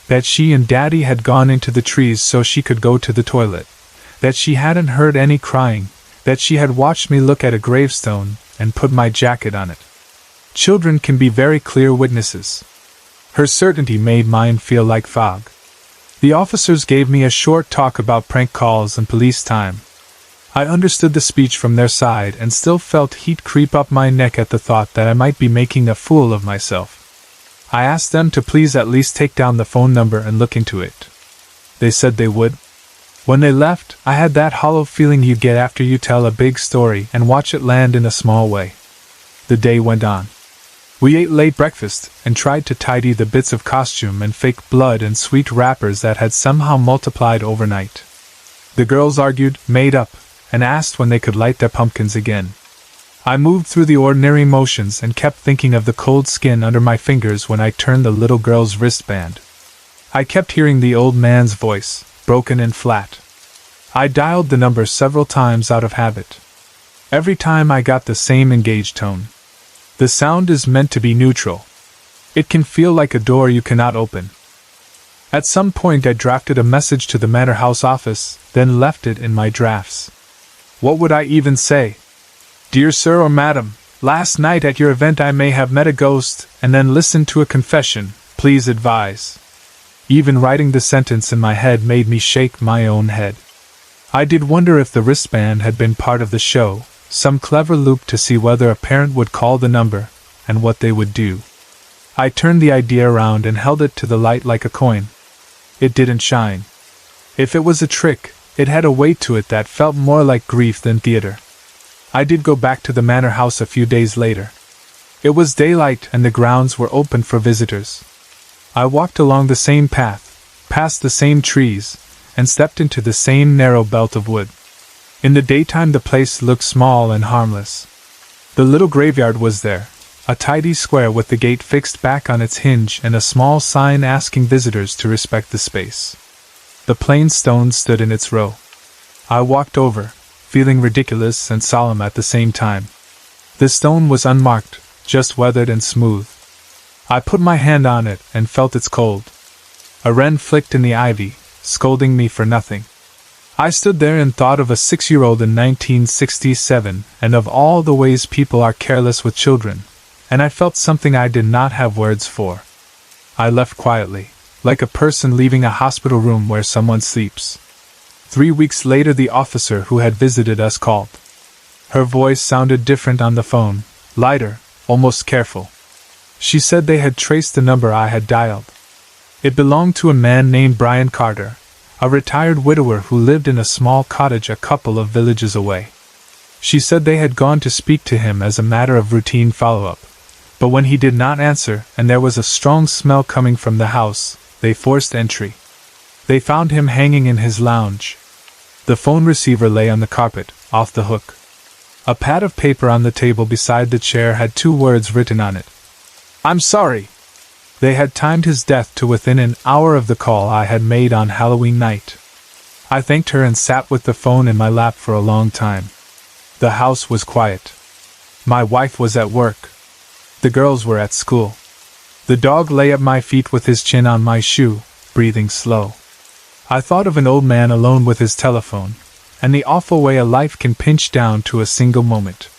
that she and Daddy had gone into the trees so she could go to the toilet, that she hadn't heard any crying, that she had watched me look at a gravestone and put my jacket on it. Children can be very clear witnesses. Her certainty made mine feel like fog. The officers gave me a short talk about prank calls and police time. I understood the speech from their side and still felt heat creep up my neck at the thought that I might be making a fool of myself. I asked them to please at least take down the phone number and look into it. They said they would. When they left, I had that hollow feeling you get after you tell a big story and watch it land in a small way. The day went on. We ate late breakfast and tried to tidy the bits of costume and fake blood and sweet wrappers that had somehow multiplied overnight. The girls argued, made up, and asked when they could light their pumpkins again. I moved through the ordinary motions and kept thinking of the cold skin under my fingers when I turned the little girl's wristband. I kept hearing the old man's voice, broken and flat. I dialed the number several times out of habit. Every time I got the same engaged tone. The sound is meant to be neutral. It can feel like a door you cannot open. At some point I drafted a message to the manor house office, then left it in my drafts. What would I even say? Dear sir or madam, last night at your event I may have met a ghost and then listened to a confession, please advise. Even writing the sentence in my head made me shake my own head. I did wonder if the wristband had been part of the show, some clever loop to see whether a parent would call the number, and what they would do. I turned the idea around and held it to the light like a coin. It didn't shine. If it was a trick, it had a weight to it that felt more like grief than theater. I did go back to the manor house a few days later. It was daylight and the grounds were open for visitors. I walked along the same path, past the same trees, and stepped into the same narrow belt of wood. In the daytime the place looked small and harmless. The little graveyard was there, a tidy square with the gate fixed back on its hinge and a small sign asking visitors to respect the space. The plain stone stood in its row. I walked over, feeling ridiculous and solemn at the same time. The stone was unmarked, just weathered and smooth. I put my hand on it and felt its cold. A wren flicked in the ivy, scolding me for nothing. I stood there and thought of a 6-year-old in 1967 and of all the ways people are careless with children, and I felt something I did not have words for. I left quietly, like a person leaving a hospital room where someone sleeps. 3 weeks later, the officer who had visited us called. Her voice sounded different on the phone, lighter, almost careful. She said they had traced the number I had dialed. It belonged to a man named Brian Carter, a retired widower who lived in a small cottage a couple of villages away. She said they had gone to speak to him as a matter of routine follow-up, but when he did not answer and there was a strong smell coming from the house, they forced entry. They found him hanging in his lounge. The phone receiver lay on the carpet, off the hook. A pad of paper on the table beside the chair had 2 words written on it. "I'm sorry." They had timed his death to within an hour of the call I had made on Halloween night. I thanked her and sat with the phone in my lap for a long time. The house was quiet. My wife was at work. The girls were at school. The dog lay at my feet with his chin on my shoe, breathing slow. I thought of an old man alone with his telephone, and the awful way a life can pinch down to a single moment.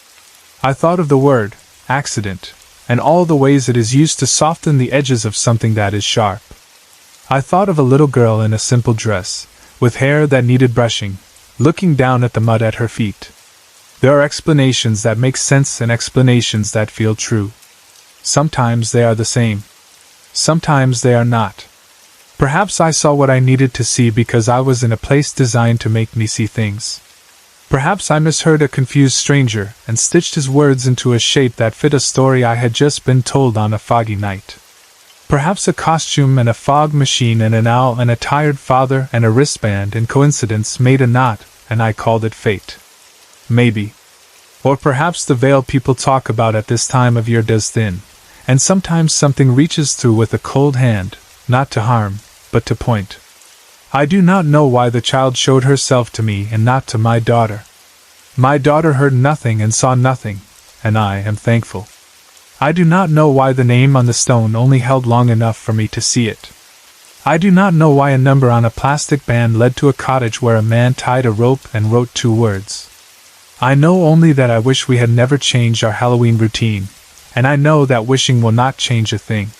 I thought of the word, accident, and all the ways it is used to soften the edges of something that is sharp. I thought of a little girl in a simple dress, with hair that needed brushing, looking down at the mud at her feet. There are explanations that make sense and explanations that feel true. Sometimes they are the same. Sometimes they are not. Perhaps I saw what I needed to see because I was in a place designed to make me see things. Perhaps I misheard a confused stranger and stitched his words into a shape that fit a story I had just been told on a foggy night. Perhaps a costume and a fog machine and an owl and a tired father and a wristband in coincidence made a knot, and I called it fate. Maybe. Or perhaps the veil people talk about at this time of year does thin, and sometimes something reaches through with a cold hand, not to harm, but to point. I do not know why the child showed herself to me and not to my daughter. My daughter heard nothing and saw nothing, and I am thankful. I do not know why the name on the stone only held long enough for me to see it. I do not know why a number on a plastic band led to a cottage where a man tied a rope and wrote 2 words. I know only that I wish we had never changed our Halloween routine, and I know that wishing will not change a thing.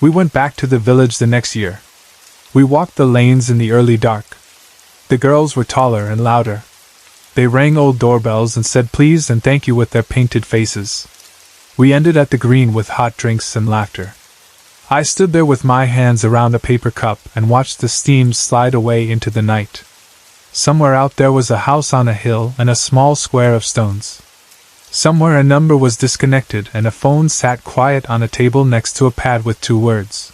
We went back to the village the next year. We walked the lanes in the early dark. The girls were taller and louder. They rang old doorbells and said please and thank you with their painted faces. We ended at the green with hot drinks and laughter. I stood there with my hands around a paper cup and watched the steam slide away into the night. Somewhere out there was a house on a hill and a small square of stones. Somewhere a number was disconnected and a phone sat quiet on a table next to a pad with 2 words.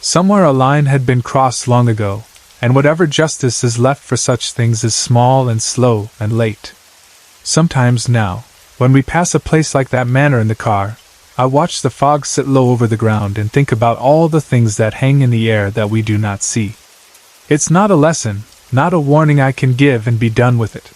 Somewhere a line had been crossed long ago, and whatever justice is left for such things is small and slow and late. Sometimes now, when we pass a place like that manor in the car, I watch the fog sit low over the ground and think about all the things that hang in the air that we do not see. It's not a lesson, not a warning I can give and be done with it.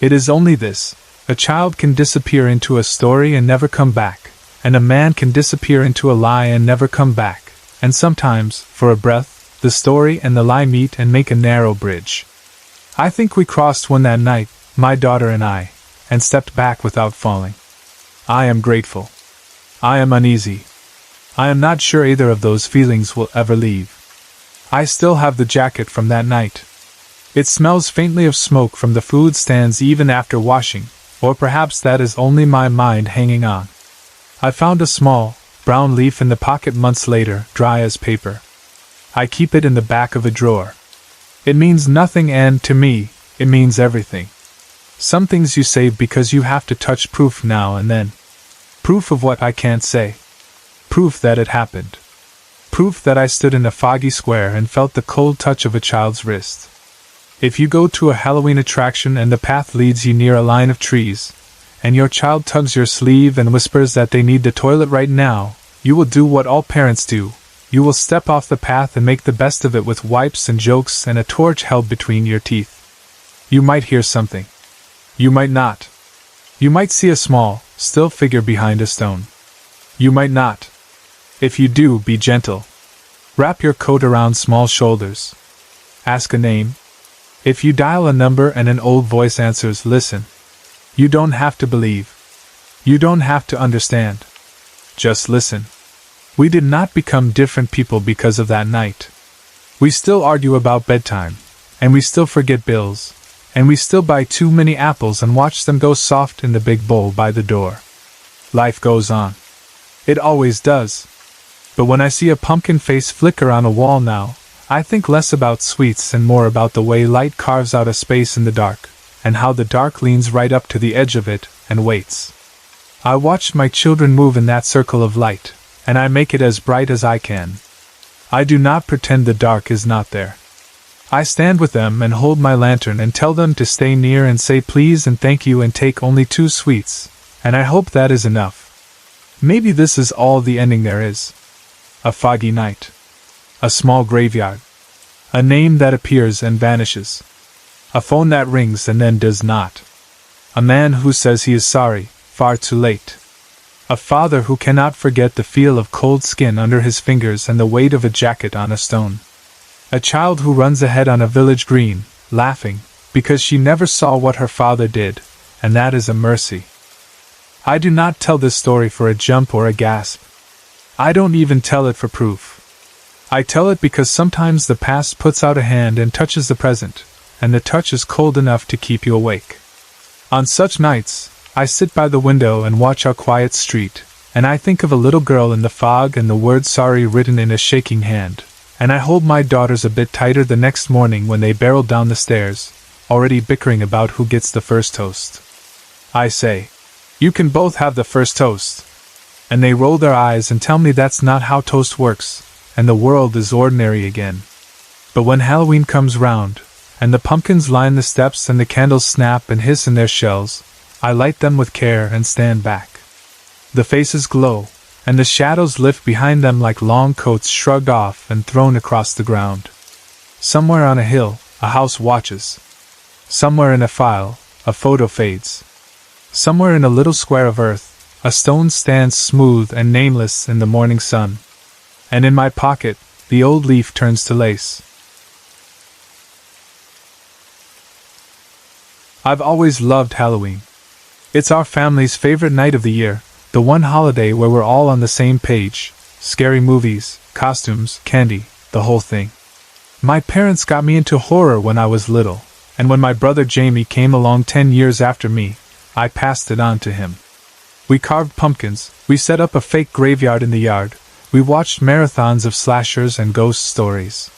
It is only this: a child can disappear into a story and never come back, and a man can disappear into a lie and never come back. And sometimes, for a breath, the story and the lie meet and make a narrow bridge. I think we crossed one that night, my daughter and I, and stepped back without falling. I am grateful. I am uneasy. I am not sure either of those feelings will ever leave. I still have the jacket from that night. It smells faintly of smoke from the food stands even after washing, or perhaps that is only my mind hanging on. I found a small, brown leaf in the pocket months later, dry as paper. I keep it in the back of a drawer. It means nothing and, to me, it means everything. Some things you save because you have to touch proof now and then. Proof of what I can't say. Proof that it happened. Proof that I stood in a foggy square and felt the cold touch of a child's wrist. If you go to a Halloween attraction and the path leads you near a line of trees, and your child tugs your sleeve and whispers that they need the toilet right now, you will do what all parents do. You will step off the path and make the best of it with wipes and jokes and a torch held between your teeth. You might hear something. You might not. You might see a small, still figure behind a stone. You might not. If you do, be gentle. Wrap your coat around small shoulders. Ask a name. If you dial a number and an old voice answers, listen. You don't have to believe. You don't have to understand. Just listen. We did not become different people because of that night. We still argue about bedtime, and we still forget bills, and we still buy too many apples and watch them go soft in the big bowl by the door. Life goes on. It always does. But when I see a pumpkin face flicker on a wall now, I think less about sweets and more about the way light carves out a space in the dark, and how the dark leans right up to the edge of it and waits. I watch my children move in that circle of light, and I make it as bright as I can. I do not pretend the dark is not there. I stand with them and hold my lantern and tell them to stay near and say please and thank you and take only 2 sweets, and I hope that is enough. Maybe this is all the ending there is. A foggy night. A small graveyard. A name that appears and vanishes. A phone that rings and then does not. A man who says he is sorry, far too late. A father who cannot forget the feel of cold skin under his fingers and the weight of a jacket on a stone. A child who runs ahead on a village green, laughing, because she never saw what her father did, and that is a mercy. I do not tell this story for a jump or a gasp. I don't even tell it for proof. I tell it because sometimes the past puts out a hand and touches the present, and the touch is cold enough to keep you awake. On such nights, I sit by the window and watch our quiet street, and I think of a little girl in the fog and the word sorry written in a shaking hand, and I hold my daughters a bit tighter the next morning when they barrel down the stairs, already bickering about who gets the first toast. I say, "You can both have the first toast." And they roll their eyes and tell me that's not how toast works, and the world is ordinary again. But when Halloween comes round, and the pumpkins line the steps and the candles snap and hiss in their shells, I light them with care and stand back. The faces glow, and the shadows lift behind them like long coats shrugged off and thrown across the ground. Somewhere on a hill, a house watches. Somewhere in a file, a photo fades. Somewhere in a little square of earth, a stone stands smooth and nameless in the morning sun. And in my pocket, the old leaf turns to lace. I've always loved Halloween. It's our family's favorite night of the year, the one holiday where we're all on the same page. Scary movies, costumes, candy, the whole thing. My parents got me into horror when I was little, and when my brother Jamie came along 10 years after me, I passed it on to him. We carved pumpkins, we set up a fake graveyard in the yard, we watched marathons of slashers and ghost stories.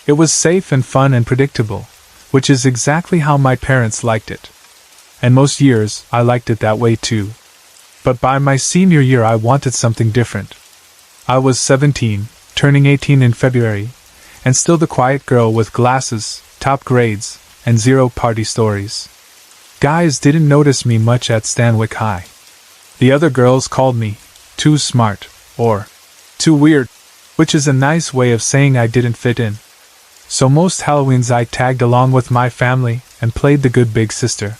It was safe and fun and predictable, which is exactly how my parents liked it. And most years, I liked it that way too. But by my senior year I wanted something different. I was 17, turning 18 in February, and still the quiet girl with glasses, top grades, and 0 party stories. Guys didn't notice me much at Stanwick High. The other girls called me too smart, or too weird, which is a nice way of saying I didn't fit in. So most Halloweens I tagged along with my family and played the good big sister.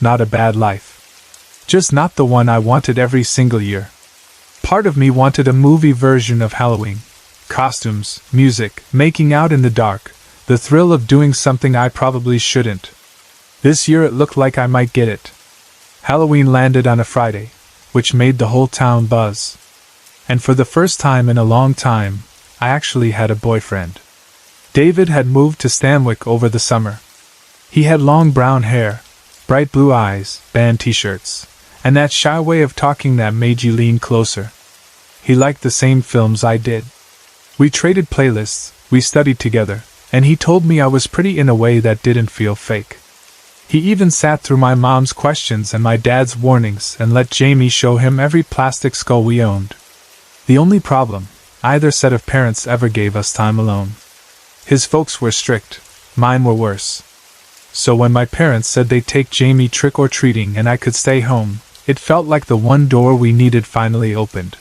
Not a bad life. Just not the one I wanted every single year. Part of me wanted a movie version of Halloween. Costumes, music, making out in the dark, the thrill of doing something I probably shouldn't. This year it looked like I might get it. Halloween landed on a Friday, which made the whole town buzz. And for the first time in a long time, I actually had a boyfriend. David had moved to Stanwick over the summer. He had long brown hair, bright blue eyes, band t-shirts, and that shy way of talking that made you lean closer. He liked the same films I did. We traded playlists, we studied together, and he told me I was pretty in a way that didn't feel fake. He even sat through my mom's questions and my dad's warnings and let Jamie show him every plastic skull we owned. The only problem, either set of parents ever gave us time alone. His folks were strict, mine were worse. So when my parents said they'd take Jamie trick-or-treating and I could stay home, it felt like the one door we needed finally opened.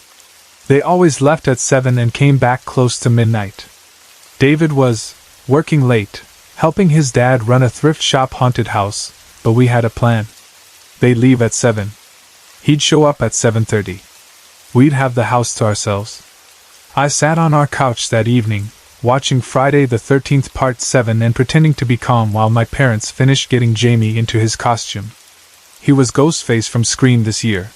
They always left at 7 and came back close to midnight. David was working late, helping his dad run a thrift shop haunted house, but we had a plan. They'd leave at 7. He'd show up at 7:30. We'd have the house to ourselves. I sat on our couch that evening, watching Friday the 13th Part 7 and pretending to be calm while my parents finished getting Jamie into his costume. He was Ghostface from Scream this year.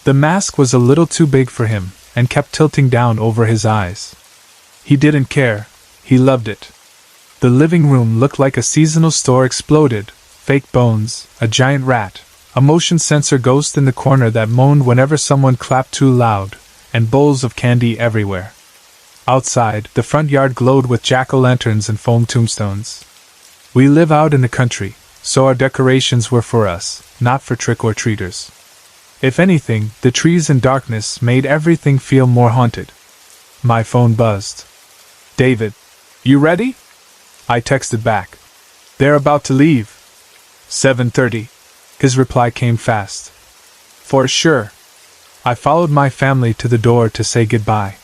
The mask was a little too big for him and kept tilting down over his eyes. He didn't care, he loved it. The living room looked like a seasonal store exploded, fake bones, a giant rat, a motion sensor ghost in the corner that moaned whenever someone clapped too loud, and bowls of candy everywhere. Outside, the front yard glowed with jack-o'-lanterns and foam tombstones. We live out in the country, so our decorations were for us, not for trick-or-treaters. If anything, the trees and darkness made everything feel more haunted. My phone buzzed. "David, you ready?" I texted back. "They're about to leave." 7:30. His reply came fast. "For sure." I followed my family to the door to say goodbye.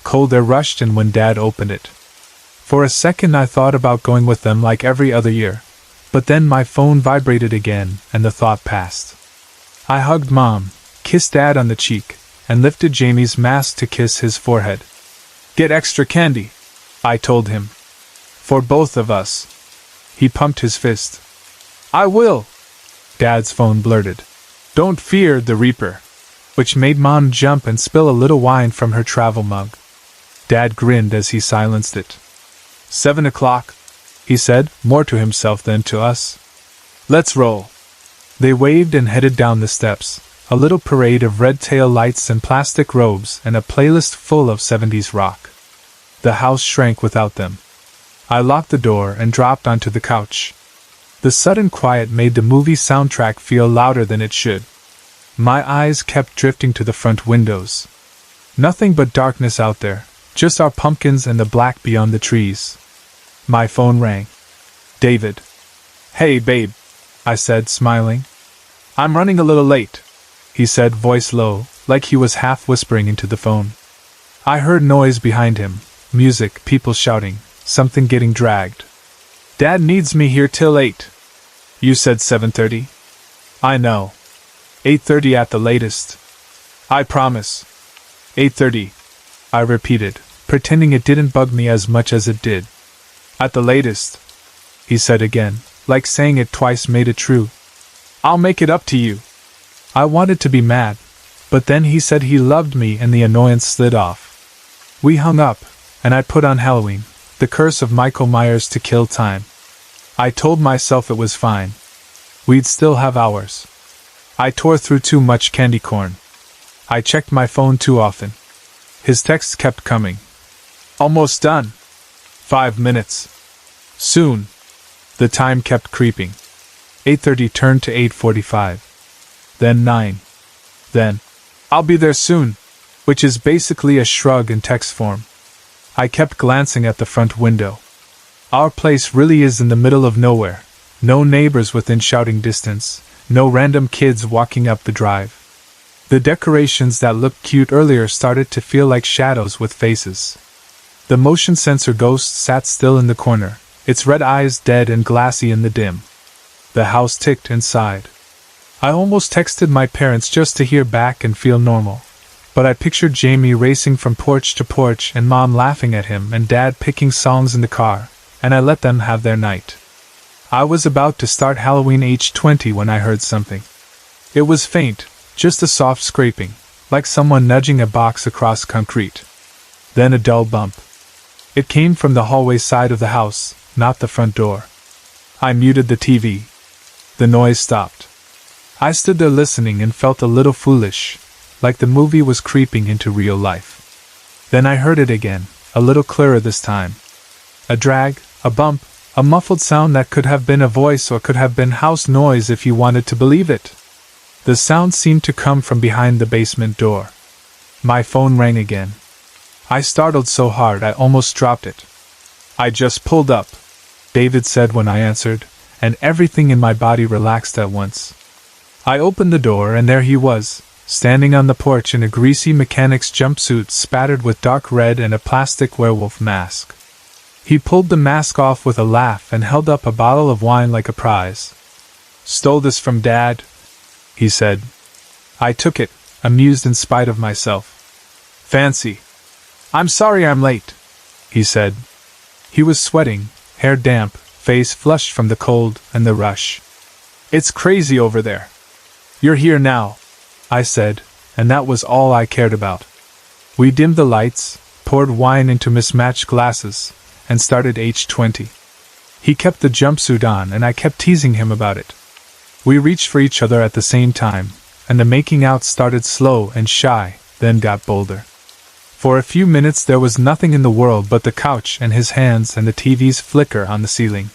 Cold air rushed in when Dad opened it. For a second I thought about going with them like every other year, but then my phone vibrated again and the thought passed. I hugged Mom, kissed Dad on the cheek, and lifted Jamie's mask to kiss his forehead. "Get extra candy," I told him. "For both of us." He pumped his fist. "I will," Dad's phone blurted. "Don't fear the Reaper," which made Mom jump and spill a little wine from her travel mug. Dad grinned as he silenced it. 7 o'clock, he said, more to himself than to us. "Let's roll." They waved and headed down the steps, a little parade of red tail lights and plastic robes and a playlist full of 70s rock. The house shrank without them. I locked the door and dropped onto the couch. The sudden quiet made the movie soundtrack feel louder than it should. My eyes kept drifting to the front windows. Nothing but darkness out there, just our pumpkins and the black beyond the trees. My phone rang. "David." "Hey, babe," I said, smiling. "I'm running a little late," he said, voice low, like he was half whispering into the phone. I heard noise behind him, music, people shouting, something getting dragged. "Dad needs me here till 8. You said 7:30? I know. 8:30 at the latest. I promise." 8:30, I repeated, pretending it didn't bug me as much as it did. "At the latest," he said again, like saying it twice made it true. "I'll make it up to you." I wanted to be mad, but then he said he loved me and the annoyance slid off. We hung up, and I put on Halloween, The Curse of Michael Myers to kill time. I told myself it was fine. We'd still have hours. I tore through too much candy corn. I checked my phone too often. His texts kept coming. "Almost done. 5 minutes. Soon." The time kept creeping. 8:30 turned to 8:45. Then 9. Then, "I'll be there soon," which is basically a shrug in text form. I kept glancing at the front window. Our place really is in the middle of nowhere. No neighbors within shouting distance, no random kids walking up the drive. The decorations that looked cute earlier started to feel like shadows with faces. The motion sensor ghost sat still in the corner, its red eyes dead and glassy in the dim. The house ticked and sighed. I almost texted my parents just to hear back and feel normal, but I pictured Jamie racing from porch to porch and Mom laughing at him and Dad picking songs in the car, and I let them have their night. I was about to start Halloween age 20 when I heard something. It was faint, just a soft scraping, like someone nudging a box across concrete. Then a dull bump. It came from the hallway side of the house, not the front door. I muted the TV. The noise stopped. I stood there listening and felt a little foolish, like the movie was creeping into real life. Then I heard it again, a little clearer this time. A drag, a bump, a muffled sound that could have been a voice or could have been house noise if you wanted to believe it. The sound seemed to come from behind the basement door. My phone rang again. I startled so hard I almost dropped it. "I just pulled up," David said when I answered, and everything in my body relaxed at once. I opened the door and there he was, standing on the porch in a greasy mechanic's jumpsuit spattered with dark red and a plastic werewolf mask. He pulled the mask off with a laugh and held up a bottle of wine like a prize. "Stole this from Dad," he said. I took it, amused in spite of myself. "Fancy. I'm sorry I'm late," he said, He was sweating, hair damp, face flushed from the cold and the rush. "It's crazy over there." "You're here now," I said, and that was all I cared about. We dimmed the lights, poured wine into mismatched glasses, and started H20. He kept the jumpsuit on and I kept teasing him about it. We reached for each other at the same time, and the making out started slow and shy, then got bolder. For a few minutes there was nothing in the world but the couch and his hands and the TV's flicker on the ceiling.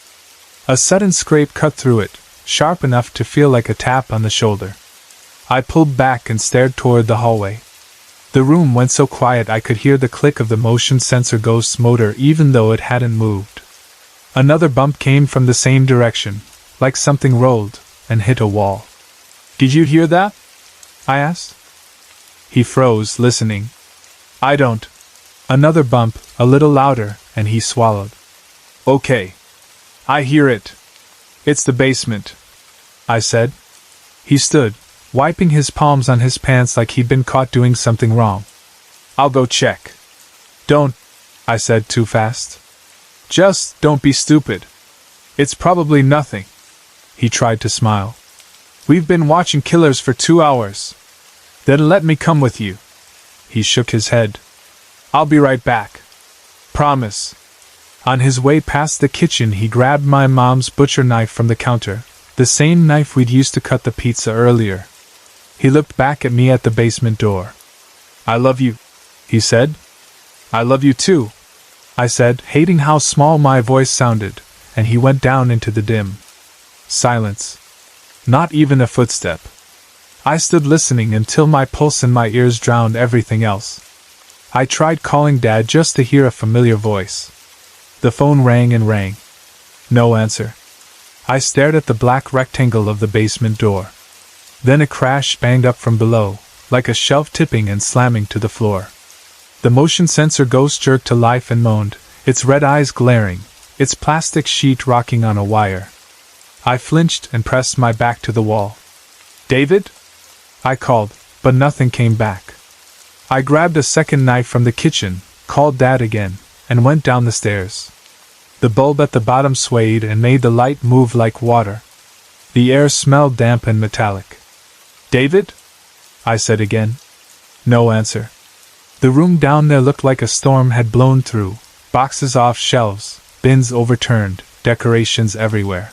A sudden scrape cut through it, sharp enough to feel like a tap on the shoulder. I pulled back and stared toward the hallway. The room went so quiet I could hear the click of the motion sensor ghost's motor even though it hadn't moved. Another bump came from the same direction, like something rolled and hit a wall. "Did you hear that?" I asked. He froze, listening. "I don't." Another bump, a little louder, and he swallowed. "Okay. I hear it. It's the basement," I said. He stood, wiping his palms on his pants like he'd been caught doing something wrong. "I'll go check." "Don't," I said too fast. "Just don't be stupid. It's probably nothing." He tried to smile. "We've been watching killers for 2 hours. Then let me come with you." He shook his head. "I'll be right back. Promise." On his way past the kitchen he grabbed my mom's butcher knife from the counter, the same knife we'd used to cut the pizza earlier. He looked back at me at the basement door. "I love you," he said. "I love you too," I said, hating how small my voice sounded, and he went down into the dim silence. Not even a footstep. I stood listening until my pulse in my ears drowned everything else. I tried calling Dad just to hear a familiar voice. The phone rang and rang. No answer. I stared at the black rectangle of the basement door. Then a crash banged up from below, like a shelf tipping and slamming to the floor. The motion sensor ghost jerked to life and moaned, its red eyes glaring, its plastic sheet rocking on a wire. I flinched and pressed my back to the wall. "David?" I called, but nothing came back. I grabbed a second knife from the kitchen, called Dad again, and went down the stairs. The bulb at the bottom swayed and made the light move like water. The air smelled damp and metallic. "David?" I said again. No answer. The room down there looked like a storm had blown through, boxes off shelves, bins overturned, decorations everywhere.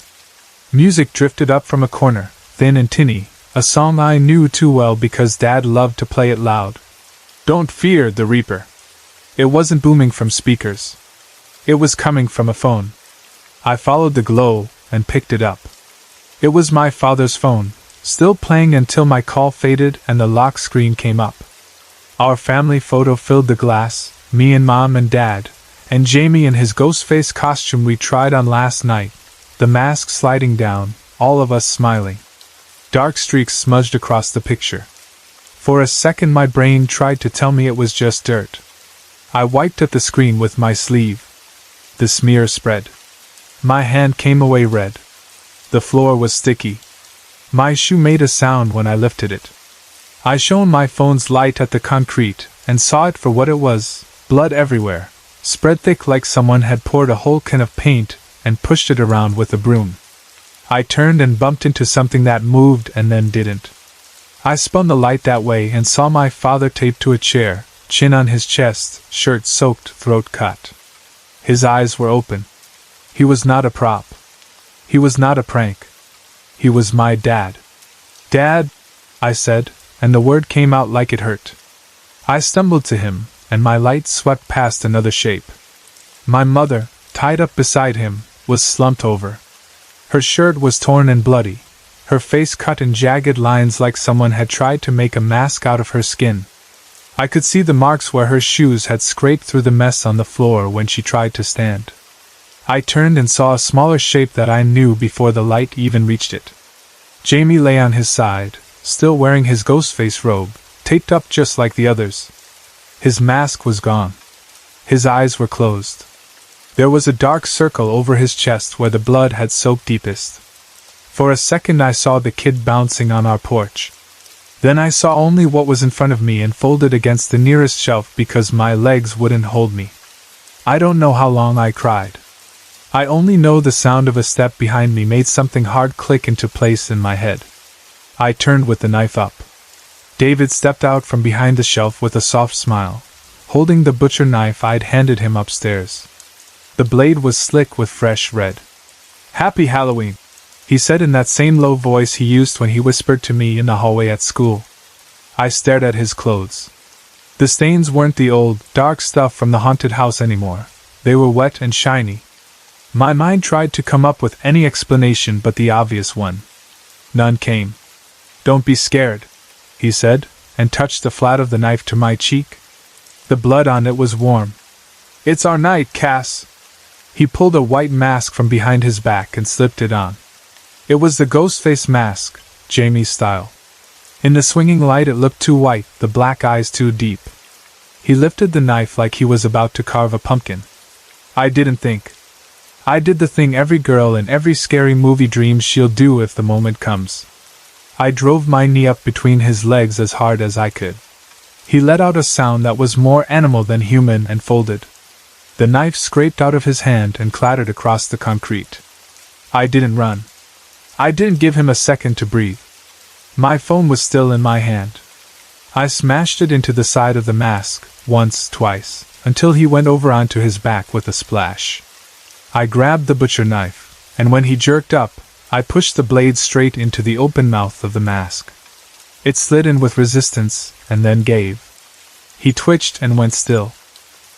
Music drifted up from a corner, thin and tinny, a song I knew too well because Dad loved to play it loud. "Don't fear the Reaper." It wasn't booming from speakers. It was coming from a phone. I followed the glow and picked it up. It was my father's phone, still playing until my call faded and the lock screen came up. Our family photo filled the glass, me and Mom and Dad, and Jamie in his ghost face costume we tried on last night, the mask sliding down, all of us smiling. Dark streaks smudged across the picture. For a second my brain tried to tell me it was just dirt. I wiped at the screen with my sleeve. The smear spread. My hand came away red. The floor was sticky. My shoe made a sound when I lifted it. I shone my phone's light at the concrete, and saw it for what it was, blood everywhere, spread thick like someone had poured a whole can of paint and pushed it around with a broom. I turned and bumped into something that moved and then didn't. I spun the light that way and saw my father taped to a chair, chin on his chest, shirt soaked, throat cut. His eyes were open. He was not a prop. He was not a prank. He was my dad. "Dad," I said, and the word came out like it hurt. I stumbled to him, and my light swept past another shape. My mother, tied up beside him, was slumped over. Her shirt was torn and bloody, her face cut in jagged lines like someone had tried to make a mask out of her skin. I could see the marks where her shoes had scraped through the mess on the floor when she tried to stand. I turned and saw a smaller shape that I knew before the light even reached it. Jamie lay on his side, still wearing his ghostface robe, taped up just like the others. His mask was gone. His eyes were closed. There was a dark circle over his chest where the blood had soaked deepest. For a second I saw the kid bouncing on our porch. Then I saw only what was in front of me and folded against the nearest shelf because my legs wouldn't hold me. I don't know how long I cried. I only know the sound of a step behind me made something hard click into place in my head. I turned with the knife up. David stepped out from behind the shelf with a soft smile, holding the butcher knife I'd handed him upstairs. The blade was slick with fresh red. "Happy Halloween," he said in that same low voice he used when he whispered to me in the hallway at school. I stared at his clothes. The stains weren't the old, dark stuff from the haunted house anymore. They were wet and shiny. My mind tried to come up with any explanation but the obvious one. None came. "Don't be scared," he said, and touched the flat of the knife to my cheek. The blood on it was warm. "It's our night, Cass." He pulled a white mask from behind his back and slipped it on. It was the ghost face mask, Jamie's style. In the swinging light it looked too white, the black eyes too deep. He lifted the knife like he was about to carve a pumpkin. I didn't think. I did the thing every girl in every scary movie dreams she'll do if the moment comes. I drove my knee up between his legs as hard as I could. He let out a sound that was more animal than human and folded. The knife scraped out of his hand and clattered across the concrete. I didn't run. I didn't give him a second to breathe. My phone was still in my hand. I smashed it into the side of the mask, once, twice, until he went over onto his back with a splash. I grabbed the butcher knife, and when he jerked up, I pushed the blade straight into the open mouth of the mask. It slid in with resistance, and then gave. He twitched and went still.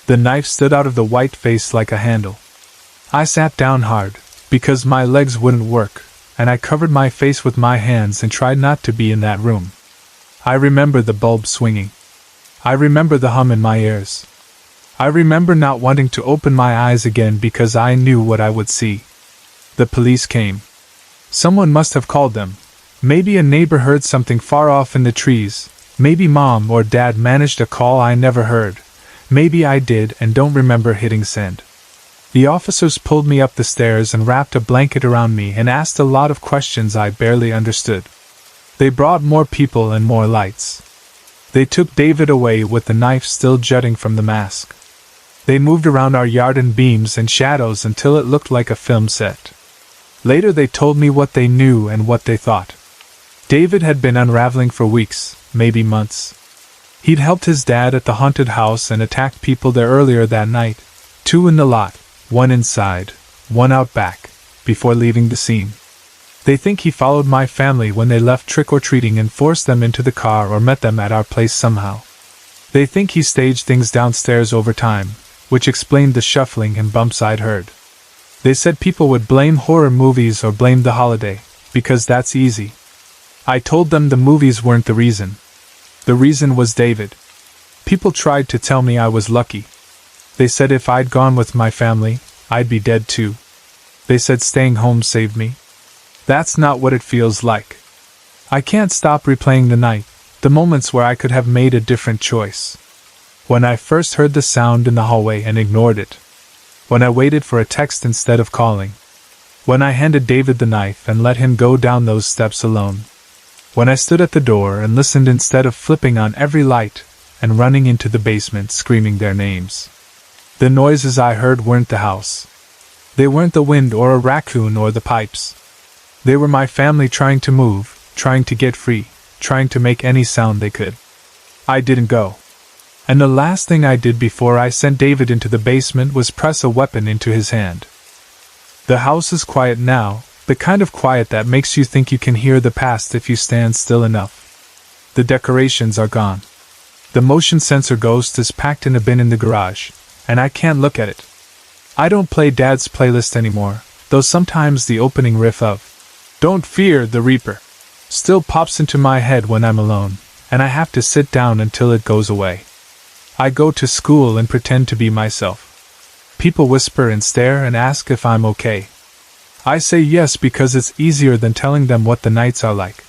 The knife stood out of the white face like a handle. I sat down hard, because my legs wouldn't work, and I covered my face with my hands and tried not to be in that room. I remember the bulb swinging. I remember the hum in my ears. I remember not wanting to open my eyes again because I knew what I would see. The police came. Someone must have called them. Maybe a neighbor heard something far off in the trees. Maybe Mom or Dad managed a call I never heard. Maybe I did and don't remember hitting send. The officers pulled me up the stairs and wrapped a blanket around me and asked a lot of questions I barely understood. They brought more people and more lights. They took David away with the knife still jutting from the mask. They moved around our yard in beams and shadows until it looked like a film set. Later they told me what they knew and what they thought. David had been unraveling for weeks, maybe months. He'd helped his dad at the haunted house and attacked people there earlier that night, 2 in the lot, 1 inside, 1 out back, before leaving the scene. They think he followed my family when they left trick-or-treating and forced them into the car or met them at our place somehow. They think he staged things downstairs over time, which explained the shuffling and bumps I'd heard. They said people would blame horror movies or blame the holiday, because that's easy. I told them the movies weren't the reason. The reason was David. People tried to tell me I was lucky. They said if I'd gone with my family, I'd be dead too. They said staying home saved me. That's not what it feels like. I can't stop replaying the night, the moments where I could have made a different choice. When I first heard the sound in the hallway and ignored it. When I waited for a text instead of calling. When I handed David the knife and let him go down those steps alone. When I stood at the door and listened instead of flipping on every light and running into the basement screaming their names. The noises I heard weren't the house. They weren't the wind or a raccoon or the pipes. They were my family trying to move, trying to get free, trying to make any sound they could. I didn't go. And the last thing I did before I sent David into the basement was press a weapon into his hand. The house is quiet now, the kind of quiet that makes you think you can hear the past if you stand still enough. The decorations are gone. The motion sensor ghost is packed in a bin in the garage, and I can't look at it. I don't play Dad's playlist anymore, though sometimes the opening riff of "Don't Fear the Reaper" still pops into my head when I'm alone, and I have to sit down until it goes away. I go to school and pretend to be myself. People whisper and stare and ask if I'm okay. I say yes because it's easier than telling them what the nights are like.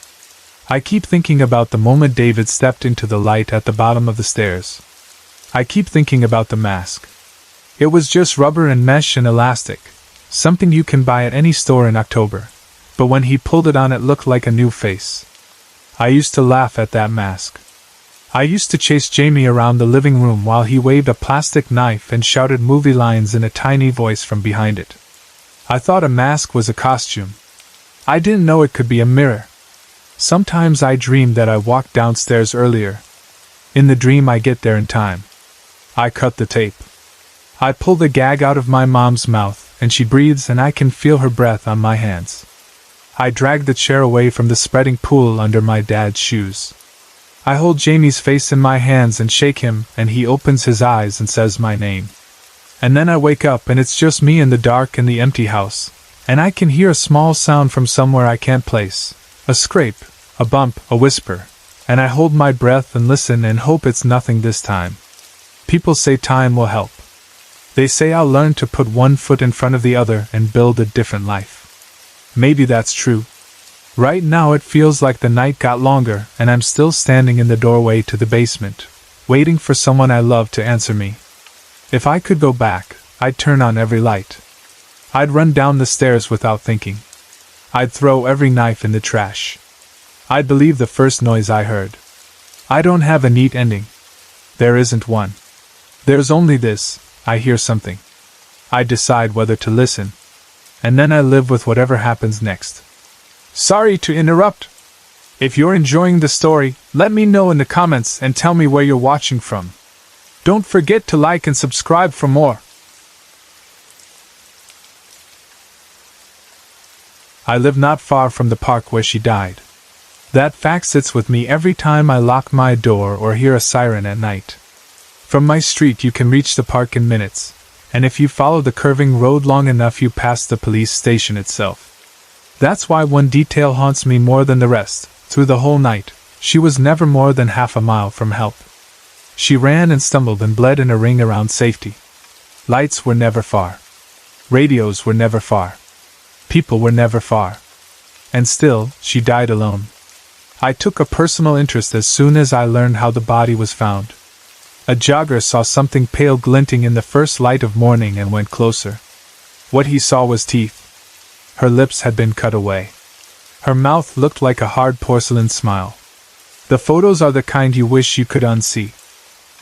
I keep thinking about the moment David stepped into the light at the bottom of the stairs. I keep thinking about the mask. It was just rubber and mesh and elastic, something you can buy at any store in October, but when he pulled it on it looked like a new face. I used to laugh at that mask. I used to chase Jamie around the living room while he waved a plastic knife and shouted movie lines in a tiny voice from behind it. I thought a mask was a costume. I didn't know it could be a mirror. Sometimes I dreamed that I walked downstairs earlier. In the dream I get there in time. I cut the tape. I pull the gag out of my mom's mouth, and she breathes and I can feel her breath on my hands. I drag the chair away from the spreading pool under my dad's shoes. I hold Jamie's face in my hands and shake him, and he opens his eyes and says my name. And then I wake up and it's just me in the dark in the empty house, and I can hear a small sound from somewhere I can't place. A scrape, a bump, a whisper, and I hold my breath and listen and hope it's nothing this time. People say time will help. They say I'll learn to put one foot in front of the other and build a different life. Maybe that's true. Right now it feels like the night got longer and I'm still standing in the doorway to the basement, waiting for someone I love to answer me. If I could go back, I'd turn on every light. I'd run down the stairs without thinking. I'd throw every knife in the trash. I'd believe the first noise I heard. I don't have a neat ending. There isn't one. There's only this: I hear something. I decide whether to listen. And then I live with whatever happens next. Sorry to interrupt. If you're enjoying the story, let me know in the comments and tell me where you're watching from. Don't forget to like and subscribe for more. I live not far from the park where she died. That fact sits with me every time I lock my door or hear a siren at night. From my street you can reach the park in minutes, and if you follow the curving road long enough you pass the police station itself. That's why one detail haunts me more than the rest. Through the whole night, she was never more than half a mile from help. She ran and stumbled and bled in a ring around safety. Lights were never far. Radios were never far. People were never far. And still, she died alone. I took a personal interest as soon as I learned how the body was found. A jogger saw something pale glinting in the first light of morning and went closer. What he saw was teeth. Her lips had been cut away. Her mouth looked like a hard porcelain smile. The photos are the kind you wish you could unsee.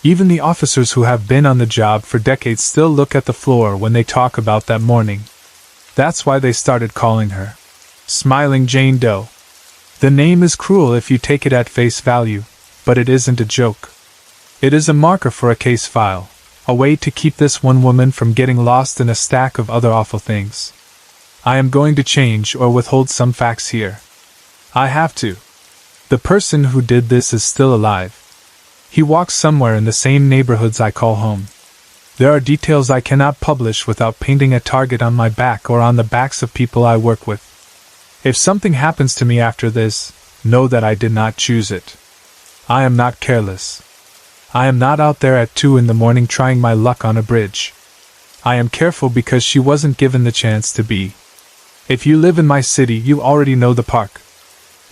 Even the officers who have been on the job for decades still look at the floor when they talk about that morning. That's why they started calling her Smiling Jane Doe. The name is cruel if you take it at face value, but it isn't a joke. It is a marker for a case file, a way to keep this one woman from getting lost in a stack of other awful things. I am going to change or withhold some facts here. I have to. The person who did this is still alive. He walks somewhere in the same neighborhoods I call home. There are details I cannot publish without painting a target on my back or on the backs of people I work with. If something happens to me after this, know that I did not choose it. I am not careless. I am not out there at 2 in the morning trying my luck on a bridge. I am careful because she wasn't given the chance to be. If you live in my city, you already know the park.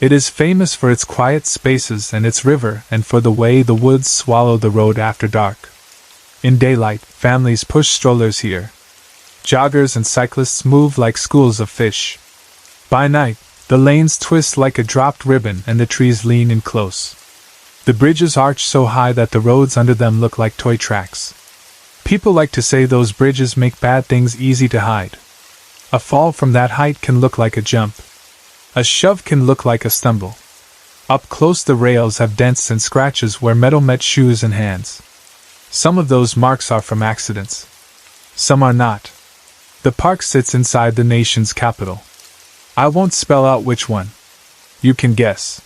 It is famous for its quiet spaces and its river and for the way the woods swallow the road after dark. In daylight, families push strollers here. Joggers and cyclists move like schools of fish. By night, the lanes twist like a dropped ribbon and the trees lean in close. The bridges arch so high that the roads under them look like toy tracks. People like to say those bridges make bad things easy to hide. A fall from that height can look like a jump. A shove can look like a stumble. Up close the rails have dents and scratches where metal met shoes and hands. Some of those marks are from accidents. Some are not. The park sits inside the nation's capital. I won't spell out which one. You can guess.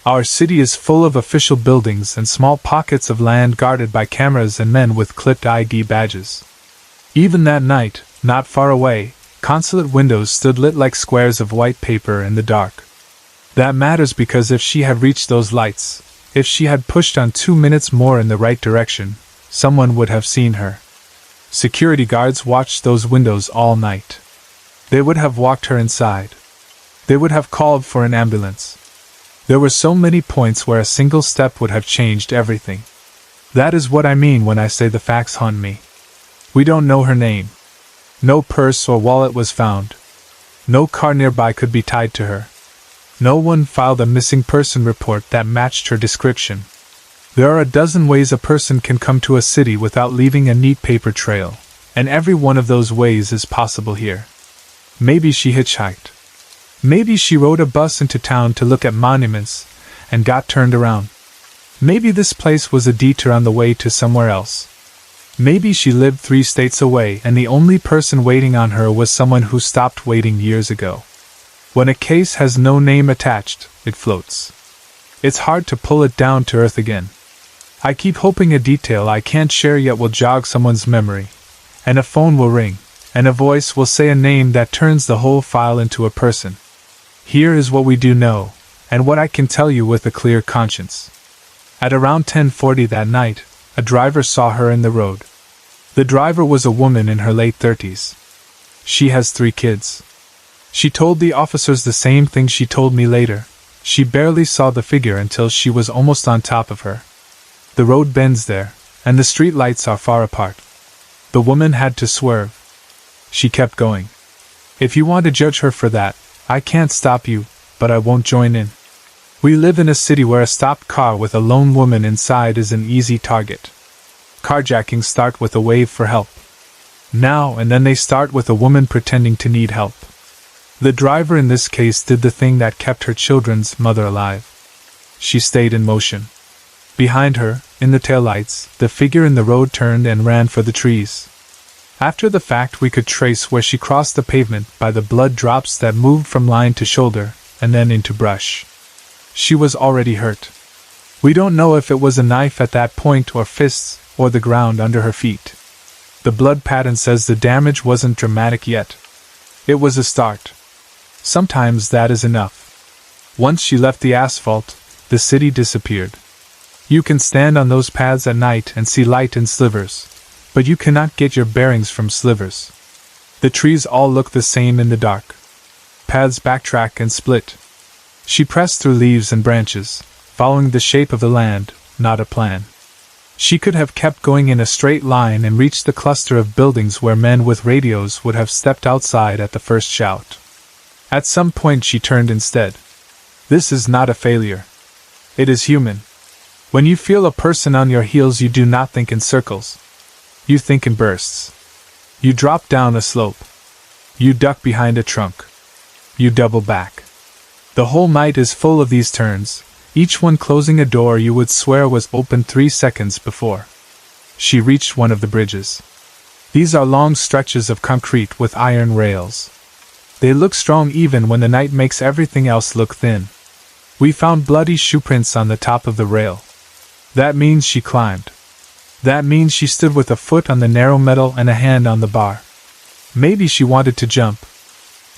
Our city is full of official buildings and small pockets of land guarded by cameras and men with clipped ID badges. Even that night, not far away, consulate windows stood lit like squares of white paper in the dark. That matters because if she had reached those lights, if she had pushed on 2 minutes more in the right direction, someone would have seen her. Security guards watched those windows all night. They would have walked her inside. They would have called for an ambulance. There were so many points where a single step would have changed everything. That is what I mean when I say the facts haunt me. We don't know her name. No purse or wallet was found. No car nearby could be tied to her. No one filed a missing person report that matched her description. There are a dozen ways a person can come to a city without leaving a neat paper trail, and every one of those ways is possible here. Maybe she hitchhiked. Maybe she rode a bus into town to look at monuments and got turned around. Maybe this place was a detour on the way to somewhere else. Maybe she lived 3 states away and the only person waiting on her was someone who stopped waiting years ago. When a case has no name attached, it floats. It's hard to pull it down to earth again. I keep hoping a detail I can't share yet will jog someone's memory, and a phone will ring, and a voice will say a name that turns the whole file into a person. Here is what we do know, and what I can tell you with a clear conscience. At around 10:40 that night, a driver saw her in the road. The driver was a woman in her late 30s. She has 3 kids. She told the officers the same thing she told me later. She barely saw the figure until she was almost on top of her. The road bends there, and the street lights are far apart. The woman had to swerve. She kept going. If you want to judge her for that, I can't stop you, but I won't join in. We live in a city where a stopped car with a lone woman inside is an easy target. Carjackings start with a wave for help. Now and then they start with a woman pretending to need help. The driver in this case did the thing that kept her children's mother alive. She stayed in motion. Behind her, in the taillights, the figure in the road turned and ran for the trees. After the fact, we could trace where she crossed the pavement by the blood drops that moved from line to shoulder, and then into brush. She was already hurt. We don't know if it was a knife at that point or fists, or the ground under her feet. The blood pattern says the damage wasn't dramatic yet. It was a start. Sometimes that is enough. Once she left the asphalt, the city disappeared. You can stand on those paths at night and see light in slivers, but you cannot get your bearings from slivers. The trees all look the same in the dark. Paths backtrack and split. She pressed through leaves and branches, following the shape of the land, not a plan. She could have kept going in a straight line and reached the cluster of buildings where men with radios would have stepped outside at the first shout. At some point she turned instead. This is not a failure. It is human. When you feel a person on your heels, you do not think in circles. You think in bursts. You drop down a slope. You duck behind a trunk. You double back. The whole night is full of these turns, each one closing a door you would swear was opened 3 seconds before. She reached one of the bridges. These are long stretches of concrete with iron rails. They look strong even when the night makes everything else look thin. We found bloody shoe prints on the top of the rail. That means she climbed. That means she stood with a foot on the narrow metal and a hand on the bar. Maybe she wanted to jump.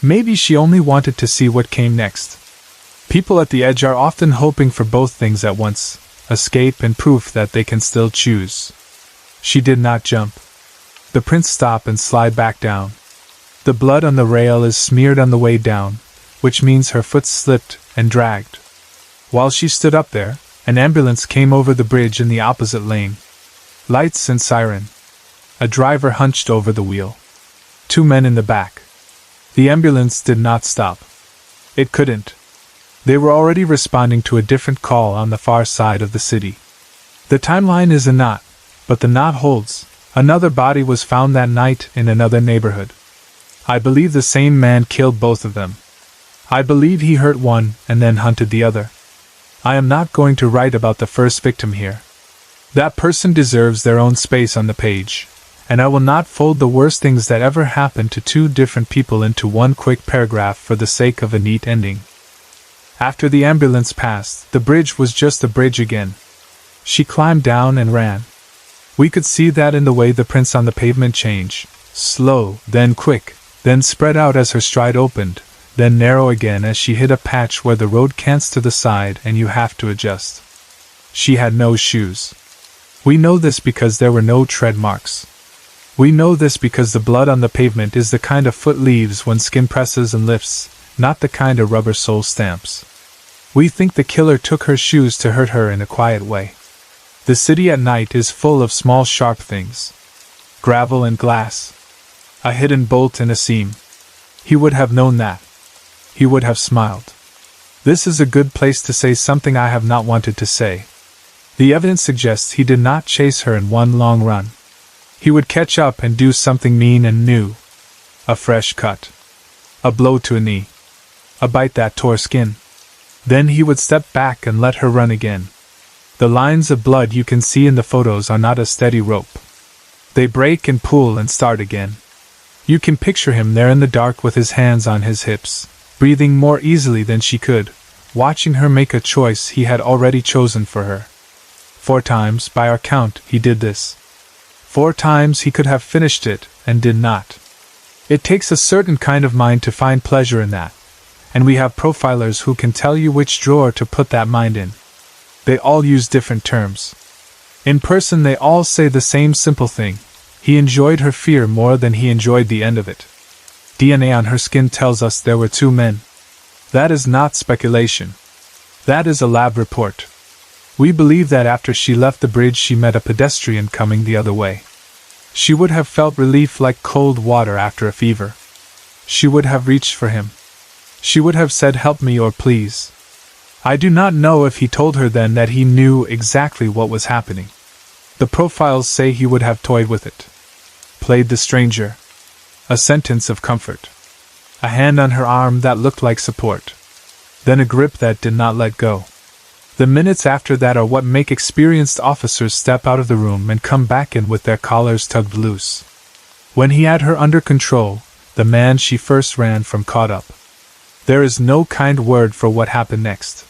Maybe she only wanted to see what came next. People at the edge are often hoping for both things at once, escape and proof that they can still choose. She did not jump. The prints stop and slide back down. The blood on the rail is smeared on the way down, which means her foot slipped and dragged. While she stood up there, an ambulance came over the bridge in the opposite lane. Lights and siren. A driver hunched over the wheel. 2 men in the back. The ambulance did not stop. It couldn't. They were already responding to a different call on the far side of the city. The timeline is a knot, but the knot holds. Another body was found that night in another neighborhood. I believe the same man killed both of them. I believe he hurt one and then hunted the other. I am not going to write about the first victim here. That person deserves their own space on the page, and I will not fold the worst things that ever happened to 2 different people into one quick paragraph for the sake of a neat ending. After the ambulance passed, the bridge was just a bridge again. She climbed down and ran. We could see that in the way the prints on the pavement change, slow, then quick, then spread out as her stride opened, then narrow again as she hit a patch where the road cants to the side and you have to adjust. She had no shoes. We know this because there were no tread marks. We know this because the blood on the pavement is the kind a foot leaves when skin presses and lifts, not the kind a rubber sole stamps. We think the killer took her shoes to hurt her in a quiet way. The city at night is full of small sharp things. Gravel and glass. A hidden bolt in a seam. He would have known that. He would have smiled. This is a good place to say something I have not wanted to say. The evidence suggests he did not chase her in one long run. He would catch up and do something mean and new. A fresh cut. A blow to a knee. A bite that tore skin. Then he would step back and let her run again. The lines of blood you can see in the photos are not a steady rope. They break and pull and start again. You can picture him there in the dark with his hands on his hips, breathing more easily than she could, watching her make a choice he had already chosen for her. 4 times, by our count, he did this. 4 times he could have finished it, and did not. It takes a certain kind of mind to find pleasure in that, and we have profilers who can tell you which drawer to put that mind in. They all use different terms. In person they all say the same simple thing: he enjoyed her fear more than he enjoyed the end of it. DNA on her skin tells us there were 2 men. That is not speculation. That is a lab report. We believe that after she left the bridge she met a pedestrian coming the other way. She would have felt relief like cold water after a fever. She would have reached for him. She would have said, "Help me," or "Please." I do not know if he told her then that he knew exactly what was happening. The profiles say he would have toyed with it. Played the stranger. A sentence of comfort. A hand on her arm that looked like support. Then a grip that did not let go. The minutes after that are what make experienced officers step out of the room and come back in with their collars tugged loose. When he had her under control, the man she first ran from caught up. There is no kind word for what happened next.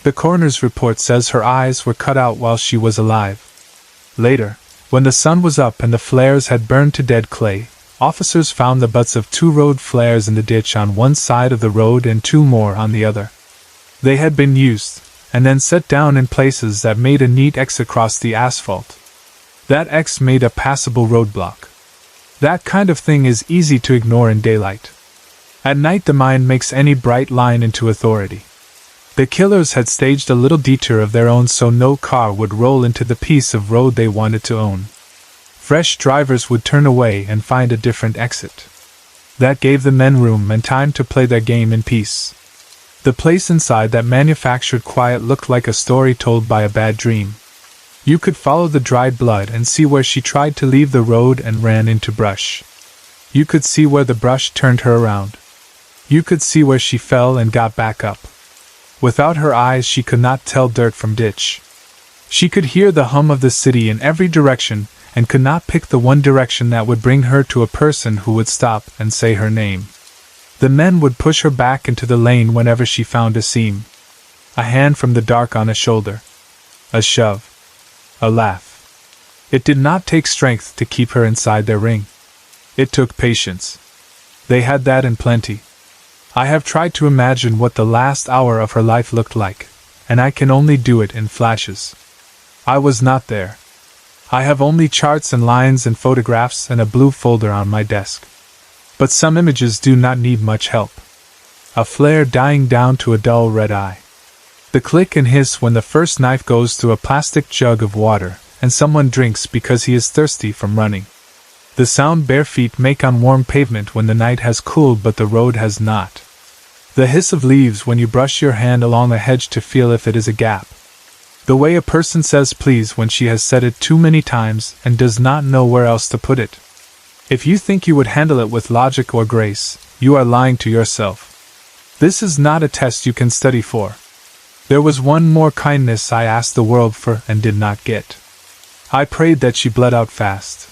The coroner's report says her eyes were cut out while she was alive. Later, when the sun was up and the flares had burned to dead clay, officers found the butts of 2 road flares in the ditch on one side of the road and 2 more on the other. They had been used, and then set down in places that made a neat X across the asphalt. That X made a passable roadblock. That kind of thing is easy to ignore in daylight. At night the mind makes any bright line into authority. The killers had staged a little detour of their own so no car would roll into the piece of road they wanted to own. Fresh drivers would turn away and find a different exit. That gave the men room and time to play their game in peace. The place inside that manufactured quiet looked like a story told by a bad dream. You could follow the dried blood and see where she tried to leave the road and ran into brush. You could see where the brush turned her around. You could see where she fell and got back up. Without her eyes she could not tell dirt from ditch. She could hear the hum of the city in every direction, and could not pick the one direction that would bring her to a person who would stop and say her name. The men would push her back into the lane whenever she found a seam. A hand from the dark on a shoulder. A shove. A laugh. It did not take strength to keep her inside their ring. It took patience. They had that in plenty. I have tried to imagine what the last hour of her life looked like, and I can only do it in flashes. I was not there. I have only charts and lines and photographs and a blue folder on my desk. But some images do not need much help. A flare dying down to a dull red eye. The click and hiss when the first knife goes through a plastic jug of water, and someone drinks because he is thirsty from running. The sound bare feet make on warm pavement when the night has cooled but the road has not. The hiss of leaves when you brush your hand along a hedge to feel if it is a gap. The way a person says please when she has said it too many times and does not know where else to put it. If you think you would handle it with logic or grace, you are lying to yourself. This is not a test you can study for. There was one more kindness I asked the world for and did not get. I prayed that she bled out fast.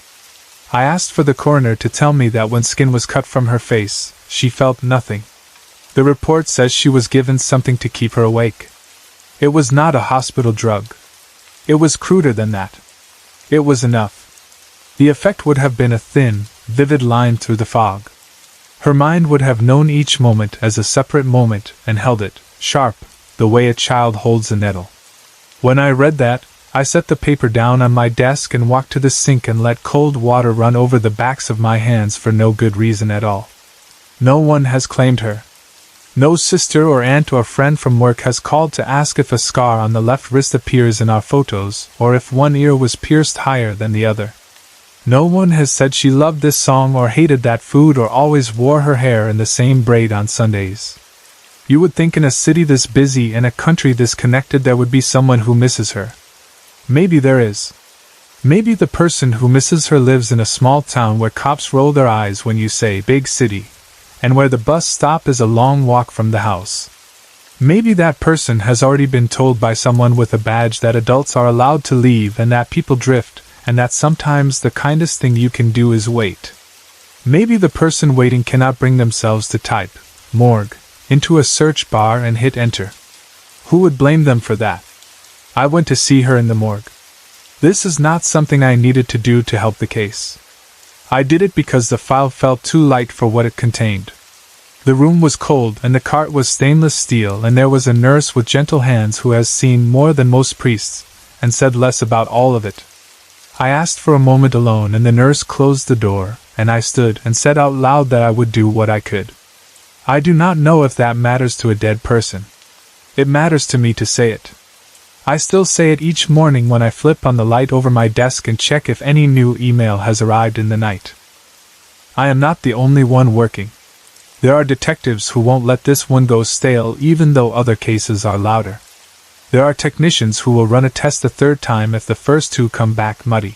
I asked for the coroner to tell me that when skin was cut from her face, she felt nothing. The report says she was given something to keep her awake. It was not a hospital drug. It was cruder than that. It was enough. The effect would have been a thin, vivid line through the fog. Her mind would have known each moment as a separate moment and held it, sharp, the way a child holds a nettle. When I read that, I set the paper down on my desk and walked to the sink and let cold water run over the backs of my hands for no good reason at all. No one has claimed her. No sister or aunt or friend from work has called to ask if a scar on the left wrist appears in our photos, or if one ear was pierced higher than the other. No one has said she loved this song or hated that food or always wore her hair in the same braid on Sundays. You would think in a city this busy and a country this connected there would be someone who misses her. Maybe there is. Maybe the person who misses her lives in a small town where cops roll their eyes when you say big city, and where the bus stop is a long walk from the house. Maybe that person has already been told by someone with a badge that adults are allowed to leave and that people drift, and that sometimes the kindest thing you can do is wait. Maybe the person waiting cannot bring themselves to type morgue into a search bar and hit enter. Who would blame them for that? I went to see her in the morgue. This is not something I needed to do to help the case. I did it because the file felt too light for what it contained. The room was cold and the cart was stainless steel, and there was a nurse with gentle hands who has seen more than most priests, and said less about all of it. I asked for a moment alone, and the nurse closed the door, and I stood and said out loud that I would do what I could. I do not know if that matters to a dead person. It matters to me to say it. I still say it each morning when I flip on the light over my desk and check if any new email has arrived in the night. I am not the only one working. There are detectives who won't let this one go stale even though other cases are louder. There are technicians who will run a test a third time if the first two come back muddy.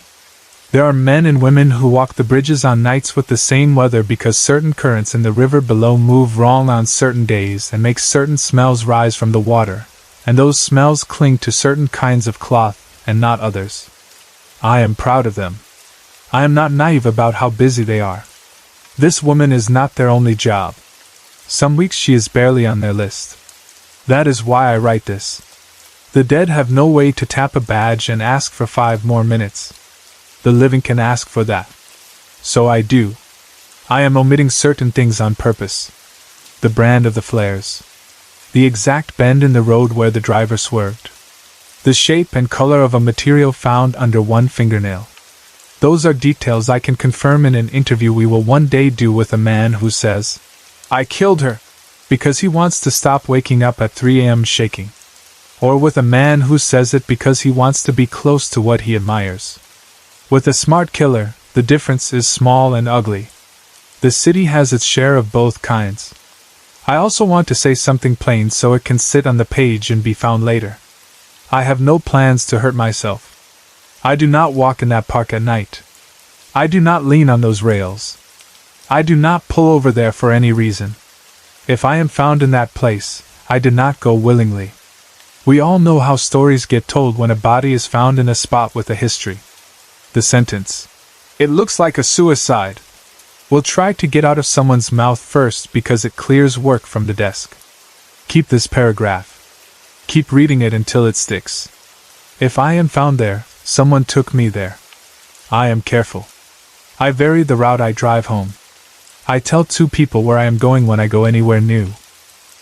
There are men and women who walk the bridges on nights with the same weather because certain currents in the river below move wrong on certain days and make certain smells rise from the water, and those smells cling to certain kinds of cloth and not others. I am proud of them. I am not naive about how busy they are. This woman is not their only job. Some weeks she is barely on their list. That is why I write this. The dead have no way to tap a badge and ask for 5 more minutes. The living can ask for that. So I do. I am omitting certain things on purpose. The brand of the flares. The exact bend in the road where the driver swerved. The shape and color of a material found under one fingernail. Those are details I can confirm in an interview we will one day do with a man who says, "I killed her," because he wants to stop waking up at 3 a.m. shaking. Or with a man who says it because he wants to be close to what he admires. With a smart killer, the difference is small and ugly. The city has its share of both kinds. I also want to say something plain so it can sit on the page and be found later. I have no plans to hurt myself. I do not walk in that park at night. I do not lean on those rails. I do not pull over there for any reason. If I am found in that place, I did not go willingly. We all know how stories get told when a body is found in a spot with a history. The sentence, "It looks like a suicide," will try to get out of someone's mouth first because it clears work from the desk. Keep this paragraph. Keep reading it until it sticks. If I am found there, someone took me there. I am careful. I vary the route I drive home. I tell 2 people where I am going when I go anywhere new.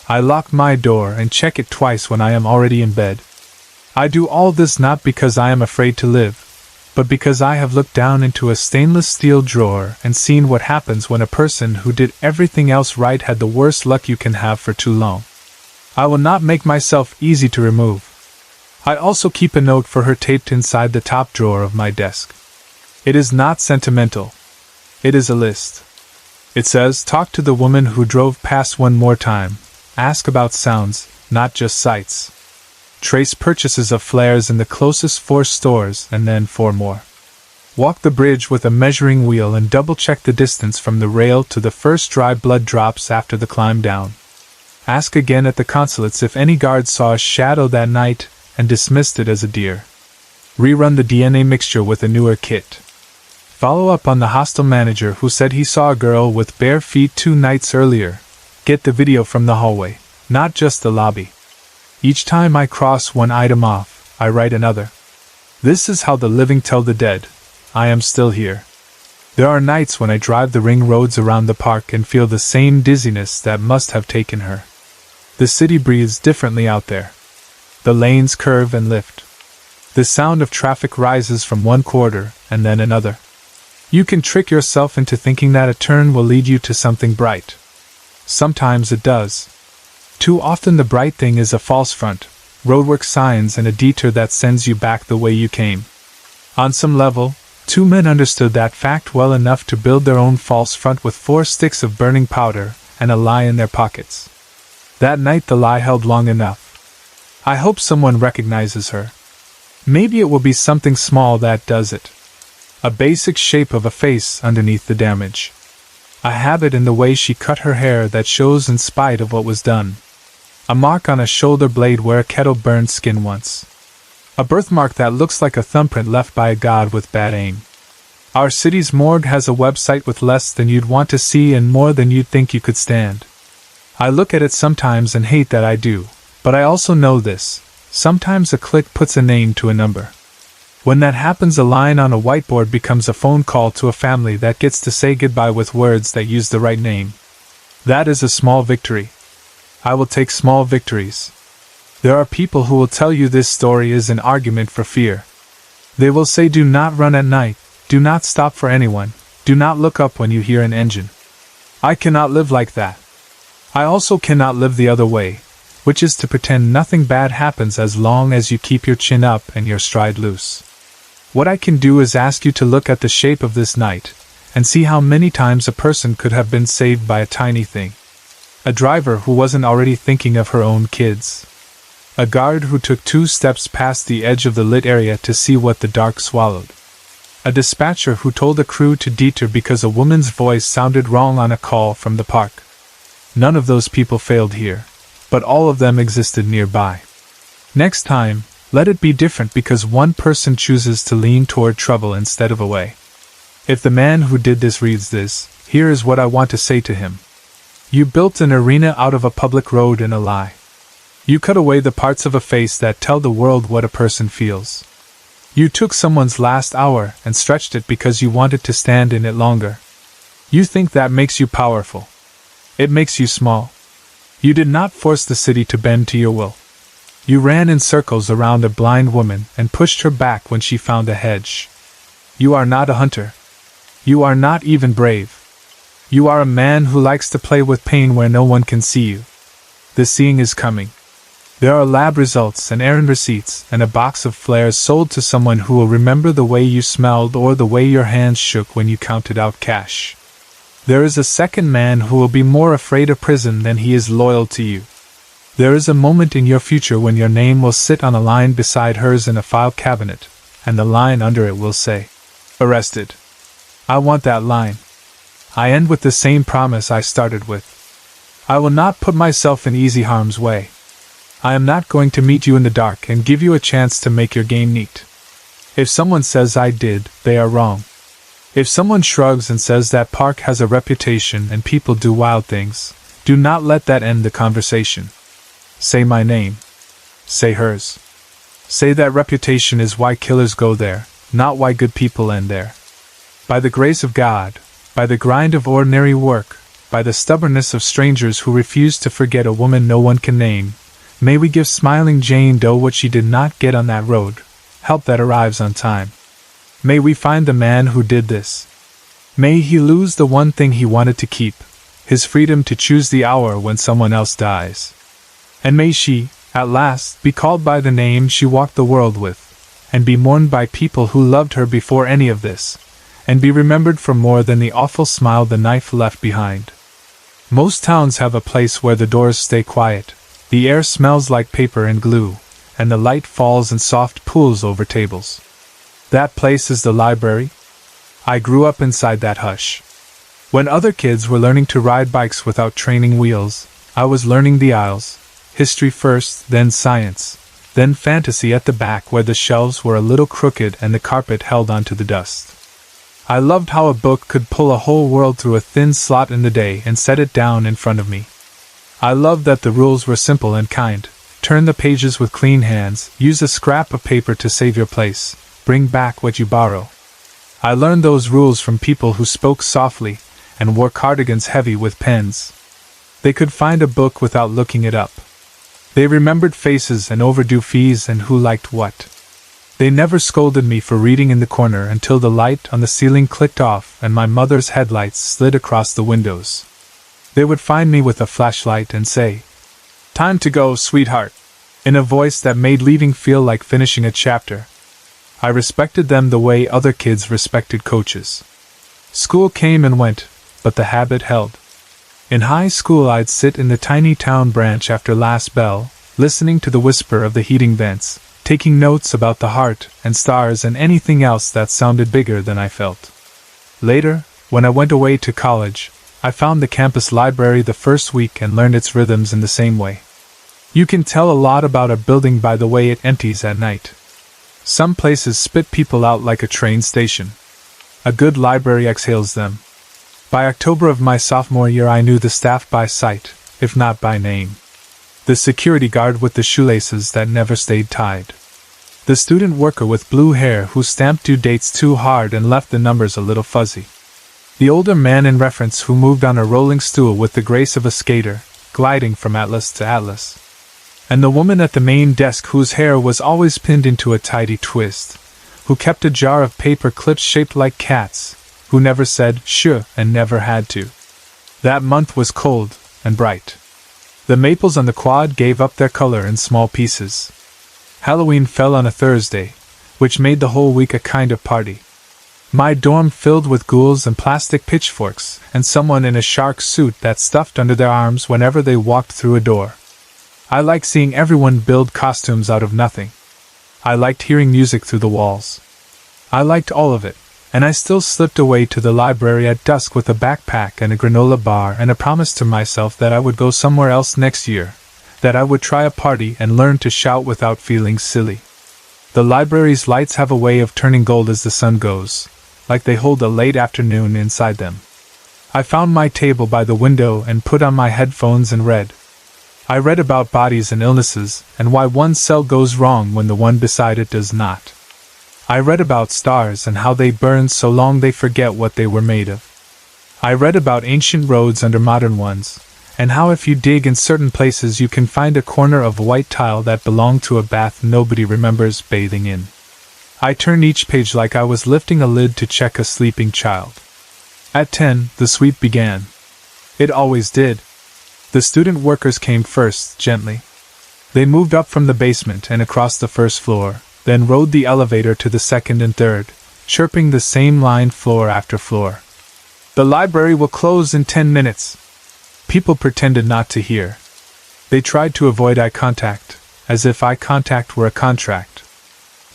I lock my door and check it twice when I am already in bed. I do all this not because I am afraid to live, but because I have looked down into a stainless steel drawer and seen what happens when a person who did everything else right had the worst luck you can have for too long. I will not make myself easy to remove. I also keep a note for her taped inside the top drawer of my desk. It is not sentimental. It is a list. It says, talk to the woman who drove past one more time. Ask about sounds, not just sights. Trace purchases of flares in the closest 4 stores and then 4 more. Walk the bridge with a measuring wheel and double-check the distance from the rail to the first dry blood drops after the climb down. Ask again at the consulates if any guard saw a shadow that night and dismissed it as a deer. Rerun the DNA mixture with a newer kit. Follow up on the hostel manager who said he saw a girl with bare feet 2 nights earlier. Get the video from the hallway, not just the lobby. Each time I cross one item off, I write another. This is how the living tell the dead, I am still here. There are nights when I drive the ring roads around the park and feel the same dizziness that must have taken her. The city breathes differently out there. The lanes curve and lift. The sound of traffic rises from one quarter and then another. You can trick yourself into thinking that a turn will lead you to something bright. Sometimes it does. Too often the bright thing is a false front, roadwork signs and a detour that sends you back the way you came. On some level, 2 men understood that fact well enough to build their own false front with 4 sticks of burning powder and a lie in their pockets. That night the lie held long enough. I hope someone recognizes her. Maybe it will be something small that does it. A basic shape of a face underneath the damage. A habit in the way she cut her hair that shows in spite of what was done. A mark on a shoulder blade where a kettle burned skin once. A birthmark that looks like a thumbprint left by a god with bad aim. Our city's morgue has a website with less than you'd want to see and more than you'd think you could stand. I look at it sometimes and hate that I do, but I also know this. Sometimes a click puts a name to a number. When that happens, a line on a whiteboard becomes a phone call to a family that gets to say goodbye with words that use the right name. That is a small victory. I will take small victories. There are people who will tell you this story is an argument for fear. They will say do not run at night, do not stop for anyone, do not look up when you hear an engine. I cannot live like that. I also cannot live the other way, which is to pretend nothing bad happens as long as you keep your chin up and your stride loose. What I can do is ask you to look at the shape of this night, and see how many times a person could have been saved by a tiny thing. A driver who wasn't already thinking of her own kids. A guard who took 2 steps past the edge of the lit area to see what the dark swallowed. A dispatcher who told a crew to detour because a woman's voice sounded wrong on a call from the park. None of those people failed here, but all of them existed nearby. Next time, let it be different because one person chooses to lean toward trouble instead of away. If the man who did this reads this, here is what I want to say to him. You built an arena out of a public road and a lie. You cut away the parts of a face that tell the world what a person feels. You took someone's last hour and stretched it because you wanted to stand in it longer. You think that makes you powerful. It makes you small. You did not force the city to bend to your will. You ran in circles around a blind woman and pushed her back when she found a hedge. You are not a hunter. You are not even brave. You are a man who likes to play with pain where no one can see you. The seeing is coming. There are lab results and errand receipts and a box of flares sold to someone who will remember the way you smelled or the way your hands shook when you counted out cash. There is a second man who will be more afraid of prison than he is loyal to you. There is a moment in your future when your name will sit on a line beside hers in a file cabinet, and the line under it will say, "Arrested." I want that line. I end with the same promise I started with. I will not put myself in easy harm's way. I am not going to meet you in the dark and give you a chance to make your game neat. If someone says I did, they are wrong. If someone shrugs and says that park has a reputation and people do wild things, do not let that end the conversation. Say my name. Say hers. Say that reputation is why killers go there, not why good people end there. By the grace of God, by the grind of ordinary work, by the stubbornness of strangers who refuse to forget a woman no one can name, may we give smiling Jane Doe what she did not get on that road, help that arrives on time. May we find the man who did this. May he lose the one thing he wanted to keep, his freedom to choose the hour when someone else dies. And may she, at last, be called by the name she walked the world with, and be mourned by people who loved her before any of this, and be remembered for more than the awful smile the knife left behind. Most towns have a place where the doors stay quiet, the air smells like paper and glue, and the light falls in soft pools over tables. That place is the library. I grew up inside that hush. When other kids were learning to ride bikes without training wheels, I was learning the aisles, history first, then science, then fantasy at the back where the shelves were a little crooked and the carpet held onto the dust. I loved how a book could pull a whole world through a thin slot in the day and set it down in front of me. I loved that the rules were simple and kind. Turn the pages with clean hands, use a scrap of paper to save your place, bring back what you borrow. I learned those rules from people who spoke softly and wore cardigans heavy with pens. They could find a book without looking it up. They remembered faces and overdue fees and who liked what. They never scolded me for reading in the corner until the light on the ceiling clicked off and my mother's headlights slid across the windows. They would find me with a flashlight and say, "Time to go, sweetheart," in a voice that made leaving feel like finishing a chapter. I respected them the way other kids respected coaches. School came and went, but the habit held. In high school I'd sit in the tiny town branch after last bell, listening to the whisper of the heating vents, taking notes about the heart and stars and anything else that sounded bigger than I felt. Later, when I went away to college, I found the campus library the first week and learned its rhythms in the same way. You can tell a lot about a building by the way it empties at night. Some places spit people out like a train station. A good library exhales them. By October of my sophomore year I knew the staff by sight, if not by name. The security guard with the shoelaces that never stayed tied. The student worker with blue hair who stamped due dates too hard and left the numbers a little fuzzy. The older man in reference who moved on a rolling stool with the grace of a skater, gliding from atlas to atlas. And the woman at the main desk whose hair was always pinned into a tidy twist, who kept a jar of paper clips shaped like cats, who never said sure and never had to. That month was cold and bright. The maples on the quad gave up their color in small pieces. Halloween fell on a Thursday, which made the whole week a kind of party. My dorm filled with ghouls and plastic pitchforks, and someone in a shark suit that stuffed under their arms whenever they walked through a door. I liked seeing everyone build costumes out of nothing. I liked hearing music through the walls. I liked all of it, and I still slipped away to the library at dusk with a backpack and a granola bar and a promise to myself that I would go somewhere else next year, that I would try a party and learn to shout without feeling silly. The library's lights have a way of turning gold as the sun goes, like they hold a late afternoon inside them. I found my table by the window and put on my headphones and read. I read about bodies and illnesses, and why one cell goes wrong when the one beside it does not. I read about stars and how they burn so long they forget what they were made of. I read about ancient roads under modern ones, and how if you dig in certain places you can find a corner of white tile that belonged to a bath nobody remembers bathing in. I turned each page like I was lifting a lid to check a sleeping child. At 10, the sweep began. It always did. The student workers came first, gently. They moved up from the basement and across the first floor, then rode the elevator to the second and third, chirping the same line floor after floor. The library will close in 10 minutes. People pretended not to hear. They tried to avoid eye contact, as if eye contact were a contract.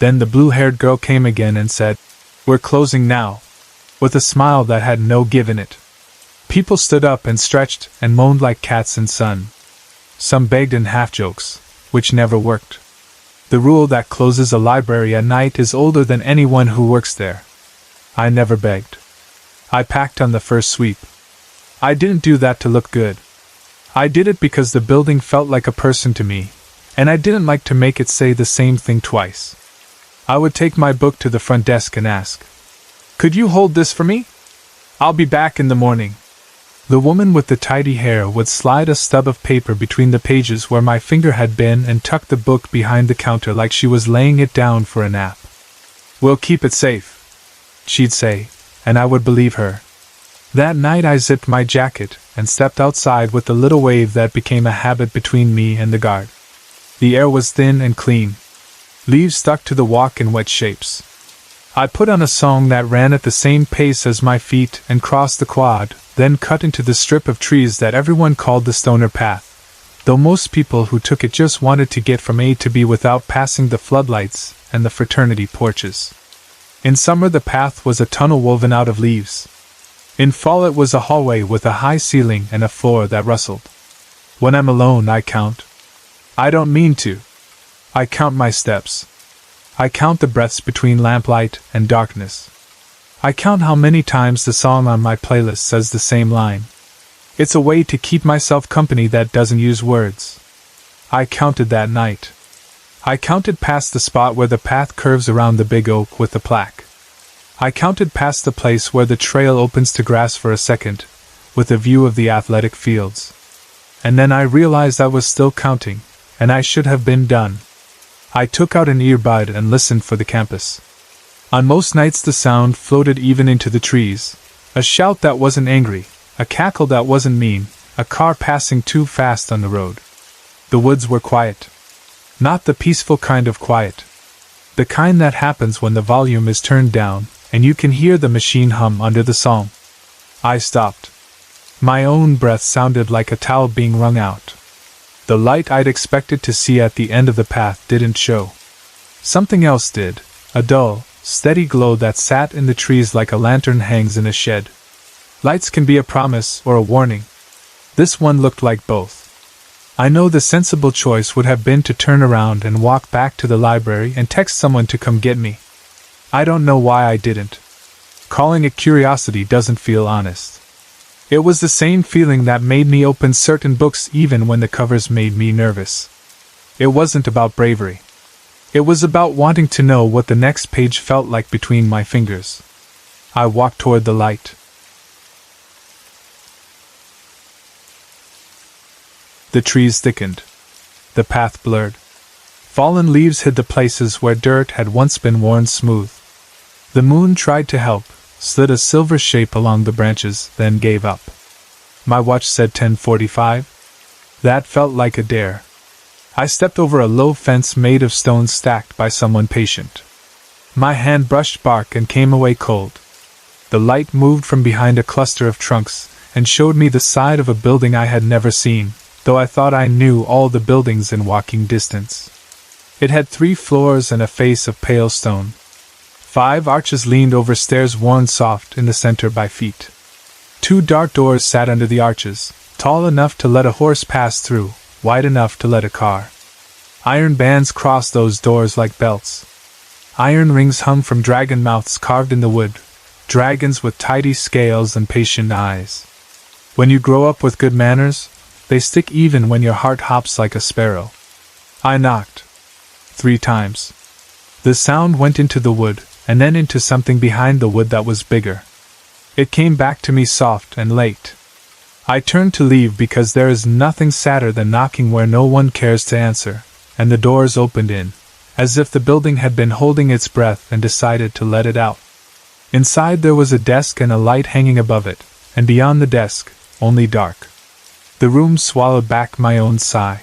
Then the blue-haired girl came again and said, "We're closing now," with a smile that had no give in it. People stood up and stretched and moaned like cats in sun. Some begged in half-jokes, which never worked. The rule that closes a library at night is older than anyone who works there. I never begged. I packed on the first sweep. I didn't do that to look good. I did it because the building felt like a person to me, and I didn't like to make it say the same thing twice. I would take my book to the front desk and ask, "Could you hold this for me? I'll be back in the morning." The woman with the tidy hair would slide a stub of paper between the pages where my finger had been and tuck the book behind the counter like she was laying it down for a nap. "We'll keep it safe," she'd say, and I would believe her. That night I zipped my jacket and stepped outside with the little wave that became a habit between me and the guard. The air was thin and clean. Leaves stuck to the walk in wet shapes. I put on a song that ran at the same pace as my feet and crossed the quad, then cut into the strip of trees that everyone called the Stoner Path, though most people who took it just wanted to get from A to B without passing the floodlights and the fraternity porches. In summer the path was a tunnel woven out of leaves. In fall it was a hallway with a high ceiling and a floor that rustled. When I'm alone I count. I don't mean to. I count my steps. I count the breaths between lamplight and darkness. I count how many times the song on my playlist says the same line. It's a way to keep myself company that doesn't use words. I counted that night. I counted past the spot where the path curves around the big oak with the plaque. I counted past the place where the trail opens to grass for a second, with a view of the athletic fields. And then I realized I was still counting, and I should have been done. I took out an earbud and listened for the campus. On most nights the sound floated even into the trees. A shout that wasn't angry, a cackle that wasn't mean, a car passing too fast on the road. The woods were quiet. Not the peaceful kind of quiet. The kind that happens when the volume is turned down, and you can hear the machine hum under the song. I stopped. My own breath sounded like a towel being wrung out. The light I'd expected to see at the end of the path didn't show. Something else did, a dull, steady glow that sat in the trees like a lantern hangs in a shed. Lights can be a promise or a warning. This one looked like both. I know the sensible choice would have been to turn around and walk back to the library and text someone to come get me. I don't know why I didn't. Calling it curiosity doesn't feel honest. It was the same feeling that made me open certain books even when the covers made me nervous. It wasn't about bravery. It was about wanting to know what the next page felt like between my fingers. I walked toward the light. The trees thickened. The path blurred. Fallen leaves hid the places where dirt had once been worn smooth. The moon tried to help, slid a silver shape along the branches, then gave up. My watch said 10:45. That felt like a dare. I stepped over a low fence made of stones stacked by someone patient. My hand brushed bark and came away cold. The light moved from behind a cluster of trunks and showed me the side of a building I had never seen, though I thought I knew all the buildings in walking distance. It had 3 floors and a face of pale stone. 5 arches leaned over stairs worn soft in the center by feet. 2 dark doors sat under the arches, tall enough to let a horse pass through, wide enough to let a car. Iron bands crossed those doors like belts. Iron rings hung from dragon mouths carved in the wood, dragons with tidy scales and patient eyes. When you grow up with good manners, they stick even when your heart hops like a sparrow. I knocked 3 times. The sound went into the wood, and then into something behind the wood that was bigger. It came back to me soft and late. I turned to leave because there is nothing sadder than knocking where no one cares to answer, and the doors opened in, as if the building had been holding its breath and decided to let it out. Inside there was a desk and a light hanging above it, and beyond the desk, only dark. The room swallowed back my own sigh.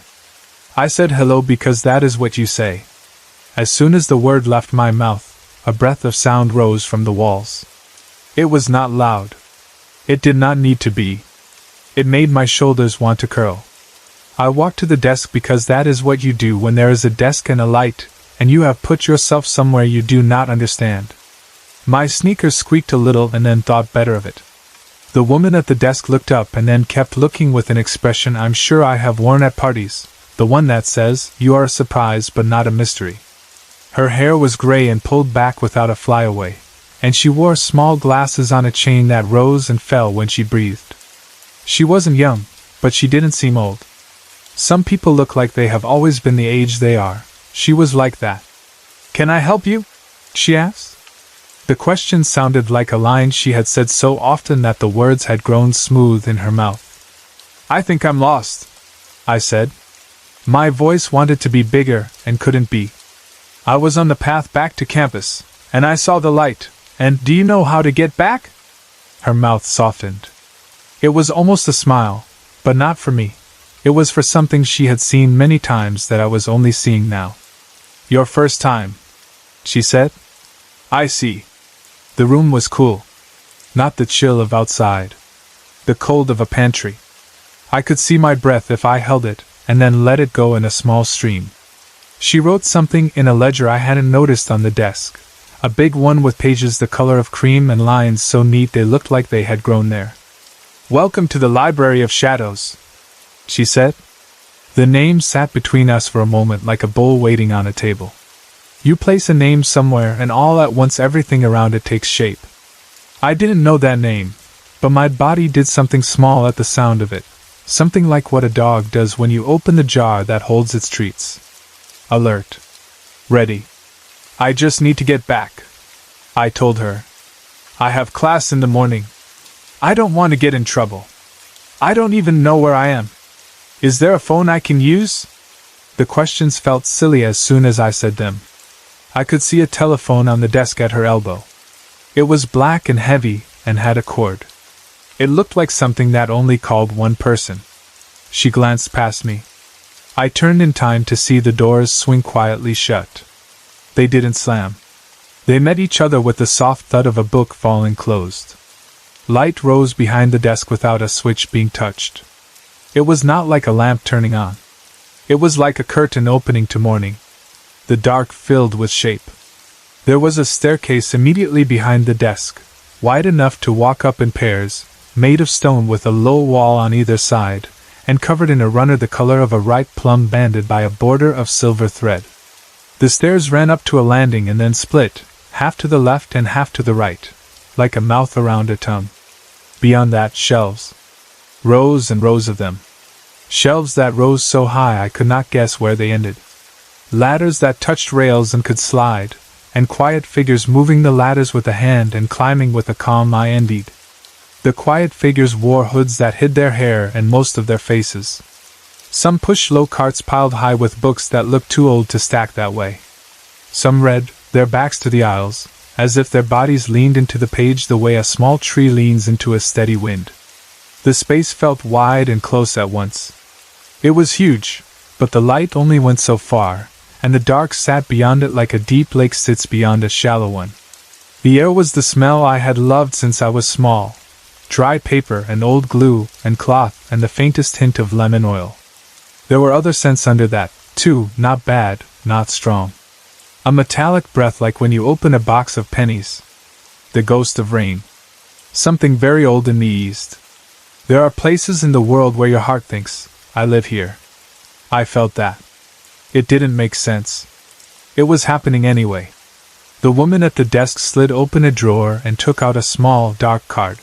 I said hello because that is what you say. As soon as the word left my mouth, a breath of sound rose from the walls. It was not loud. It did not need to be. It made my shoulders want to curl. I walked to the desk because that is what you do when there is a desk and a light, and you have put yourself somewhere you do not understand. My sneakers squeaked a little and then thought better of it. The woman at the desk looked up and then kept looking with an expression I'm sure I have worn at parties, the one that says, "You are a surprise but not a mystery." Her hair was gray and pulled back without a flyaway, and she wore small glasses on a chain that rose and fell when she breathed. She wasn't young, but she didn't seem old. Some people look like they have always been the age they are. She was like that. "Can I help you?" she asked. The question sounded like a line she had said so often that the words had grown smooth in her mouth. "I think I'm lost," I said. My voice wanted to be bigger and couldn't be. "I was on the path back to campus, and I saw the light, and do you know how to get back?" Her mouth softened. It was almost a smile, but not for me. It was for something she had seen many times that I was only seeing now. "Your first time," she said. "I see." The room was cool. Not the chill of outside. The cold of a pantry. I could see my breath if I held it, and then let it go in a small stream. She wrote something in a ledger I hadn't noticed on the desk, a big one with pages the color of cream and lines so neat they looked like they had grown there. "Welcome to the Library of Shadows," she said. The name sat between us for a moment like a bowl waiting on a table. You place a name somewhere and all at once everything around it takes shape. I didn't know that name, but my body did something small at the sound of it, something like what a dog does when you open the jar that holds its treats. Alert. Ready. "I just need to get back," I told her. "I have class in the morning. I don't want to get in trouble. I don't even know where I am. Is there a phone I can use?" The questions felt silly as soon as I said them. I could see a telephone on the desk at her elbow. It was black and heavy and had a cord. It looked like something that only called one person. She glanced past me. I turned in time to see the doors swing quietly shut. They didn't slam. They met each other with the soft thud of a book falling closed. Light rose behind the desk without a switch being touched. It was not like a lamp turning on. It was like a curtain opening to morning. the dark filled with shape. There was a staircase immediately behind the desk, wide enough to walk up in pairs, made of stone with a low wall on either side, and covered in a runner the color of a ripe plum banded by a border of silver thread. The stairs ran up to a landing and then split, half to the left and half to the right, like a mouth around a tongue. Beyond that, shelves. Rows and rows of them. Shelves that rose so high I could not guess where they ended. Ladders that touched rails and could slide, and quiet figures moving the ladders with a hand and climbing with a calm I envied. The quiet figures wore hoods that hid their hair and most of their faces. Some pushed low carts piled high with books that looked too old to stack that way. Some read, their backs to the aisles, as if their bodies leaned into the page the way a small tree leans into a steady wind. The space felt wide and close at once. It was huge, but the light only went so far, and the dark sat beyond it like a deep lake sits beyond a shallow one. The air was the smell I had loved since I was small. Dry paper and old glue and cloth and the faintest hint of lemon oil. There were other scents under that, too, not bad, not strong. A metallic breath like when you open a box of pennies. The ghost of rain. Something very old in the East. There are places in the world where your heart thinks, I live here. I felt that. It didn't make sense. It was happening anyway. The woman at the desk slid open a drawer and took out a small, dark card.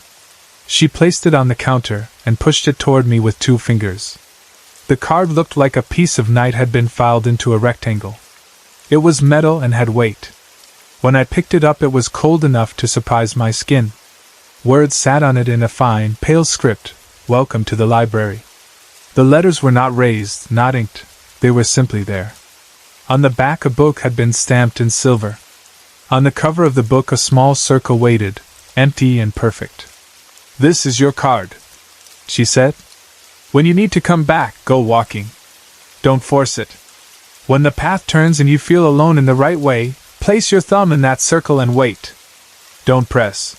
She placed it on the counter and pushed it toward me with 2 fingers. The card looked like a piece of night had been filed into a rectangle. It was metal and had weight. When I picked it up, it was cold enough to surprise my skin. Words sat on it in a fine, pale script, "Welcome to the library." The letters were not raised, not inked, they were simply there. On the back a book had been stamped in silver. On the cover of the book a small circle waited, empty and perfect. "This is your card," she said. "When you need to come back, go walking. Don't force it. When the path turns and you feel alone in the right way, place your thumb in that circle and wait. Don't press.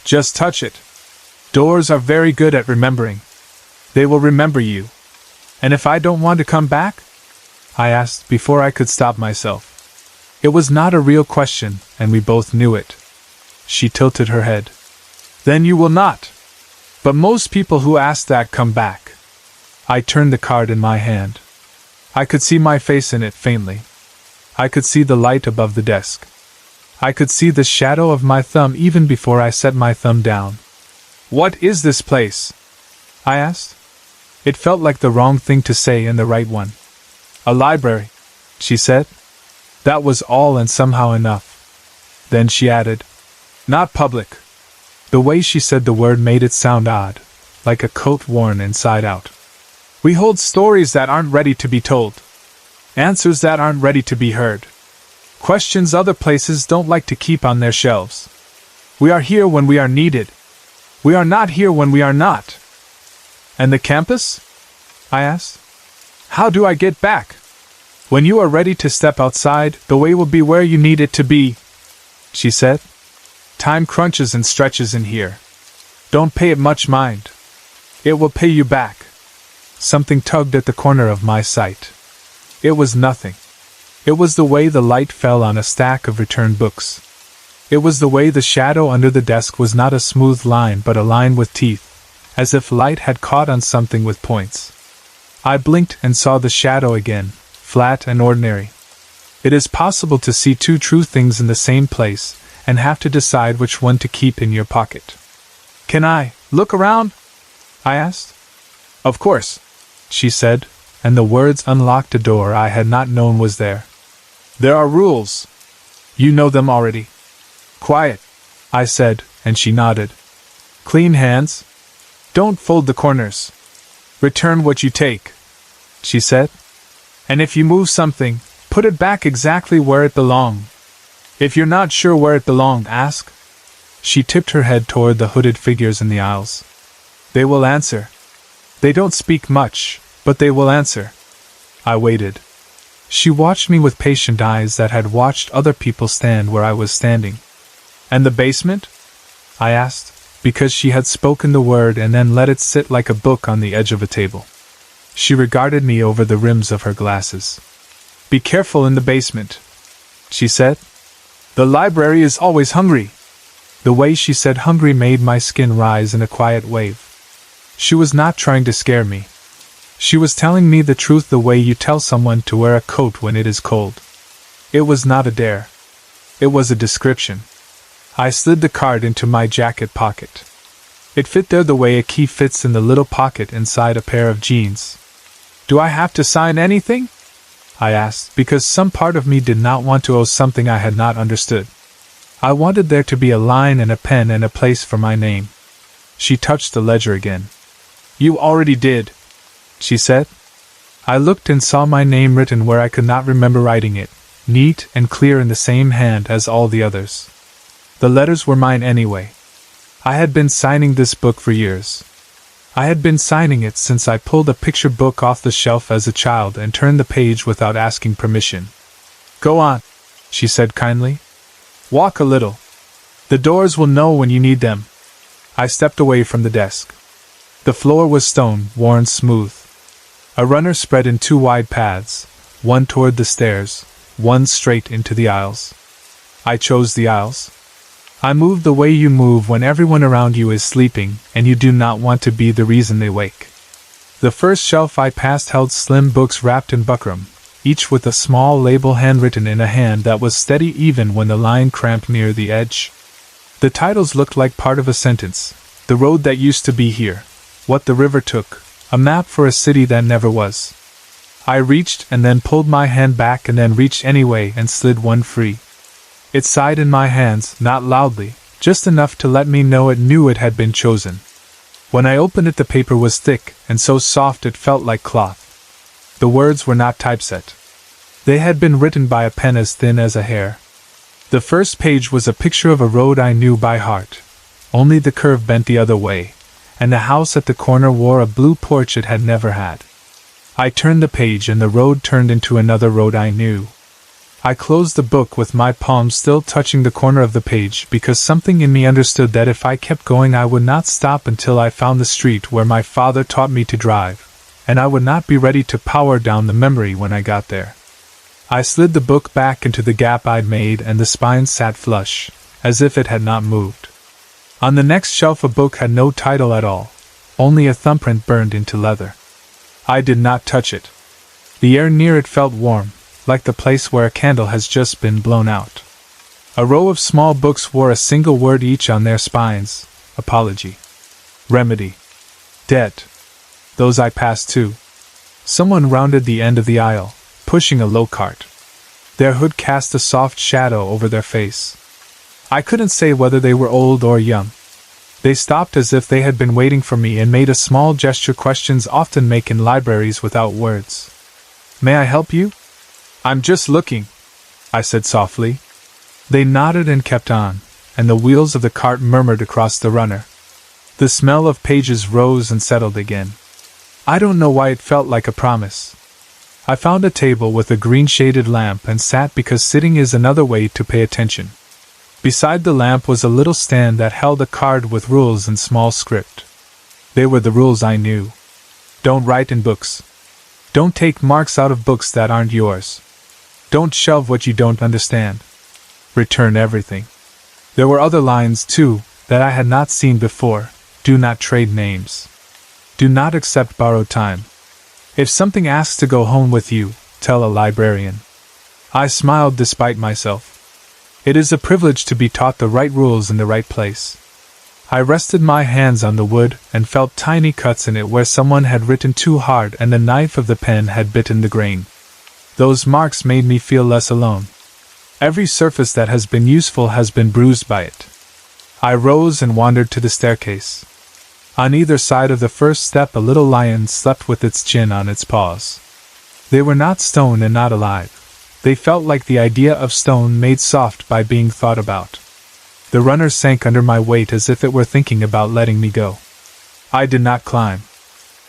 Just touch it. Doors are very good at remembering. They will remember you. And if I don't want to come back?" I asked before I could stop myself. It was not a real question, and we both knew it. She tilted her head. "Then you will not. But most people who ask that come back." I turned the card in my hand. I could see my face in it faintly. I could see the light above the desk. I could see the shadow of my thumb even before I set my thumb down. "What is this place?" I asked. It felt like the wrong thing to say and the right one. "A library," she said. That was all and somehow enough. Then she added, "Not public." The way she said the word made it sound odd, like a coat worn inside out. "We hold stories that aren't ready to be told. Answers that aren't ready to be heard. Questions other places don't like to keep on their shelves. We are here when we are needed. We are not here when we are not." "And the campus?" I asked. "How do I get back?" "When you are ready to step outside, the way will be where you need it to be," she said. "Time crunches and stretches in here. Don't pay it much mind. It will pay you back." Something tugged at the corner of my sight. It was nothing. It was the way the light fell on a stack of returned books. It was the way the shadow under the desk was not a smooth line but a line with teeth, as if light had caught on something with points. I blinked and saw the shadow again, flat and ordinary. It is possible to see 2 true things in the same place, and have to decide which one to keep in your pocket. "Can I look around?" I asked. "Of course," she said, and the words unlocked a door I had not known was there. "There are rules. You know them already." "Quiet," I said, and she nodded. "Clean hands. Don't fold the corners. Return what you take," she said. "And if you move something, put it back exactly where it belonged. If you're not sure where it belonged, ask." She tipped her head toward the hooded figures in the aisles. "They will answer. They don't speak much, but they will answer." I waited. She watched me with patient eyes that had watched other people stand where I was standing. "And the basement?" I asked, because she had spoken the word and then let it sit like a book on the edge of a table. She regarded me over the rims of her glasses. "Be careful in the basement," she said. "The library is always hungry." The way she said hungry made my skin rise in a quiet wave. She was not trying to scare me. She was telling me the truth the way you tell someone to wear a coat when it is cold. It was not a dare. It was a description. I slid the card into my jacket pocket. It fit there the way a key fits in the little pocket inside a pair of jeans. "Do I have to sign anything?" I asked, because some part of me did not want to owe something I had not understood. I wanted there to be a line and a pen and a place for my name. She touched the ledger again. "You already did," she said. I looked and saw my name written where I could not remember writing it, neat and clear in the same hand as all the others. The letters were mine anyway. I had been signing this book for years. I had been signing it since I pulled a picture book off the shelf as a child and turned the page without asking permission. "Go on," she said kindly. "Walk a little. The doors will know when you need them." I stepped away from the desk. The floor was stone, worn smooth. A runner spread in two wide paths, one toward the stairs, one straight into the aisles. I chose the aisles. I moved the way you move when everyone around you is sleeping and you do not want to be the reason they wake. The first shelf I passed held slim books wrapped in buckram, each with a small label handwritten in a hand that was steady even when the line cramped near the edge. The titles looked like part of a sentence: "The road that used to be here," "What the river took," "A map for a city that never was." I reached and then pulled my hand back and then reached anyway and slid one free. It sighed in my hands, not loudly, just enough to let me know it knew it had been chosen. When I opened it, the paper was thick and so soft it felt like cloth. The words were not typeset. They had been written by a pen as thin as a hair. The first page was a picture of a road I knew by heart, only the curve bent the other way, and the house at the corner wore a blue porch it had never had. I turned the page and the road turned into another road I knew. I closed the book with my palm still touching the corner of the page because something in me understood that if I kept going I would not stop until I found the street where my father taught me to drive, and I would not be ready to power down the memory when I got there. I slid the book back into the gap I'd made and the spine sat flush, as if it had not moved. On the next shelf a book had no title at all, only a thumbprint burned into leather. I did not touch it. The air near it felt warm, like the place where a candle has just been blown out. A row of small books wore a single word each on their spines: apology, remedy, debt. Those I passed too. Someone rounded the end of the aisle, pushing a low cart. Their hood cast a soft shadow over their face. I couldn't say whether they were old or young. They stopped as if they had been waiting for me and made a small gesture questions often make in libraries without words. "May I help you?" "I'm just looking," I said softly. They nodded and kept on, and the wheels of the cart murmured across the runner. The smell of pages rose and settled again. I don't know why it felt like a promise. I found a table with a green-shaded lamp and sat because sitting is another way to pay attention. Beside the lamp was a little stand that held a card with rules in small script. They were the rules I knew. Don't write in books. Don't take marks out of books that aren't yours. Don't shelve what you don't understand. Return everything. There were other lines, too, that I had not seen before. Do not trade names. Do not accept borrowed time. If something asks to go home with you, tell a librarian. I smiled despite myself. It is a privilege to be taught the right rules in the right place. I rested my hands on the wood and felt tiny cuts in it where someone had written too hard and the knife of the pen had bitten the grain. Those marks made me feel less alone. Every surface that has been useful has been bruised by it. I rose and wandered to the staircase. On either side of the first step a little lion slept with its chin on its paws. They were not stone and not alive. They felt like the idea of stone made soft by being thought about. The runner sank under my weight as if it were thinking about letting me go. I did not climb.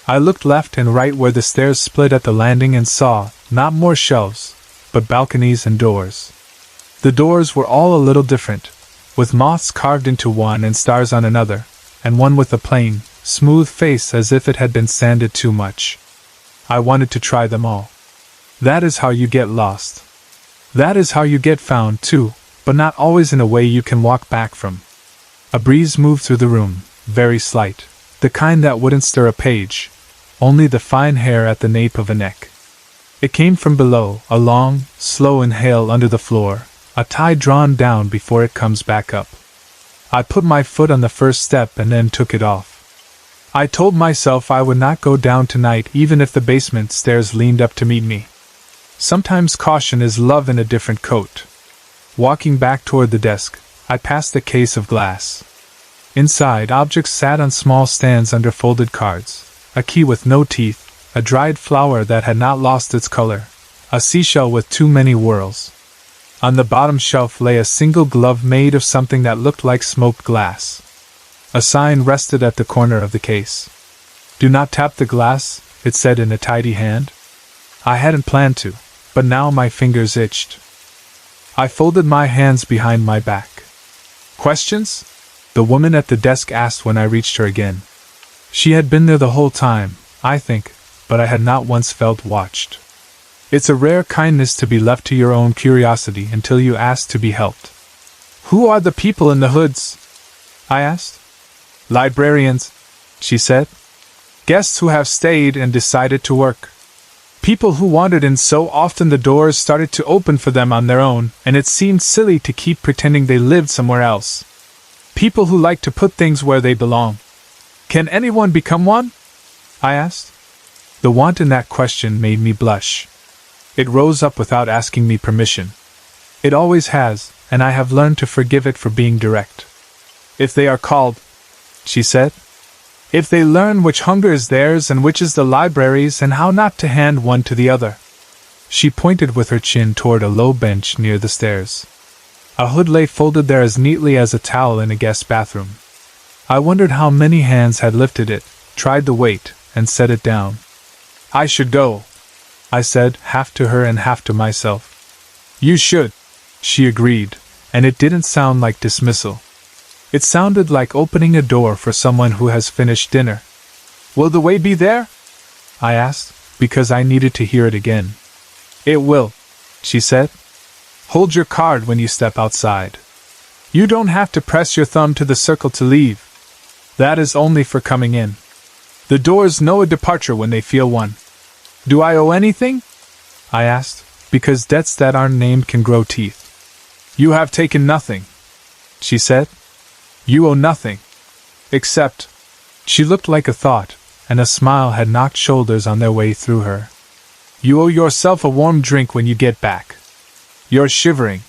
I looked left and right where the stairs split at the landing and saw, not more shelves, but balconies and doors. The doors were all a little different, with moths carved into one and stars on another, and one with a plain, smooth face as if it had been sanded too much. I wanted to try them all. That is how you get lost. That is how you get found, too, but not always in a way you can walk back from. A breeze moved through the room, very slight, the kind that wouldn't stir a page, only the fine hair at the nape of a neck. It came from below, a long, slow inhale under the floor, a tide drawn down before it comes back up. I put my foot on the first step and then took it off. I told myself I would not go down tonight even if the basement stairs leaned up to meet me. Sometimes caution is love in a different coat. Walking back toward the desk, I passed a case of glass. Inside, objects sat on small stands under folded cards, a key with no teeth, a dried flower that had not lost its color, a seashell with too many whorls. On the bottom shelf lay a single glove made of something that looked like smoked glass. A sign rested at the corner of the case. "Do not tap the glass," it said in a tidy hand. I hadn't planned to, but now my fingers itched. I folded my hands behind my back. "Questions?" the woman at the desk asked when I reached her again. She had been there the whole time, I think, but I had not once felt watched. It's a rare kindness to be left to your own curiosity until you ask to be helped. "Who are the people in the hoods?" I asked. "Librarians," she said. "Guests who have stayed and decided to work. People who wandered in so often the doors started to open for them on their own, and it seemed silly to keep pretending they lived somewhere else. People who like to put things where they belong. Can anyone become one?" I asked. The want in that question made me blush. It rose up without asking me permission. It always has, and I have learned to forgive it for being direct. "If they are called," she said. "If they learn which hunger is theirs and which is the library's and how not to hand one to the other." She pointed with her chin toward a low bench near the stairs. A hood lay folded there as neatly as a towel in a guest bathroom. I wondered how many hands had lifted it, tried the weight, and set it down. "I should go," I said, half to her and half to myself. "You should," she agreed, and it didn't sound like dismissal. It sounded like opening a door for someone who has finished dinner. "Will the way be there?" I asked, because I needed to hear it again. "It will," she said. "Hold your card when you step outside. You don't have to press your thumb to the circle to leave. That is only for coming in. The doors know a departure when they feel one." "Do I owe anything?" I asked, because debts that aren't named can grow teeth. "You have taken nothing," she said. "You owe nothing. Except—" She looked like a thought, and a smile had knocked shoulders on their way through her. "You owe yourself a warm drink when you get back. You're shivering."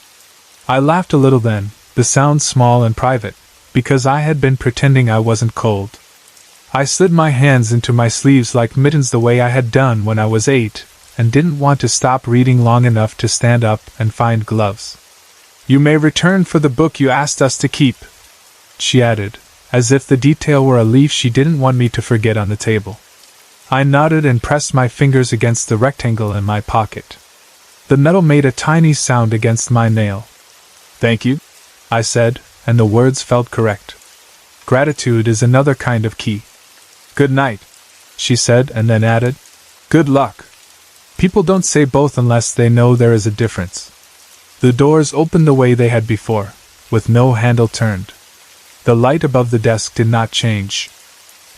I laughed a little then, the sound small and private, because I had been pretending I wasn't cold. I slid my hands into my sleeves like mittens the way I had done when I was 8, and didn't want to stop reading long enough to stand up and find gloves. "You may return for the book you asked us to keep," she added, as if the detail were a leaf she didn't want me to forget on the table. I nodded and pressed my fingers against the rectangle in my pocket. The metal made a tiny sound against my nail. "Thank you," I said, and the words felt correct. Gratitude is another kind of key. "Good night," she said, and then added, "Good luck." People don't say both unless they know there is a difference. The doors opened the way they had before, with no handle turned. The light above the desk did not change.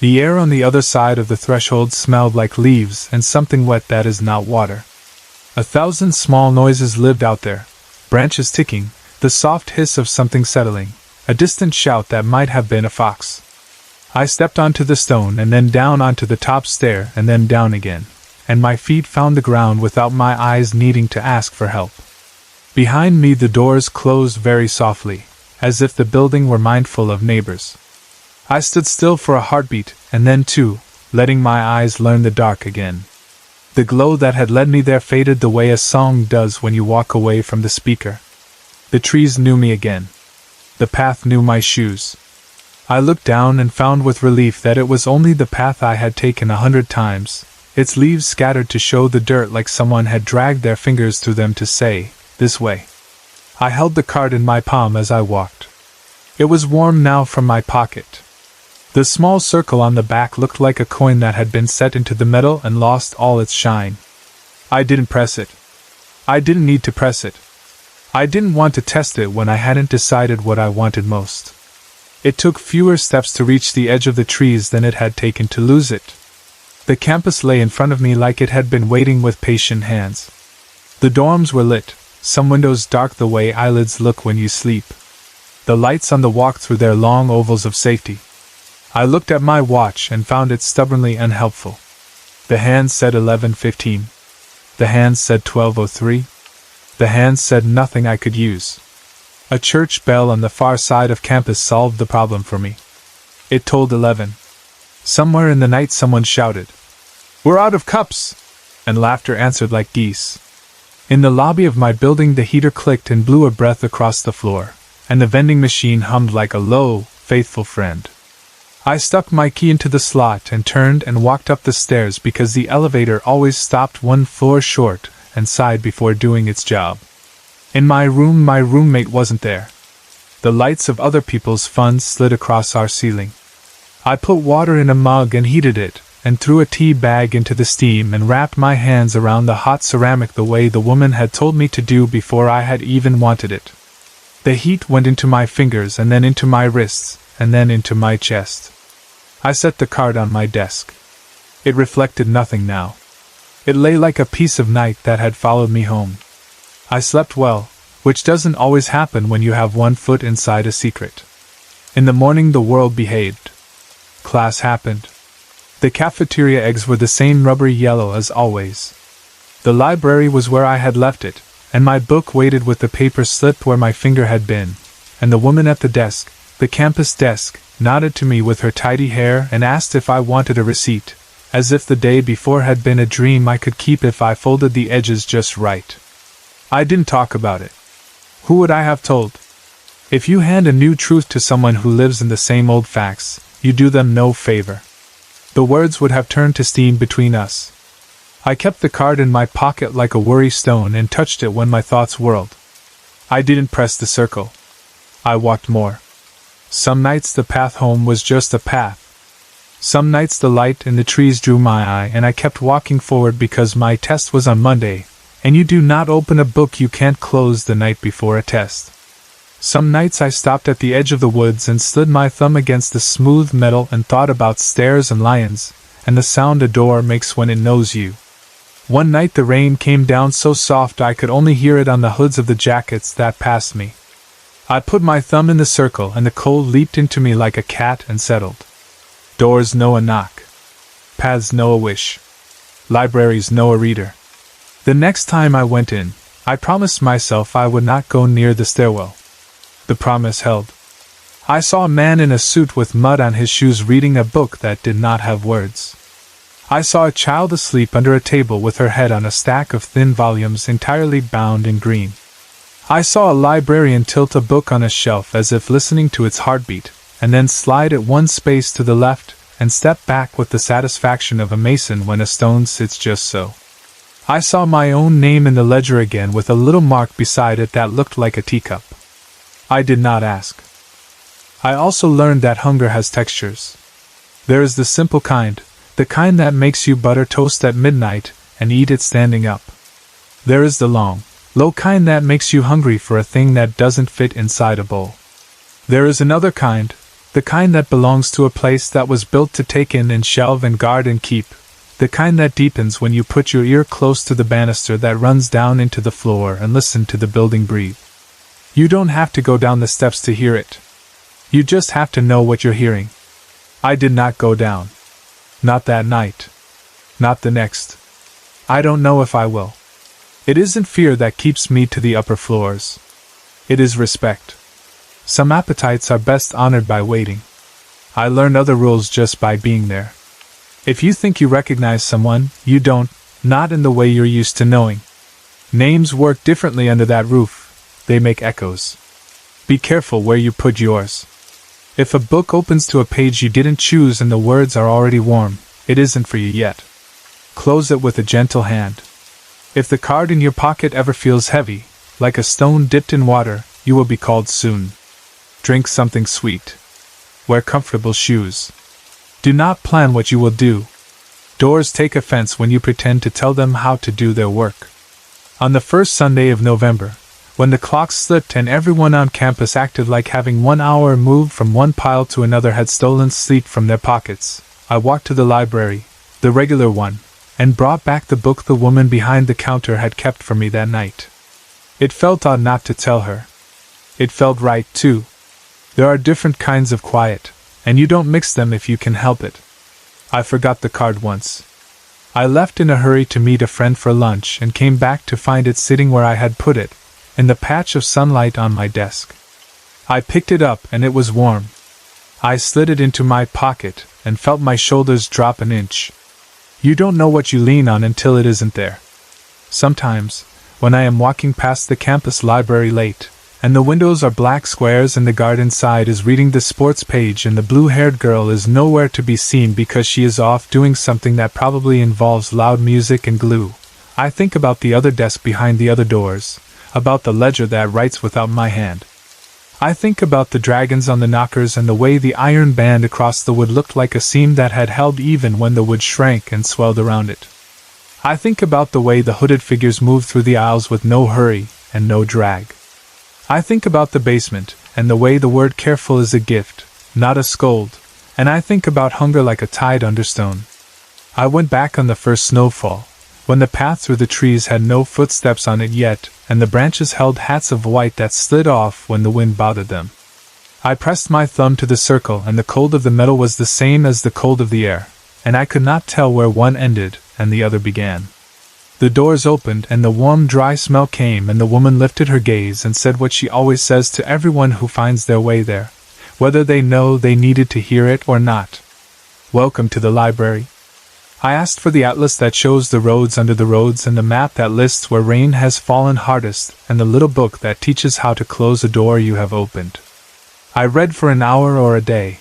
The air on the other side of the threshold smelled like leaves and something wet that is not water. 1,000 small noises lived out there, branches ticking, the soft hiss of something settling, a distant shout that might have been a fox. I stepped onto the stone and then down onto the top stair and then down again, and my feet found the ground without my eyes needing to ask for help. Behind me the doors closed very softly, as if the building were mindful of neighbors. I stood still for a heartbeat, and then two, letting my eyes learn the dark again. The glow that had led me there faded the way a song does when you walk away from the speaker. The trees knew me again. The path knew my shoes. I looked down and found with relief that it was only the path I had taken 100 times, its leaves scattered to show the dirt like someone had dragged their fingers through them to say, "This way." I held the card in my palm as I walked. It was warm now from my pocket. The small circle on the back looked like a coin that had been set into the metal and lost all its shine. I didn't press it. I didn't need to press it. I didn't want to test it when I hadn't decided what I wanted most. It took fewer steps to reach the edge of the trees than it had taken to lose it. The campus lay in front of me like it had been waiting with patient hands. The dorms were lit, some windows dark the way eyelids look when you sleep. The lights on the walk through their long ovals of safety. I looked at my watch and found it stubbornly unhelpful. The hands said 11:15. The hands said 12:03. The hands said nothing I could use. A church bell on the far side of campus solved the problem for me. It tolled 11. Somewhere in the night someone shouted, "We're out of cups!" and laughter answered like geese. In the lobby of my building the heater clicked and blew a breath across the floor, and the vending machine hummed like a low, faithful friend. I stuck my key into the slot and turned and walked up the stairs because the elevator always stopped one floor short and sighed before doing its job. In my room, my roommate wasn't there. The lights of other people's fun slid across our ceiling. I put water in a mug and heated it, and threw a tea bag into the steam and wrapped my hands around the hot ceramic the way the woman had told me to do before I had even wanted it. The heat went into my fingers and then into my wrists, and then into my chest. I set the card on my desk. It reflected nothing now. It lay like a piece of night that had followed me home. I slept well, which doesn't always happen when you have one foot inside a secret. In the morning the world behaved. Class happened. The cafeteria eggs were the same rubbery yellow as always. The library was where I had left it, and my book waited with the paper slipped where my finger had been, and the woman at the desk, the campus desk, nodded to me with her tidy hair and asked if I wanted a receipt, as if the day before had been a dream I could keep if I folded the edges just right. I didn't talk about it. Who would I have told? If you hand a new truth to someone who lives in the same old facts, you do them no favor. The words would have turned to steam between us. I kept the card in my pocket like a worry stone and touched it when my thoughts whirled. I didn't press the circle. I walked more. Some nights the path home was just a path. Some nights the light in the trees drew my eye and I kept walking forward because my test was on Monday, and you do not open a book you can't close the night before a test. Some nights I stopped at the edge of the woods and slid my thumb against the smooth metal and thought about stairs and lions, and the sound a door makes when it knows you. One night the rain came down so soft I could only hear it on the hoods of the jackets that passed me. I put my thumb in the circle and the cold leaped into me like a cat and settled. Doors know a knock. Paths know a wish. Libraries know a reader. The next time I went in, I promised myself I would not go near the stairwell. The promise held. I saw a man in a suit with mud on his shoes reading a book that did not have words. I saw a child asleep under a table with her head on a stack of thin volumes entirely bound in green. I saw a librarian tilt a book on a shelf as if listening to its heartbeat, and then slide it one space to the left and step back with the satisfaction of a mason when a stone sits just so. I saw my own name in the ledger again with a little mark beside it that looked like a teacup. I did not ask. I also learned that hunger has textures. There is the simple kind, the kind that makes you butter toast at midnight and eat it standing up. There is the long, low kind that makes you hungry for a thing that doesn't fit inside a bowl. There is another kind, the kind that belongs to a place that was built to take in and shelve and guard and keep, the kind that deepens when you put your ear close to the banister that runs down into the floor and listen to the building breathe. You don't have to go down the steps to hear it. You just have to know what you're hearing. I did not go down. Not that night. Not the next. I don't know if I will. It isn't fear that keeps me to the upper floors. It is respect. Some appetites are best honored by waiting. I learned other rules just by being there. If you think you recognize someone, you don't, not in the way you're used to knowing. Names work differently under that roof, they make echoes. Be careful where you put yours. If a book opens to a page you didn't choose and the words are already warm, it isn't for you yet. Close it with a gentle hand. If the card in your pocket ever feels heavy, like a stone dipped in water, you will be called soon. Drink something sweet. Wear comfortable shoes. Do not plan what you will do. Doors take offense when you pretend to tell them how to do their work. On the first Sunday of November, when the clocks slipped and everyone on campus acted like having 1 hour moved from one pile to another had stolen sleep from their pockets, I walked to the library, the regular one, and brought back the book the woman behind the counter had kept for me that night. It felt odd not to tell her. It felt right, too. There are different kinds of quiet, and you don't mix them if you can help it. I forgot the card once. I left in a hurry to meet a friend for lunch and came back to find it sitting where I had put it, in the patch of sunlight on my desk. I picked it up and it was warm. I slid it into my pocket and felt my shoulders drop an inch. You don't know what you lean on until it isn't there. Sometimes, when I am walking past the campus library late, and the windows are black squares and the guard inside is reading the sports page and the blue-haired girl is nowhere to be seen because she is off doing something that probably involves loud music and glue, I think about the other desk behind the other doors, about the ledger that writes without my hand. I think about the dragons on the knockers and the way the iron band across the wood looked like a seam that had held even when the wood shrank and swelled around it. I think about the way the hooded figures moved through the aisles with no hurry and no drag. I think about the basement, and the way the word careful is a gift, not a scold, and I think about hunger like a tide under stone. I went back on the first snowfall, when the path through the trees had no footsteps on it yet, and the branches held hats of white that slid off when the wind bothered them. I pressed my thumb to the circle, and the cold of the metal was the same as the cold of the air, and I could not tell where one ended and the other began. The doors opened and the warm, dry smell came, and the woman lifted her gaze and said what she always says to everyone who finds their way there, whether they know they needed to hear it or not. Welcome to the library. I asked for the atlas that shows the roads under the roads and the map that lists where rain has fallen hardest and the little book that teaches how to close a door you have opened. I read for an hour or a day.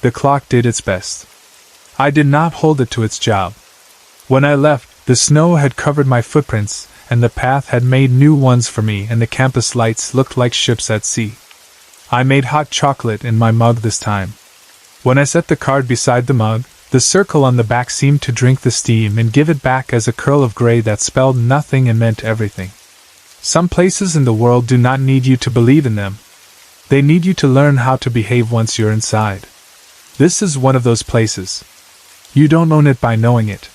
The clock did its best. I did not hold it to its job. When I left, the snow had covered my footprints, and the path had made new ones for me, and the campus lights looked like ships at sea. I made hot chocolate in my mug this time. When I set the card beside the mug, the circle on the back seemed to drink the steam and give it back as a curl of gray that spelled nothing and meant everything. Some places in the world do not need you to believe in them. They need you to learn how to behave once you're inside. This is one of those places. You don't own it by knowing it.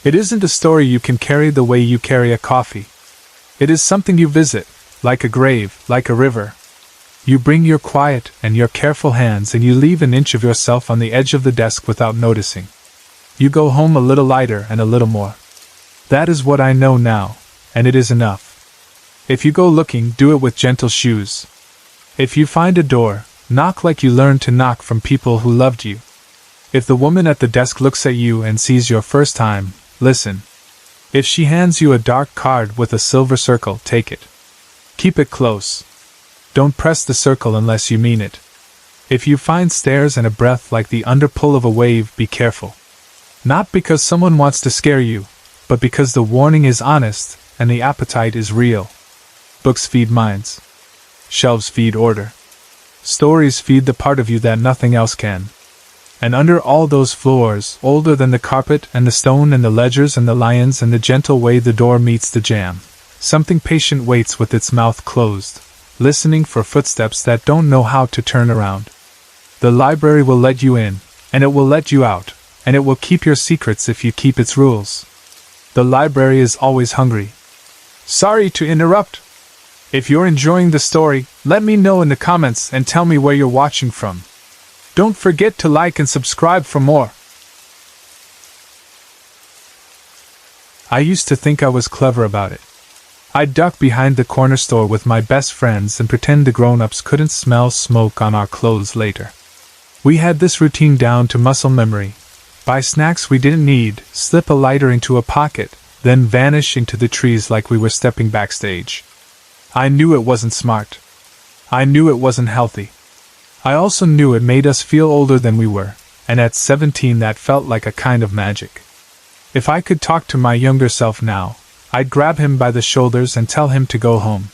It isn't a story you can carry the way you carry a coffee. It is something you visit, like a grave, like a river. You bring your quiet and your careful hands and you leave an inch of yourself on the edge of the desk without noticing. You go home a little lighter and a little more. That is what I know now, and it is enough. If you go looking, do it with gentle shoes. If you find a door, knock like you learned to knock from people who loved you. If the woman at the desk looks at you and sees your first time, listen. If she hands you a dark card with a silver circle, take it. Keep it close. Don't press the circle unless you mean it. If you find stares and a breath like the underpull of a wave, be careful. Not because someone wants to scare you, but because the warning is honest and the appetite is real. Books feed minds. Shelves feed order. Stories feed the part of you that nothing else can. And under all those floors, older than the carpet and the stone and the ledgers and the lions and the gentle way the door meets the jamb, something patient waits with its mouth closed, listening for footsteps that don't know how to turn around. The library will let you in, and it will let you out, and it will keep your secrets if you keep its rules. The library is always hungry. Sorry to interrupt. If you're enjoying the story, let me know in the comments and tell me where you're watching from. Don't forget to like and subscribe for more. I used to think I was clever about it. I'd duck behind the corner store with my best friends and pretend the grown-ups couldn't smell smoke on our clothes later. We had this routine down to muscle memory. Buy snacks we didn't need, slip a lighter into a pocket, then vanish into the trees like we were stepping backstage. I knew it wasn't smart. I knew it wasn't healthy. I also knew it made us feel older than we were, and at 17 that felt like a kind of magic. If I could talk to my younger self now, I'd grab him by the shoulders and tell him to go home.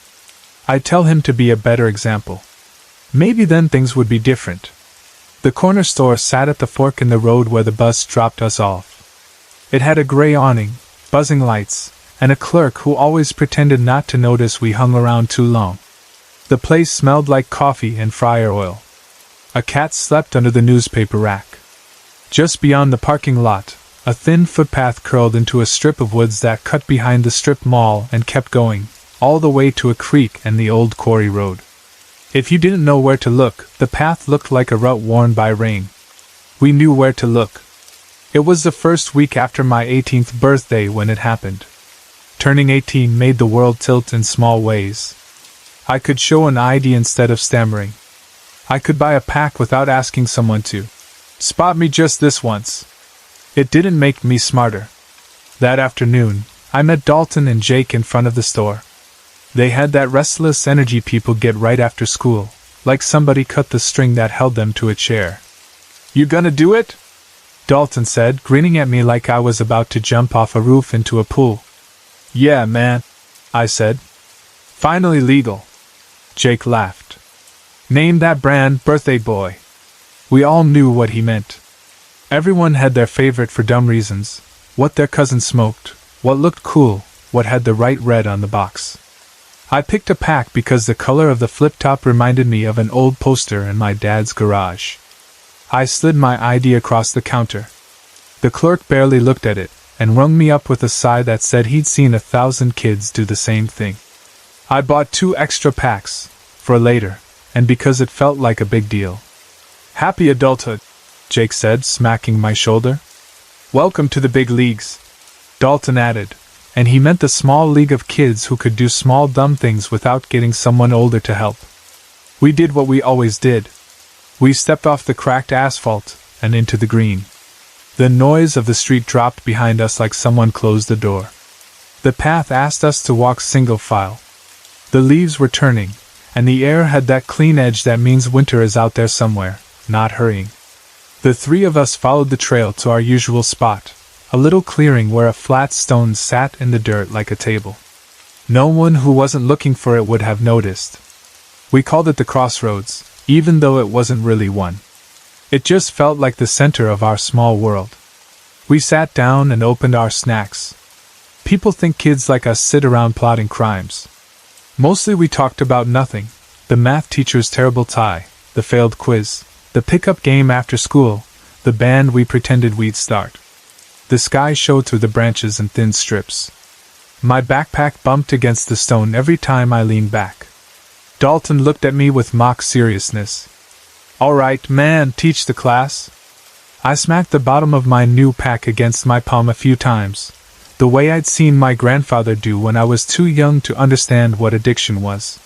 I'd tell him to be a better example. Maybe then things would be different. The corner store sat at the fork in the road where the bus dropped us off. It had a gray awning, buzzing lights, and a clerk who always pretended not to notice we hung around too long. The place smelled like coffee and fryer oil. A cat slept under the newspaper rack. Just beyond the parking lot, a thin footpath curled into a strip of woods that cut behind the strip mall and kept going, all the way to a creek and the old quarry road. If you didn't know where to look, the path looked like a rut worn by rain. We knew where to look. It was the first week after my 18th birthday when it happened. Turning 18 made the world tilt in small ways. I could show an ID instead of stammering. I could buy a pack without asking someone to spot me just this once. It didn't make me smarter. That afternoon, I met Dalton and Jake in front of the store. They had that restless energy people get right after school, like somebody cut the string that held them to a chair. "You gonna do it?" Dalton said, grinning at me like I was about to jump off a roof into a pool. "Yeah, man," I said. "Finally legal." Jake laughed. "Name that brand, birthday boy." We all knew what he meant. Everyone had their favorite for dumb reasons, what their cousin smoked, what looked cool, what had the right red on the box. I picked a pack because the color of the flip-top reminded me of an old poster in my dad's garage. I slid my ID across the counter. The clerk barely looked at it, and rung me up with a sigh that said he'd seen 1,000 kids do the same thing. I bought 2 extra packs, for later, and because it felt like a big deal. "Happy adulthood," Jake said, smacking my shoulder. "Welcome to the big leagues," Dalton added, and he meant the small league of kids who could do small dumb things without getting someone older to help. We did what we always did. We stepped off the cracked asphalt and into the green. The noise of the street dropped behind us like someone closed the door. The path asked us to walk single file. The leaves were turning, and the air had that clean edge that means winter is out there somewhere, not hurrying. The 3 of us followed the trail to our usual spot, a little clearing where a flat stone sat in the dirt like a table. No one who wasn't looking for it would have noticed. We called it the crossroads, even though it wasn't really one. It just felt like the center of our small world. We sat down and opened our snacks. People think kids like us sit around plotting crimes. Mostly we talked about nothing: the math teacher's terrible tie, the failed quiz, the pickup game after school, the band we pretended we'd start. The sky showed through the branches in thin strips. My backpack bumped against the stone every time I leaned back. Dalton looked at me with mock seriousness. "All right, man, teach the class." I smacked the bottom of my new pack against my palm a few times, the way I'd seen my grandfather do when I was too young to understand what addiction was.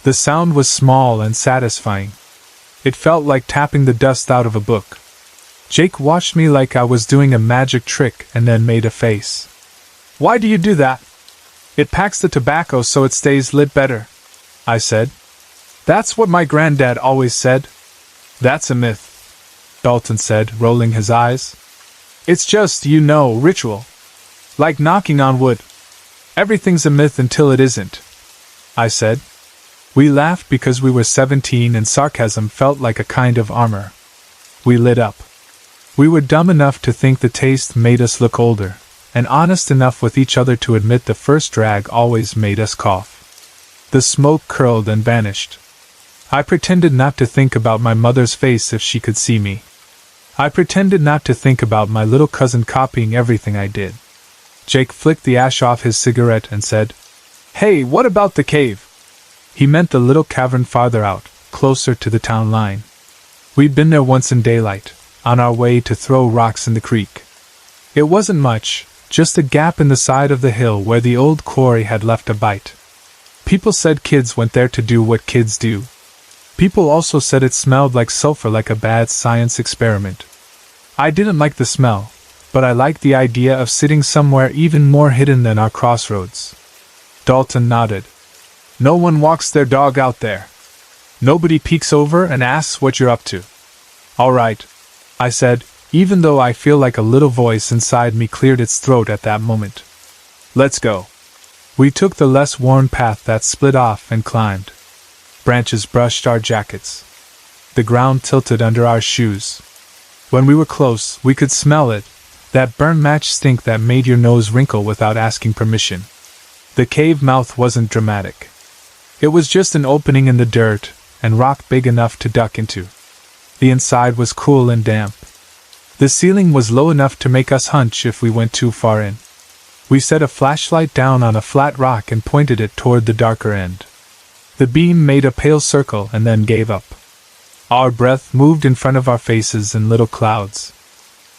The sound was small and satisfying. It felt like tapping the dust out of a book. Jake watched me like I was doing a magic trick and then made a face. "Why do you do that?" "It packs the tobacco so it stays lit better," I said. "That's what my granddad always said." "That's a myth," Dalton said, rolling his eyes. "It's just, ritual. Like knocking on wood. Everything's a myth until it isn't," I said. We laughed because we were 17 and sarcasm felt like a kind of armor. We lit up. We were dumb enough to think the taste made us look older, and honest enough with each other to admit the first drag always made us cough. The smoke curled and vanished. I pretended not to think about my mother's face if she could see me. I pretended not to think about my little cousin copying everything I did. Jake flicked the ash off his cigarette and said, "Hey, what about the cave?" He meant the little cavern farther out, closer to the town line. We'd been there once in daylight, on our way to throw rocks in the creek. It wasn't much, just a gap in the side of the hill where the old quarry had left a bite. People said kids went there to do what kids do. People also said it smelled like sulfur, like a bad science experiment. I didn't like the smell, but I liked the idea of sitting somewhere even more hidden than our crossroads. Dalton nodded. "No one walks their dog out there. Nobody peeks over and asks what you're up to." "All right," I said, even though I feel like a little voice inside me cleared its throat at that moment. "Let's go." We took the less worn path that split off and climbed. Branches brushed our jackets. The ground tilted under our shoes. When we were close, we could smell it, That burnt match stink that made your nose wrinkle without asking permission. The cave mouth wasn't dramatic. It was just an opening in the dirt and rock big enough to duck into. The inside was cool and damp. The ceiling was low enough to make us hunch if we went too far in. We set a flashlight down on a flat rock and pointed it toward the darker end. The beam made a pale circle and then gave up. Our breath moved in front of our faces in little clouds.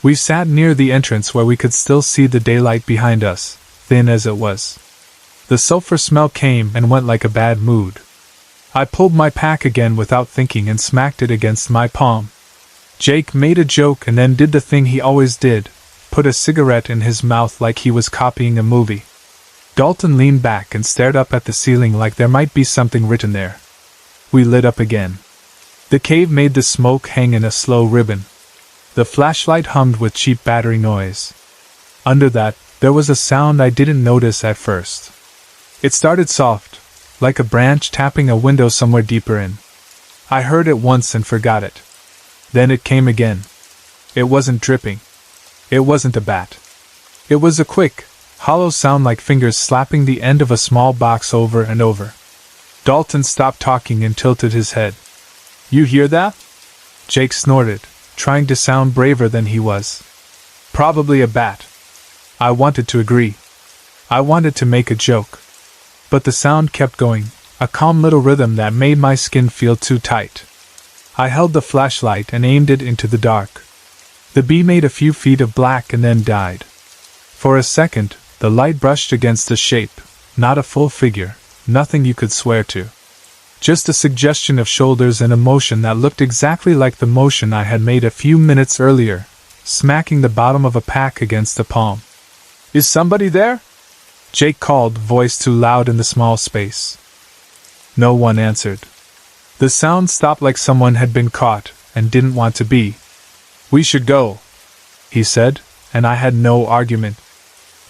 We sat near the entrance where we could still see the daylight behind us, thin as it was. The sulfur smell came and went like a bad mood. I pulled my pack again without thinking and smacked it against my palm. Jake made a joke and then did the thing he always did, put a cigarette in his mouth like he was copying a movie. Dalton leaned back and stared up at the ceiling like there might be something written there. We lit up again. The cave made the smoke hang in a slow ribbon. The flashlight hummed with cheap battery noise. Under that, there was a sound I didn't notice at first. It started soft, like a branch tapping a window somewhere deeper in. I heard it once and forgot it. Then it came again. It wasn't dripping. It wasn't a bat. It was a quick, hollow sound like fingers slapping the end of a small box over and over. Dalton stopped talking and tilted his head. "You hear that?" Jake snorted, trying to sound braver than he was. "Probably a bat." I wanted to agree. I wanted to make a joke. But the sound kept going, a calm little rhythm that made my skin feel too tight. I held the flashlight and aimed it into the dark. The bee made a few feet of black and then died. For a second, the light brushed against a shape, not a full figure, nothing you could swear to. Just a suggestion of shoulders and a motion that looked exactly like the motion I had made a few minutes earlier, smacking the bottom of a pack against the palm. "Is somebody there?" Jake called, voice too loud in the small space. No one answered. The sound stopped like someone had been caught and didn't want to be. "We should go," he said, and I had no argument.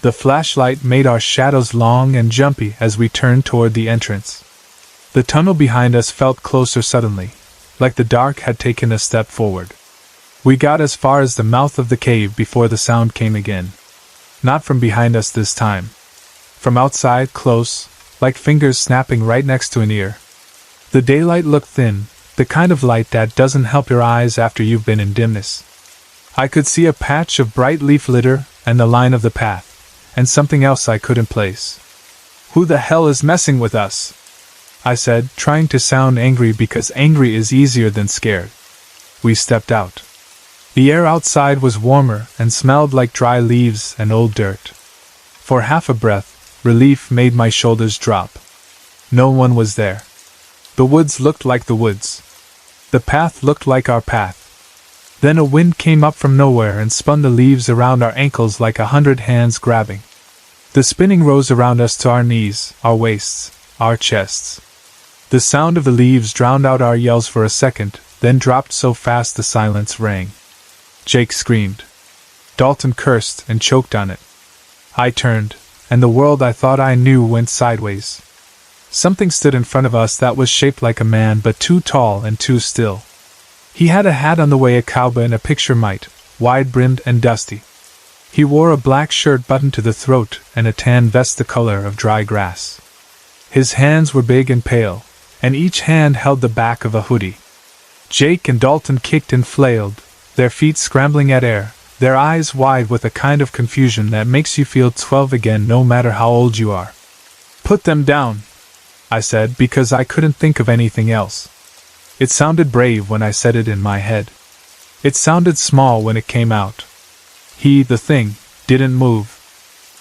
The flashlight made our shadows long and jumpy as we turned toward the entrance. The tunnel behind us felt closer suddenly, like the dark had taken a step forward. We got as far as the mouth of the cave before the sound came again. Not from behind us this time. From outside, close, like fingers snapping right next to an ear. The daylight looked thin, the kind of light that doesn't help your eyes after you've been in dimness. I could see a patch of bright leaf litter and the line of the path, and something else I couldn't place. "Who the hell is messing with us?" I said, trying to sound angry because angry is easier than scared. We stepped out. The air outside was warmer and smelled like dry leaves and old dirt. For half a breath, relief made my shoulders drop. No one was there. The woods looked like the woods. The path looked like our path. Then a wind came up from nowhere and spun the leaves around our ankles like 100 hands grabbing. The spinning rose around us to our knees, our waists, our chests. The sound of the leaves drowned out our yells for a second, then dropped so fast the silence rang. Jake screamed. Dalton cursed and choked on it. I turned, and the world I thought I knew went sideways. Something stood in front of us that was shaped like a man but too tall and too still. He had a hat on the way a cowboy in a picture might, wide-brimmed and dusty. He wore a black shirt buttoned to the throat and a tan vest the color of dry grass. His hands were big and pale, and each hand held the back of a hoodie. Jake and Dalton kicked and flailed, their feet scrambling at air, their eyes wide with a kind of confusion that makes you feel 12 again no matter how old you are. "Put them down," I said, because I couldn't think of anything else. It sounded brave when I said it in my head. It sounded small when it came out. He, the thing, didn't move.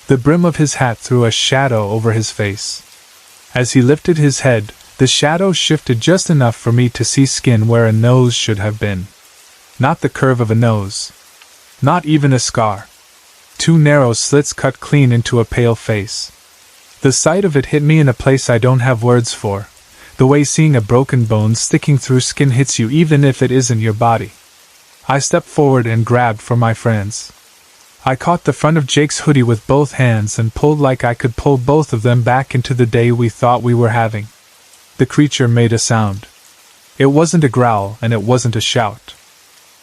The brim of his hat threw a shadow over his face. As he lifted his head, the shadow shifted just enough for me to see skin where a nose should have been. Not the curve of a nose. Not even a scar. 2 narrow slits cut clean into a pale face. The sight of it hit me in a place I don't have words for, the way seeing a broken bone sticking through skin hits you even if it isn't your body. I stepped forward and grabbed for my friends. I caught the front of Jake's hoodie with both hands and pulled like I could pull both of them back into the day we thought we were having. The creature made a sound. It wasn't a growl and it wasn't a shout.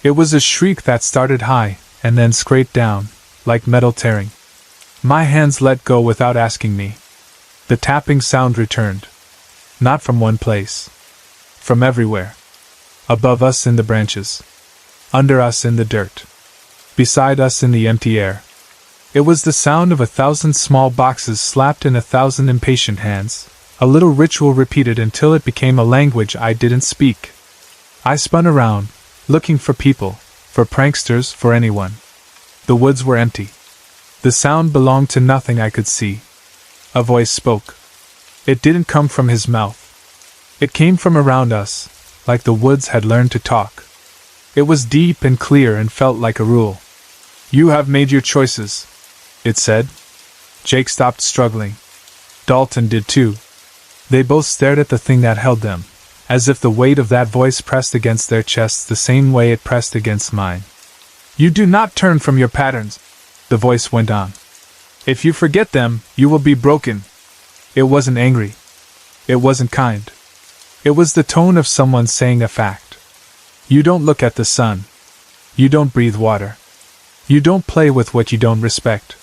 It was a shriek that started high and then scraped down, like metal tearing. My hands let go without asking me. The tapping sound returned. Not from one place. From everywhere. Above us in the branches. Under us in the dirt. Beside us in the empty air. It was the sound of 1,000 small boxes slapped in 1,000 impatient hands, a little ritual repeated until it became a language I didn't speak. I spun around, looking for people, for pranksters, for anyone. The woods were empty. The sound belonged to nothing I could see. A voice spoke. It didn't come from his mouth. It came from around us, like the woods had learned to talk. It was deep and clear and felt like a rule. You have made your choices, it said. Jake stopped struggling. Dalton did too. They both stared at the thing that held them, as if the weight of that voice pressed against their chests the same way it pressed against mine. You do not turn from your patterns, the voice went on. If you forget them, you will be broken. It wasn't angry. It wasn't kind. It was the tone of someone saying a fact. You don't look at the sun. You don't breathe water. You don't play with what you don't respect.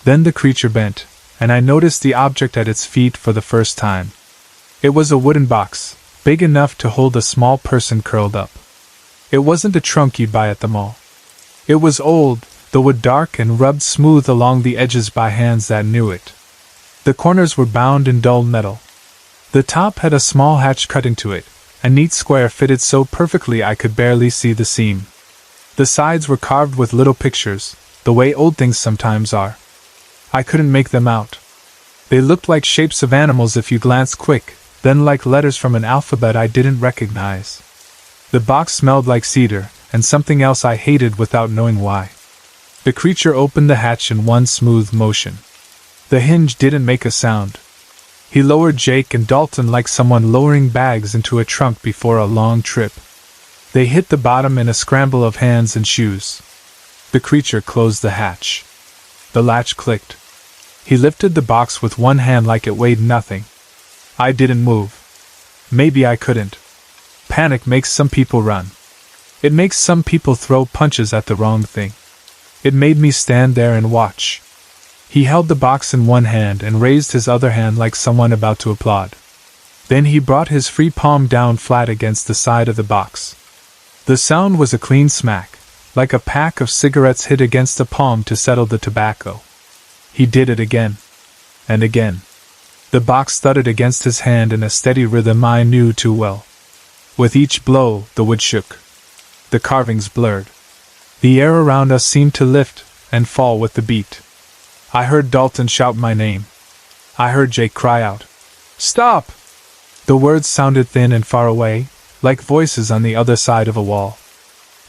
Then the creature bent, and I noticed the object at its feet for the first time. It was a wooden box, big enough to hold a small person curled up. It wasn't a trunk you'd buy at the mall. It was old, the wood dark and rubbed smooth along the edges by hands that knew it. The corners were bound in dull metal. The top had a small hatch cut into it, a neat square fitted so perfectly I could barely see the seam. The sides were carved with little pictures, the way old things sometimes are. I couldn't make them out. They looked like shapes of animals if you glanced quick, then like letters from an alphabet I didn't recognize. The box smelled like cedar, and something else I hated without knowing why. The creature opened the hatch in one smooth motion. The hinge didn't make a sound. He lowered Jake and Dalton like someone lowering bags into a trunk before a long trip. They hit the bottom in a scramble of hands and shoes. The creature closed the hatch. The latch clicked. He lifted the box with one hand like it weighed nothing. I didn't move. Maybe I couldn't. Panic makes some people run. It makes some people throw punches at the wrong thing. It made me stand there and watch. He held the box in one hand and raised his other hand like someone about to applaud. Then he brought his free palm down flat against the side of the box. The sound was a clean smack, like a pack of cigarettes hit against a palm to settle the tobacco. He did it again. And again. The box thudded against his hand in a steady rhythm I knew too well. With each blow, the wood shook. The carvings blurred. The air around us seemed to lift and fall with the beat. I heard Dalton shout my name. I heard Jake cry out, "Stop!" The words sounded thin and far away, like voices on the other side of a wall.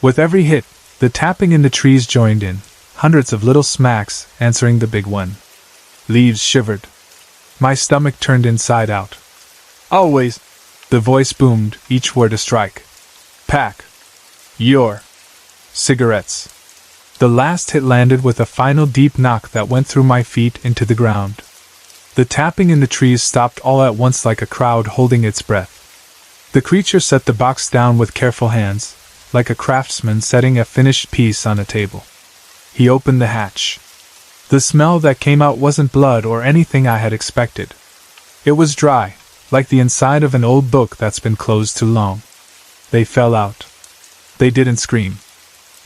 With every hit, the tapping in the trees joined in, hundreds of little smacks answering the big one. Leaves shivered. My stomach turned inside out. "Always," the voice boomed, each word a strike. "Pack your cigarettes." The last hit landed with a final deep knock that went through my feet into the ground. The tapping in the trees stopped all at once like a crowd holding its breath. The creature set the box down with careful hands, like a craftsman setting a finished piece on a table. He opened the hatch. The smell that came out wasn't blood or anything I had expected. It was dry, like the inside of an old book that's been closed too long. They fell out. They didn't scream.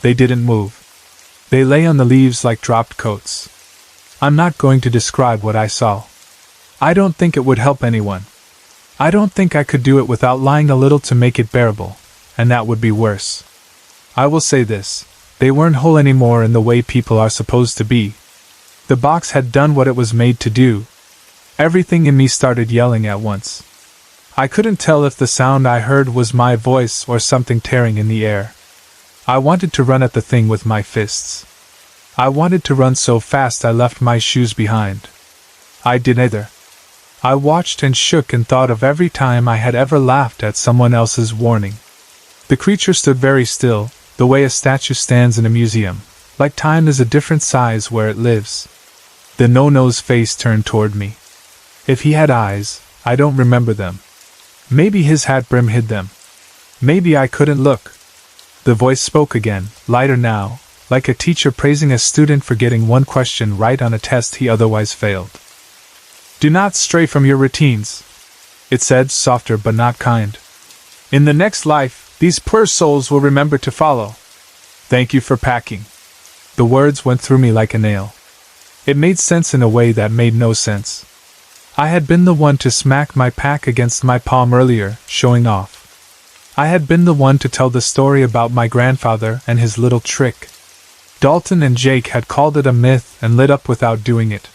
They didn't move. They lay on the leaves like dropped coats. I'm not going to describe what I saw. I don't think it would help anyone. I don't think I could do it without lying a little to make it bearable, and that would be worse. I will say this, they weren't whole anymore in the way people are supposed to be. The box had done what it was made to do. Everything in me started yelling at once. I couldn't tell if the sound I heard was my voice or something tearing in the air. I wanted to run at the thing with my fists. I wanted to run so fast I left my shoes behind. I did neither. I watched and shook and thought of every time I had ever laughed at someone else's warning. The creature stood very still, the way a statue stands in a museum, like time is a different size where it lives. The no-no's face turned toward me. If he had eyes, I don't remember them. Maybe his hat brim hid them. Maybe I couldn't look. The voice spoke again, lighter now, like a teacher praising a student for getting one question right on a test he otherwise failed. "Do not stray from your routines," it said, softer but not kind. "In the next life, these poor souls will remember to follow. Thank you for packing." The words went through me like a nail. It made sense in a way that made no sense. I had been the one to smack my pack against my palm earlier, showing off. I had been the one to tell the story about my grandfather and his little trick. Dalton and Jake had called it a myth and lit up without doing it.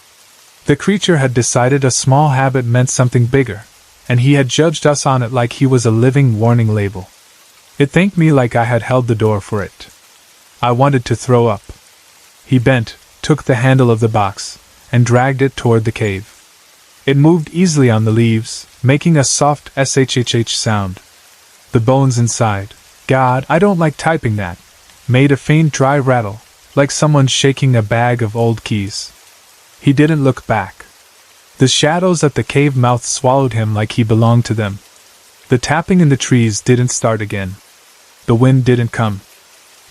The creature had decided a small habit meant something bigger, and he had judged us on it like he was a living warning label. It thanked me like I had held the door for it. I wanted to throw up. He bent, took the handle of the box, and dragged it toward the cave. It moved easily on the leaves, making a soft shhh sound. The bones inside, God, I don't like typing that, made a faint dry rattle, like someone shaking a bag of old keys. He didn't look back. The shadows at the cave mouth swallowed him like he belonged to them. The tapping in the trees didn't start again. The wind didn't come.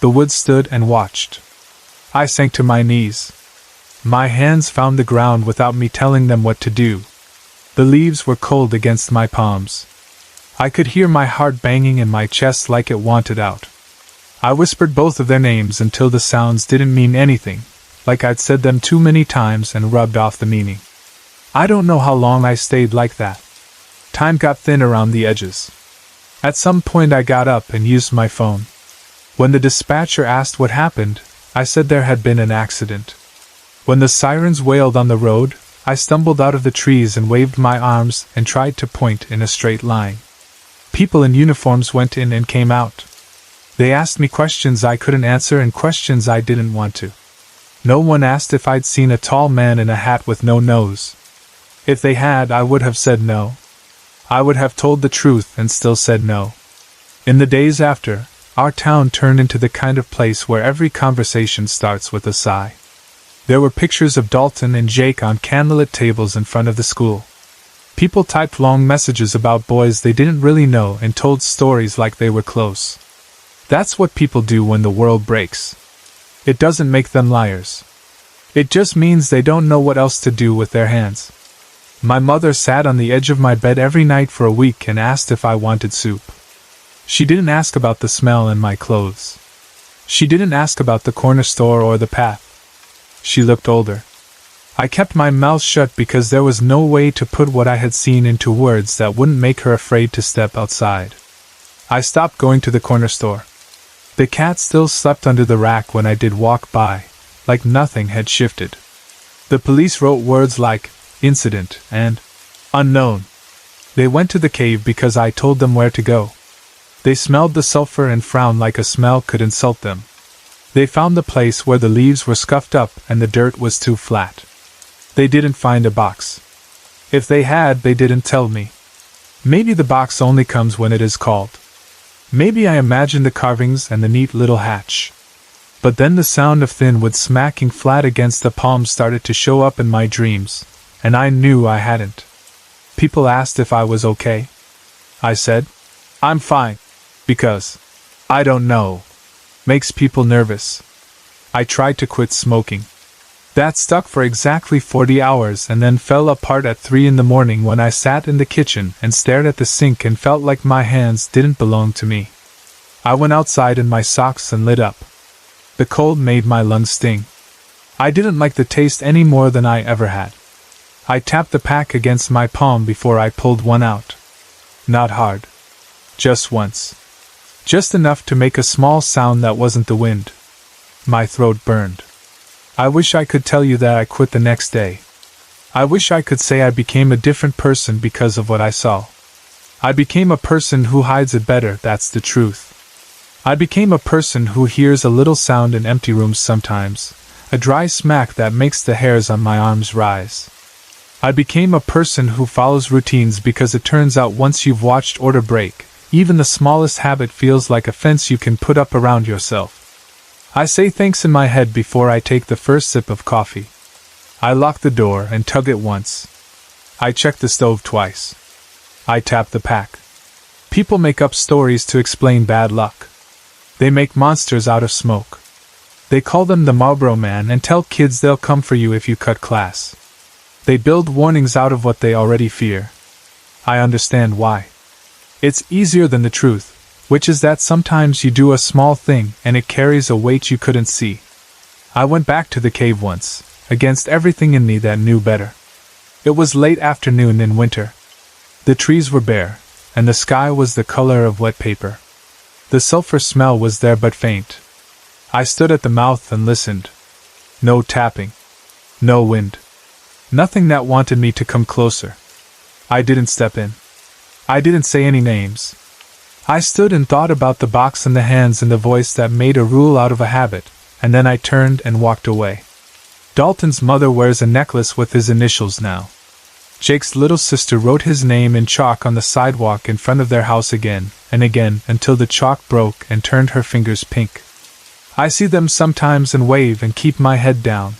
The woods stood and watched. I sank to my knees. My hands found the ground without me telling them what to do. The leaves were cold against my palms. I could hear my heart banging in my chest like it wanted out. I whispered both of their names until the sounds didn't mean anything, like I'd said them too many times and rubbed off the meaning. I don't know how long I stayed like that. Time got thin around the edges. At some point I got up and used my phone. When the dispatcher asked what happened, I said there had been an accident. When the sirens wailed on the road, I stumbled out of the trees and waved my arms and tried to point in a straight line. People in uniforms went in and came out. They asked me questions I couldn't answer and questions I didn't want to. No one asked if I'd seen a tall man in a hat with no nose. If they had, I would have said no. I would have told the truth and still said no. In the days after, our town turned into the kind of place where every conversation starts with a sigh. There were pictures of Dalton and Jake on candlelit tables in front of the school. People typed long messages about boys they didn't really know and told stories like they were close. That's what people do when the world breaks. It doesn't make them liars. It just means they don't know what else to do with their hands. My mother sat on the edge of my bed every night for a week and asked if I wanted soup. She didn't ask about the smell in my clothes. She didn't ask about the corner store or the path. She looked older. I kept my mouth shut because there was no way to put what I had seen into words that wouldn't make her afraid to step outside. I stopped going to the corner store. The cat still slept under the rack when I did walk by, like nothing had shifted. The police wrote words like incident and unknown. They went to the cave because I told them where to go. They smelled the sulfur and frowned like a smell could insult them. They found the place where the leaves were scuffed up and the dirt was too flat. They didn't find a box. If they had, they didn't tell me. Maybe the box only comes when it is called. Maybe I imagined the carvings and the neat little hatch. But then the sound of thin wood smacking flat against the palm started to show up in my dreams, and I knew I hadn't. People asked if I was okay. I said, I'm fine, because I don't know. Makes people nervous. I tried to quit smoking. That stuck for exactly 40 hours and then fell apart at 3 in the morning when I sat in the kitchen and stared at the sink and felt like my hands didn't belong to me. I went outside in my socks and lit up. The cold made my lungs sting. I didn't like the taste any more than I ever had. I tapped the pack against my palm before I pulled one out. Not hard. Just once. Just enough to make a small sound that wasn't the wind. My throat burned. I wish I could tell you that I quit the next day. I wish I could say I became a different person because of what I saw. I became a person who hides it better, that's the truth. I became a person who hears a little sound in empty rooms sometimes, a dry smack that makes the hairs on my arms rise. I became a person who follows routines because it turns out once you've watched order break, even the smallest habit feels like a fence you can put up around yourself. I say thanks in my head before I take the first sip of coffee. I lock the door and tug it once. I check the stove twice. I tap the pack. People make up stories to explain bad luck. They make monsters out of smoke. They call them the Marlboro Man and tell kids they'll come for you if you cut class. They build warnings out of what they already fear. I understand why. It's easier than the truth, which is that sometimes you do a small thing and it carries a weight you couldn't see. I went back to the cave once, against everything in me that knew better. It was late afternoon in winter. The trees were bare, and the sky was the color of wet paper. The sulfur smell was there but faint. I stood at the mouth and listened. No tapping. No wind. Nothing that wanted me to come closer. I didn't step in. I didn't say any names. I stood and thought about the box and the hands and the voice that made a rule out of a habit, and then I turned and walked away. Dalton's mother wears a necklace with his initials now. Jake's little sister wrote his name in chalk on the sidewalk in front of their house again and again until the chalk broke and turned her fingers pink. I see them sometimes and wave and keep my head down.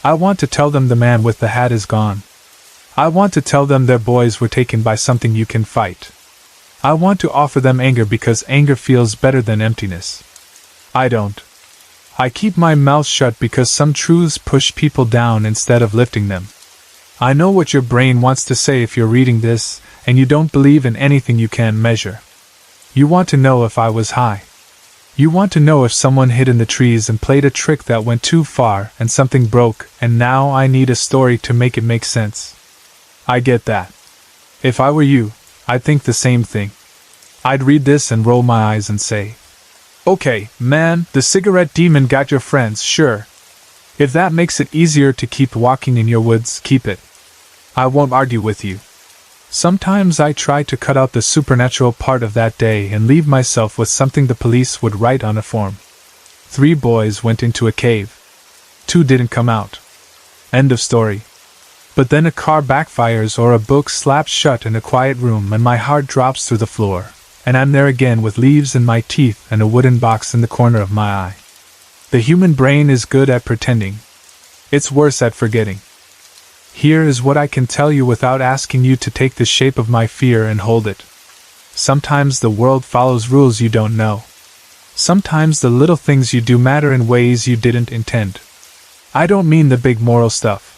I want to tell them the man with the hat is gone. I want to tell them their boys were taken by something you can fight. I want to offer them anger because anger feels better than emptiness. I don't. I keep my mouth shut because some truths push people down instead of lifting them. I know what your brain wants to say if you're reading this, and you don't believe in anything you can't measure. You want to know if I was high. You want to know if someone hid in the trees and played a trick that went too far and something broke, and now I need a story to make it make sense. I get that. If I were you, I'd think the same thing. I'd read this and roll my eyes and say, "Okay, man, the cigarette demon got your friends, sure. If that makes it easier to keep walking in your woods, keep it. I won't argue with you." Sometimes I try to cut out the supernatural part of that day and leave myself with something the police would write on a form. 3 boys went into a cave. 2 didn't come out. End of story. But then a car backfires or a book slaps shut in a quiet room and my heart drops through the floor, and I'm there again with leaves in my teeth and a wooden box in the corner of my eye. The human brain is good at pretending. It's worse at forgetting. Here is what I can tell you without asking you to take the shape of my fear and hold it. Sometimes the world follows rules you don't know. Sometimes the little things you do matter in ways you didn't intend. I don't mean the big moral stuff.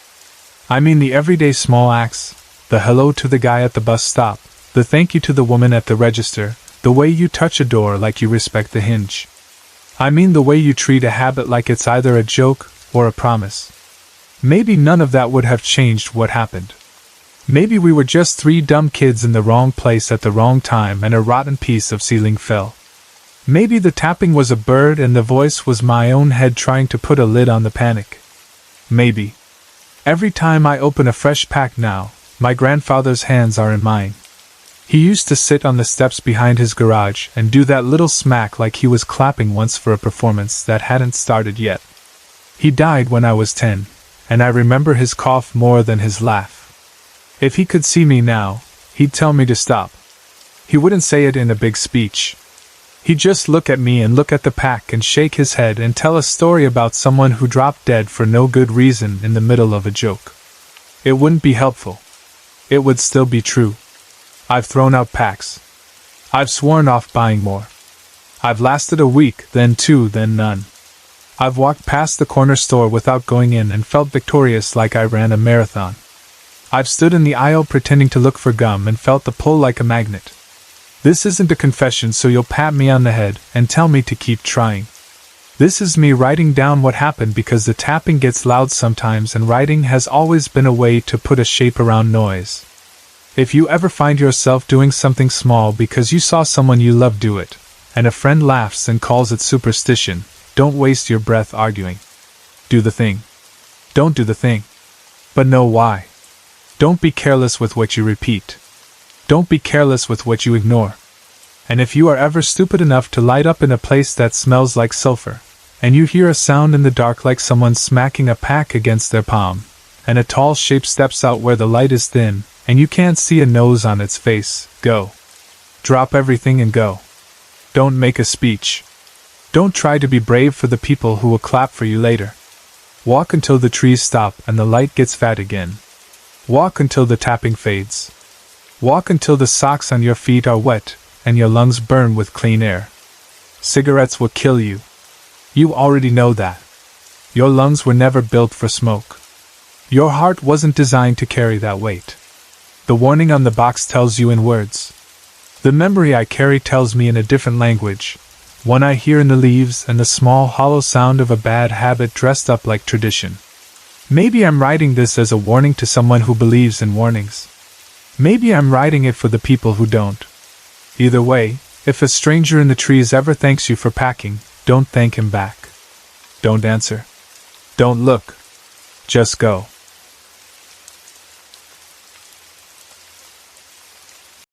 I mean the everyday small acts, the hello to the guy at the bus stop, the thank you to the woman at the register, the way you touch a door like you respect the hinge. I mean the way you treat a habit like it's either a joke or a promise. Maybe none of that would have changed what happened. Maybe we were just 3 dumb kids in the wrong place at the wrong time and a rotten piece of ceiling fell. Maybe the tapping was a bird and the voice was my own head trying to put a lid on the panic. Maybe. Every time I open a fresh pack now, my grandfather's hands are in mine. He used to sit on the steps behind his garage and do that little smack like he was clapping once for a performance that hadn't started yet. He died when I was 10, and I remember his cough more than his laugh. If he could see me now, he'd tell me to stop. He wouldn't say it in a big speech. He'd just look at me and look at the pack and shake his head and tell a story about someone who dropped dead for no good reason in the middle of a joke. It wouldn't be helpful. It would still be true. I've thrown out packs. I've sworn off buying more. I've lasted a week, then 2, then none. I've walked past the corner store without going in and felt victorious like I ran a marathon. I've stood in the aisle pretending to look for gum and felt the pull like a magnet. This isn't a confession, so you'll pat me on the head and tell me to keep trying. This is me writing down what happened because the tapping gets loud sometimes and writing has always been a way to put a shape around noise. If you ever find yourself doing something small because you saw someone you love do it, and a friend laughs and calls it superstition, don't waste your breath arguing. Do the thing. Don't do the thing. But know why. Don't be careless with what you repeat. Don't be careless with what you ignore. And if you are ever stupid enough to light up in a place that smells like sulfur, and you hear a sound in the dark like someone smacking a pack against their palm, and a tall shape steps out where the light is thin, and you can't see a nose on its face, go. Drop everything and go. Don't make a speech. Don't try to be brave for the people who will clap for you later. Walk until the trees stop and the light gets fat again. Walk until the tapping fades. Walk until the socks on your feet are wet and your lungs burn with clean air. Cigarettes will kill you. You already know that. Your lungs were never built for smoke. Your heart wasn't designed to carry that weight. The warning on the box tells you in words. The memory I carry tells me in a different language, one I hear in the leaves and the small hollow sound of a bad habit dressed up like tradition. Maybe I'm writing this as a warning to someone who believes in warnings. Maybe I'm writing it for the people who don't. Either way, if a stranger in the trees ever thanks you for packing, don't thank him back. Don't answer. Don't look. Just go.